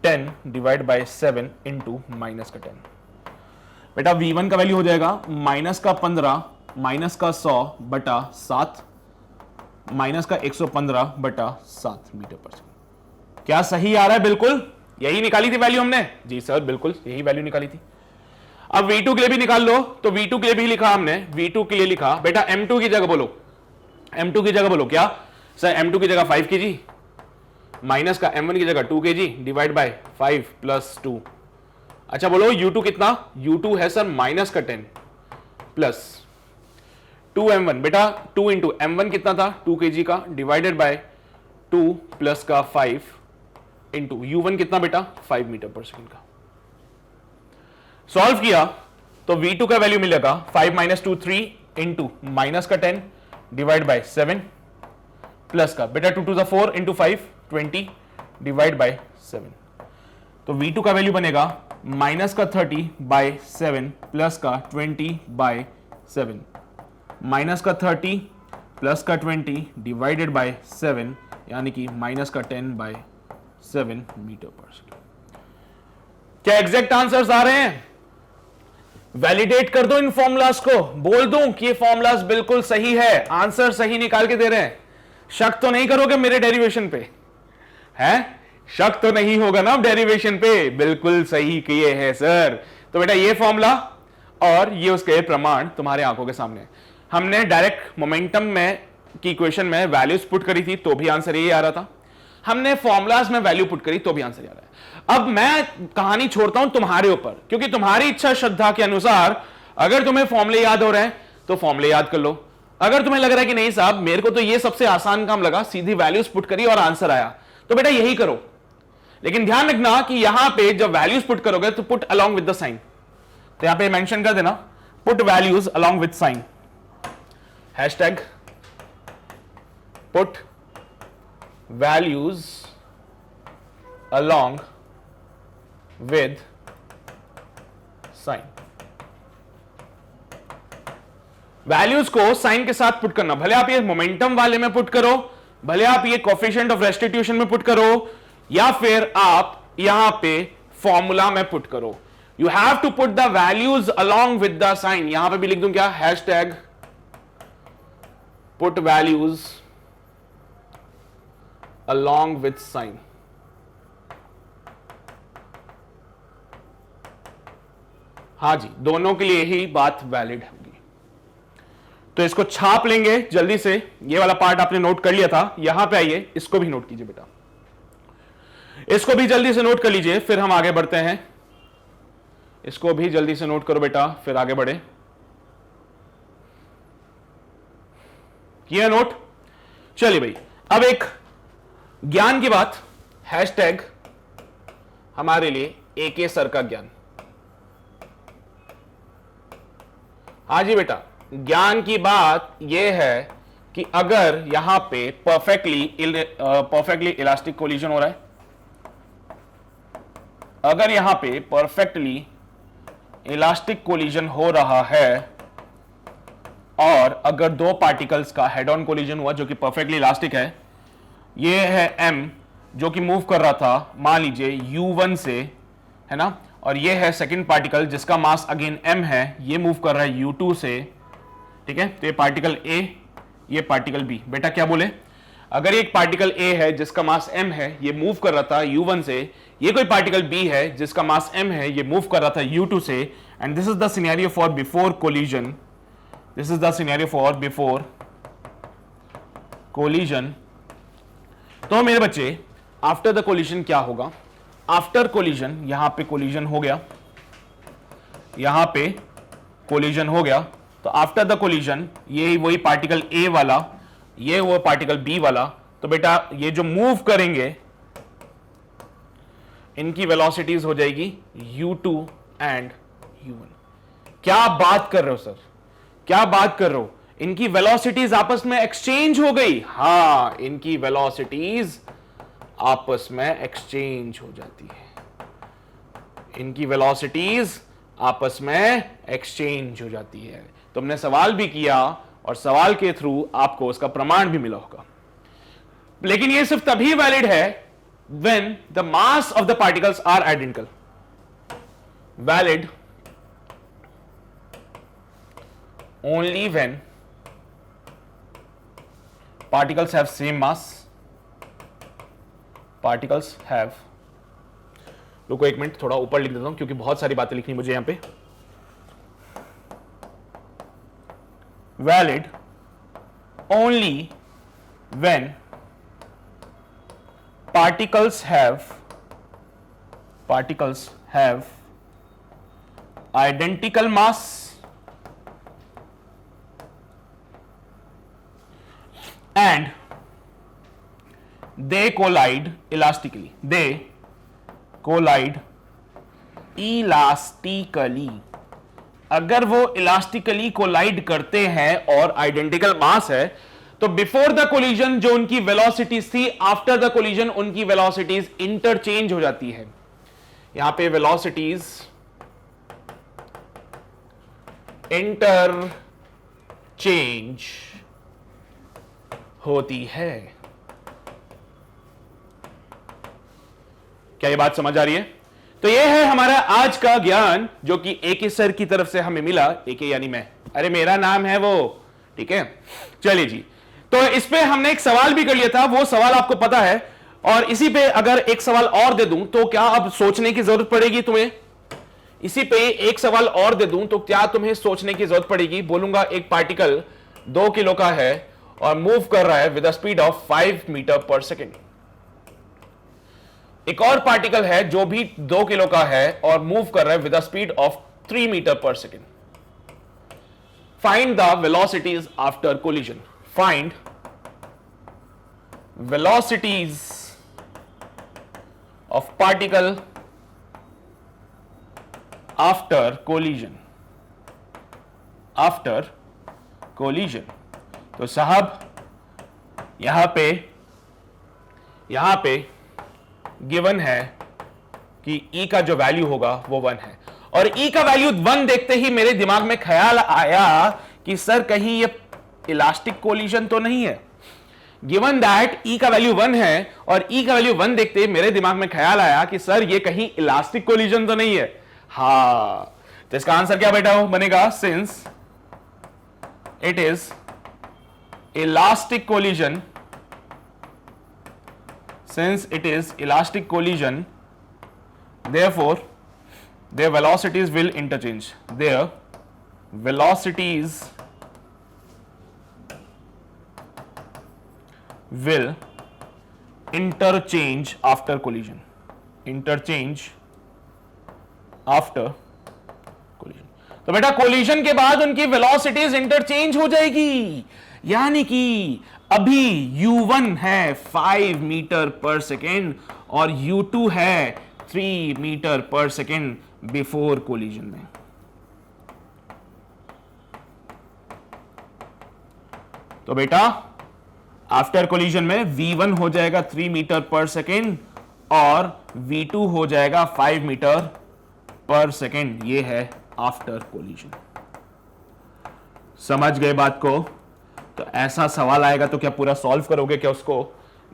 Speaker 1: 10 डिवाइड बाय 7 इंटू माइनस का 10। बेटा v1 का वैल्यू हो जाएगा माइनस का 15 माइनस का 100 बटा 7 माइनस का 115 बटा 7 मीटर पर सेकंड। क्या सही आ रहा है? बिल्कुल यही निकाली थी वैल्यू हमने। जी सर बिल्कुल यही वैल्यू निकाली थी। अब v2 के लिए भी निकाल लो, तो v2 के लिए भी लिखा हमने, v2 के लिए लिखा बेटा m2 की जगह बोलो, m2 की जगह बोलो क्या सर, m2 की जगह 5 kg माइनस का m1 की जगह 2 kg डिवाइड बाय 5 प्लस 2। अच्छा बोलो u2 कितना, u2 है सर माइनस का 10 प्लस 2m1 बेटा 2 इंटू m1 कितना था 2 kg का डिवाइडेड बाय 2 प्लस का 5 इंटू u1 कितना बेटा 5 मीटर पर सेकंड का। सॉल्व किया तो v2 का वैल्यू मिलेगा 5 माइनस 2 3 इंटू माइनस का 10 डिवाइड बाय 7 प्लस का बेटा 2 टू 4 इंटू 5 20 डिवाइड बाय 7। तो v2 का वैल्यू बनेगा माइनस का 30 बाय 7 प्लस का 20 बाय 7 माइनस का 30 प्लस का 20 डिवाइडेड बाय 7 यानी कि माइनस का 10 बाय 7 मीटर पर सेकंड। क्या एग्जैक्ट आंसर्स आ रहे हैं? वैलिडेट कर दो इन फॉर्मूलाज को, बोल दूं कि ये फॉर्मूलाज बिल्कुल सही है, आंसर सही निकाल के दे रहे हैं। शक तो नहीं करोगे मेरे डेरिवेशन पे? है शक तो नहीं होगा ना डेरिवेशन पे? बिल्कुल सही किए हैं सर। तो बेटा ये फॉर्मूला और ये उसके प्रमाण तुम्हारे आंखों के सामने। हमने डायरेक्ट मोमेंटम में की इक्वेशन में वैल्यूज पुट करी थी तो भी आंसर यही आ रहा था, हमने फॉर्मुलाज में वैल्यू पुट करी तो भी आंसर आ रहा है। अब मैं कहानी छोड़ता हूं तुम्हारे ऊपर, क्योंकि तुम्हारी इच्छा श्रद्धा के अनुसार अगर तुम्हें फॉर्मूले याद हो रहे हैं तो फॉर्मूले याद कर लो, अगर तुम्हें लग रहा है कि नहीं साहब मेरे को तो ये सबसे आसान काम लगा, सीधी वैल्यूज पुट करी और आंसर आया, तो बेटा यही करो। लेकिन ध्यान रखना कि यहां पे जब वैल्यूज पुट करोगे तो put along with the sign, तो यहां पे मेंशन कर देना put values along with sign, hashtag put values along with sign। Values को साइन के साथ पुट करना, भले आप ये मोमेंटम वाले में पुट करो, भले आप ये कोफिशिएंट ऑफ रेस्टिट्यूशन में पुट करो, या फिर आप यहां पे फॉर्मूला में पुट करो, you have to put the values along with the sign। यहां पे भी लिख दूं क्या, hashtag put values along with sign। हाँ जी, दोनों के लिए ही बात वैलिड होगी। तो इसको छाप लेंगे जल्दी से, ये वाला पार्ट आपने नोट कर लिया था, यहां पे आइए इसको भी नोट कीजिए बेटा, इसको भी जल्दी से नोट कर लीजिए, फिर हम आगे बढ़ते हैं। इसको भी जल्दी से नोट करो बेटा, फिर आगे बढ़े। किया नोट? चलिए भाई, अब एक ज्ञान की बात, हैशटैग हमारे लिए एके सर का ज्ञान। हाँ जी बेटा, ज्ञान की बात यह है कि अगर यहां पे परफेक्टली इलास्टिक कोलिजन हो रहा है, अगर यहां पे परफेक्टली इलास्टिक कोलिजन हो रहा है और अगर दो पार्टिकल्स का हेड ऑन कोलिजन हुआ जो कि परफेक्टली इलास्टिक है, ये है m जो कि मूव कर रहा था मान लीजिए u1 से, है ना, और ये है सेकंड पार्टिकल जिसका मास अगेन m है, ये मूव कर रहा है u2 से, ठीक है। तो ये पार्टिकल A, ये पार्टिकल B। बेटा क्या बोले, अगर एक पार्टिकल A है जिसका मास m है, ये मूव कर रहा था u1 से, ये कोई पार्टिकल B है जिसका मास m है, ये मूव कर रहा था u2 से, and this is the scenario for before collision, this is the scenario for before collision. तो मेरे बच्चे आफ्टर द कोलिजन क्या होगा, आफ्टर कोलिजन, यहां पे कोलिजन हो गया, यहां पे कोलिजन हो गया, तो आफ्टर द कोलिजन ये वही पार्टिकल ए वाला, ये वो पार्टिकल बी वाला, तो बेटा ये जो मूव करेंगे इनकी वेलोसिटीज हो जाएगी u2 एंड u1। क्या बात कर रहे हो सर, क्या बात कर रहे हो, इनकी वेलोसिटीज आपस में एक्सचेंज हो गई। हां, इनकी वेलोसिटीज आपस में एक्सचेंज हो जाती है, इनकी वेलोसिटीज आपस में एक्सचेंज हो जाती है। तुमने सवाल भी किया और सवाल के थ्रू आपको उसका प्रमाण भी मिला होगा। लेकिन यह सिर्फ तभी वैलिड है when the mass of the particles are identical. Valid only when particles have same mass, particles have, रुको एक मिनट, थोड़ा ऊपर लिख देता हूं क्योंकि बहुत सारी बातें लिखनी मुझे यहां पे। Valid only when particles have identical mass and they collide elastically, they collide elastically। अगर वो इलास्टिकली कोलाइड करते हैं और आइडेंटिकल मास है तो बिफोर द कोलिजन जो उनकी वेलोसिटीज थी, आफ्टर द कोलिजन उनकी वेलोसिटीज इंटरचेंज हो जाती है। यहां पे वेलोसिटीज इंटरचेंज होती है। क्या ये बात समझ आ रही है? तो ये है हमारा आज का ज्ञान जो कि एके सर की तरफ से हमें मिला। एके यानी मैं, अरे मेरा नाम है वो, ठीक है। चलिए जी, तो इस पे हमने एक सवाल भी कर लिया था, वो सवाल आपको पता है। और इसी पे अगर एक सवाल और दे दूं तो क्या अब सोचने की जरूरत पड़ेगी तुम्हें? इसी पे एक सवाल और दे दूं तो क्या तुम्हें सोचने की जरूरत पड़ेगी? बोलूंगा एक पार्टिकल 2 किलो का है और मूव कर रहा है with the speed of 5 metre per second. एक और पार्टिकल है जो भी 2 किलो का है और मूव कर रहा है with the speed of 3 metre per second. Find the velocities after collision. Find velocities of particle after collision, after collision। तो साहब यहां पे गिवन है कि E का जो वैल्यू होगा वो 1 है, और E का वैल्यू 1 देखते ही मेरे दिमाग में ख्याल आया कि सर कहीं ये इलास्टिक कोलिजन तो नहीं है। गिवन दैट E का वैल्यू 1 है और E का वैल्यू 1 देखते मेरे दिमाग में ख्याल आया कि सर ये कहीं इलास्टिक कोलिजन तो नहीं है। हां, तो इसका आंसर क्या बेटा बनेगा? Since it is elastic collision, since it is elastic collision, therefore their velocities will interchange, their velocities will interchange after collision, interchange after collision। तो बेटा कोलिजन के बाद उनकी वेलोसिटीज इंटरचेंज हो जाएगी, यानी कि अभी u1 है 5 मीटर पर सेकेंड और u2 है 3 metre per second before collision में। तो बेटा आफ्टर कोलिजन में v1 हो जाएगा 3 मीटर पर सेकेंड और v2 हो जाएगा 5 मीटर पर सेकेंड। ये है आफ्टर कोलिजन। समझ गए बात को? तो ऐसा सवाल आएगा तो क्या पूरा सॉल्व करोगे क्या उसको?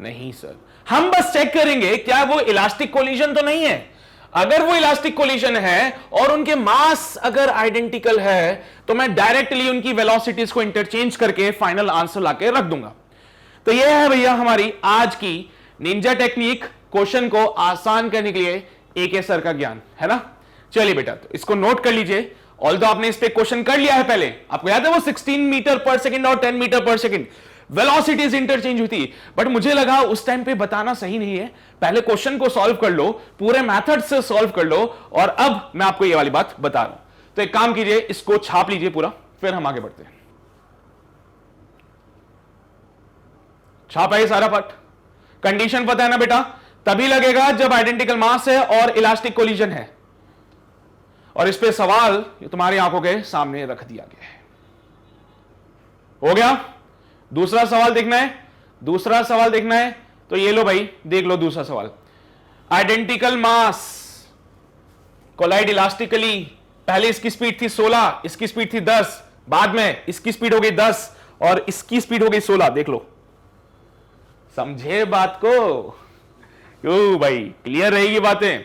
Speaker 1: नहीं सर, हम बस चेक करेंगे क्या वो इलास्टिक कोलिजन तो नहीं है। अगर वो इलास्टिक कोलिजन है और उनके मास अगर आइडेंटिकल है तो मैं डायरेक्टली उनकी वेलोसिटीज को इंटरचेंज करके फाइनल आंसर लाके रख दूंगा। तो ये है भैया हमारी आज की निंजा टेक्निक, क्वेश्चन को आसान करने के लिए एके सर का ज्ञान, है ना। चलिए बेटा, तो इसको नोट कर लीजिए। ऑल्दो आपने इस पे क्वेश्चन कर लिया है पहले, आपको याद है वो 16 मीटर पर सेकंड और 10 मीटर पर सेकंड, वेलोसिटीज इंटरचेंज हुई थी, बट मुझे लगा उस टाइम पे बताना सही नहीं है, पहले क्वेश्चन को सॉल्व कर लो, पूरे मेथड से सॉल्व कर लो, और अब मैं आपको ये वाली बात बता रहा हूं। तो एक काम कीजिए, इसको छाप लीजिए पूरा, फिर हम आगे बढ़ते हैं। छापा ये सारा पार्ट। कंडीशन पता है ना बेटा, तभी लगेगा जब आइडेंटिकल मास है और इलास्टिक कोलिजन है, और इस पे सवाल तुम्हारी आंखों के सामने रख दिया गया है। हो गया? दूसरा सवाल देखना है, दूसरा सवाल देखना है, तो ये लो भाई, देख लो दूसरा सवाल। आइडेंटिकल मास कोलाइड इलास्टिकली, पहले इसकी स्पीड थी 16, इसकी स्पीड थी 10, बाद में इसकी स्पीड हो गई 10 और इसकी स्पीड हो गई 16। देख लो, समझे बात को? क्यों भाई, क्लियर रहेगी बातें?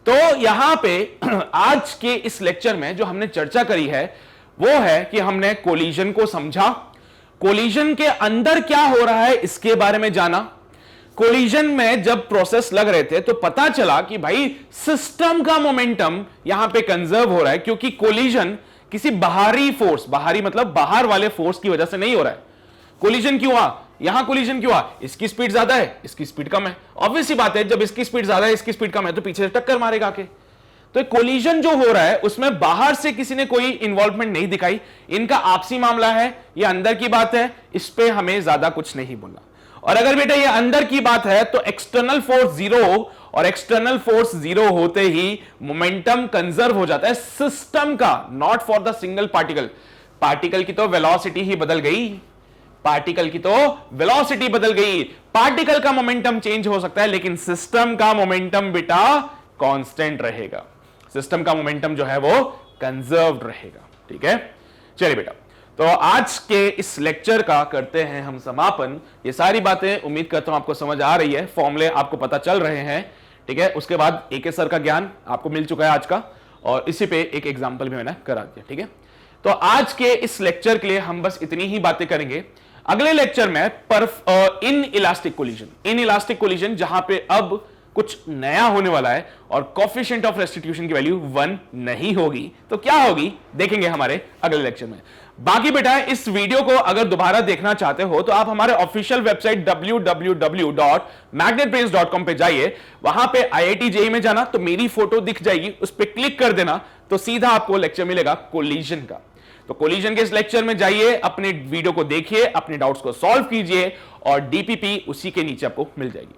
Speaker 1: तो यहां पे आज के इस लेक्चर में जो हमने चर्चा करी है वो है कि हमने कोलिजन को समझा, कोलिजन के अंदर क्या हो रहा है इसके बारे में जाना। कोलिजन में जब प्रोसेस लग रहे थे तो पता चला कि भाई सिस्टम का मोमेंटम यहां पे कंजर्व हो रहा है, क्योंकि कोलिजन किसी बाहरी फोर्स, बाहरी मतलब बाहर वाले फोर्स की वजह से नहीं हो रहा है। कोलिजन क्यों हुआ? यहां कोलिजन क्यों हुआ? इसकी स्पीड ज्यादा है, इसकी स्पीड कम है। ऑब्वियस सी बात है, जब इसकी स्पीड ज्यादा है, इसकी स्पीड कम है, तो पीछे से टक्कर मारेगा के। तो कोलिजन जो हो रहा है उसमें बाहर से किसी ने कोई इन्वॉल्वमेंट नहीं दिखाई, इनका आपसी मामला है, ये अंदर की बात है, इस पे हमें ज्यादा कुछ नहीं बोलना। और अगर बेटा ये अंदर की बात है तो एक्सटर्नल फोर्स जीरो हो, और एक्सटर्नल फोर्स जीरो होते ही मोमेंटम कंजर्व हो जाता है सिस्टम का, not for the single particle. Particle की तो वेलोसिटी ही बदल गई, पार्टिकल की तो वेलोसिटी बदल गई, पार्टिकल का मोमेंटम चेंज हो सकता है, लेकिन सिस्टम का मोमेंटम बेटा कांस्टेंट रहेगा, सिस्टम का मोमेंटम जो है वो कंजर्व्ड रहेगा। ठीक है, चलिए बेटा, तो आज के इस लेक्चर का करते हैं हम समापन। ये सारी बातें उम्मीद करता हूं आपको समझ आ रही है, फॉर्मूले आपको पता चल रहे हैं। ठीक है, उसके बाद एके सर का ज्ञान आपको मिल चुका है आज का, और इसी पे एक एग्जाम्पल भी मैंने करा दिया। ठीक है, तो आज के इस लेक्चर के लिए हम बस इतनी ही बातें करेंगे। अगले लेक्चर में इन इलास्टिक कोलिजन जहां पे अब कुछ नया होने वाला है और कोएफिशिएंट ऑफ रेस्टिट्यूशन की वैल्यू 1 नहीं होगी, तो क्या होगी देखेंगे हमारे अगले लेक्चर में। बाकी बेटा इस वीडियो को अगर दोबारा देखना चाहते हो तो आप हमारे ऑफिशियल वेबसाइट www.magnetbrains.com पे जाइए, वहां पे IIT JEE में जाना तो मेरी फोटो दिख जाएगी, उस पर क्लिक कर देना तो सीधा आपको लेक्चर मिलेगा कोलिजन का। तो कोलिजन के इस लेक्चर में जाइए, अपने वीडियो को देखिए, अपने डाउट्स को सॉल्व कीजिए, और डीपीपी उसी के नीचे आपको मिल जाएगी,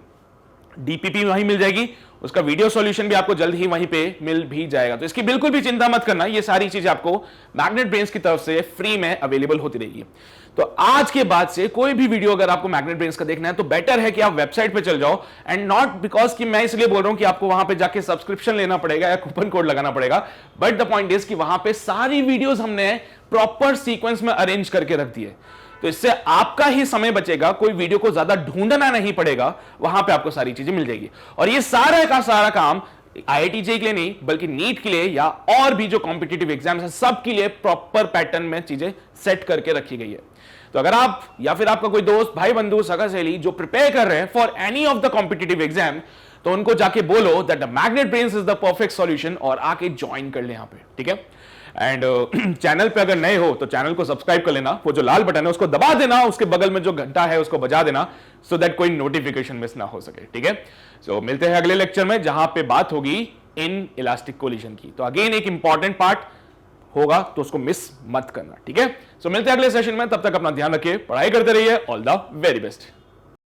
Speaker 1: डीपीपी वहीं मिल जाएगी, उसका वीडियो सॉल्यूशन भी आपको जल्द ही वहीं पे मिल भी जाएगा। तो इसकी बिल्कुल भी चिंता मत करना, ये सारी चीजें आपको मैग्नेट ब्रेन्स की तरफ से फ्री में अवेलेबल होती रहेगी। तो आज के बाद से कोई भी वीडियो अगर आपको मैग्नेट ब्रेन्स का देखना है तो बेटर है कि आप वेबसाइट पे चल जाओ, एंड नॉट बिकॉज कि मैं इसलिए बोल रहा हूं कि आपको वहां पे जाके सब्सक्रिप्शन लेना पड़ेगा या कूपन कोड लगाना पड़ेगा, बट द पॉइंट इज कि वहां पे सारी वीडियोस हमने प्रॉपर सीक्वेंस में अरेंज करके रख दिए, तो इससे आपका ही समय बचेगा, कोई वीडियो को ज्यादा ढूंढना नहीं पड़ेगा, वहां पे आपको सारी चीजें मिल जाएगी। और ये सारा का सारा काम IIT JEE के लिए नहीं बल्कि नीट के लिए या और भी जो कॉम्पिटिटिव एग्जाम्स हैं सब के लिए प्रॉपर पैटर्न में चीजें सेट करके रखी गई है। तो अगर आप या फिर आपका कोई दोस्त, भाई, बंधु, सगा सहेली जो प्रिपेयर कर रहे हैं for any of the competitive exam, तो उनको जाके बोलो that the magnet brains is the perfect solution, और आके ज्वाइन कर ले यहां पे। ठीक है, एंड चैनल पे अगर नए हो तो चैनल को सब्सक्राइब कर लेना, वो जो लाल बटन है उसको दबा देना, उसके बगल में जो घंटा है उसको बजा देना, सो दैट कोई नोटिफिकेशन मिस ना हो सके। ठीक है, सो मिलते हैं अगले लेक्चर में जहां पे बात होगी इन इलास्टिक कोलिजन की। तो अगेन एक इंपॉर्टेंट पार्ट होगा, तो उसको मिस मत करना। ठीक है, सो मिलते हैं अगले सेशन में, तब तक अपना ध्यान रखिए, पढ़ाई करते रहिए, ऑल द वेरी बेस्ट।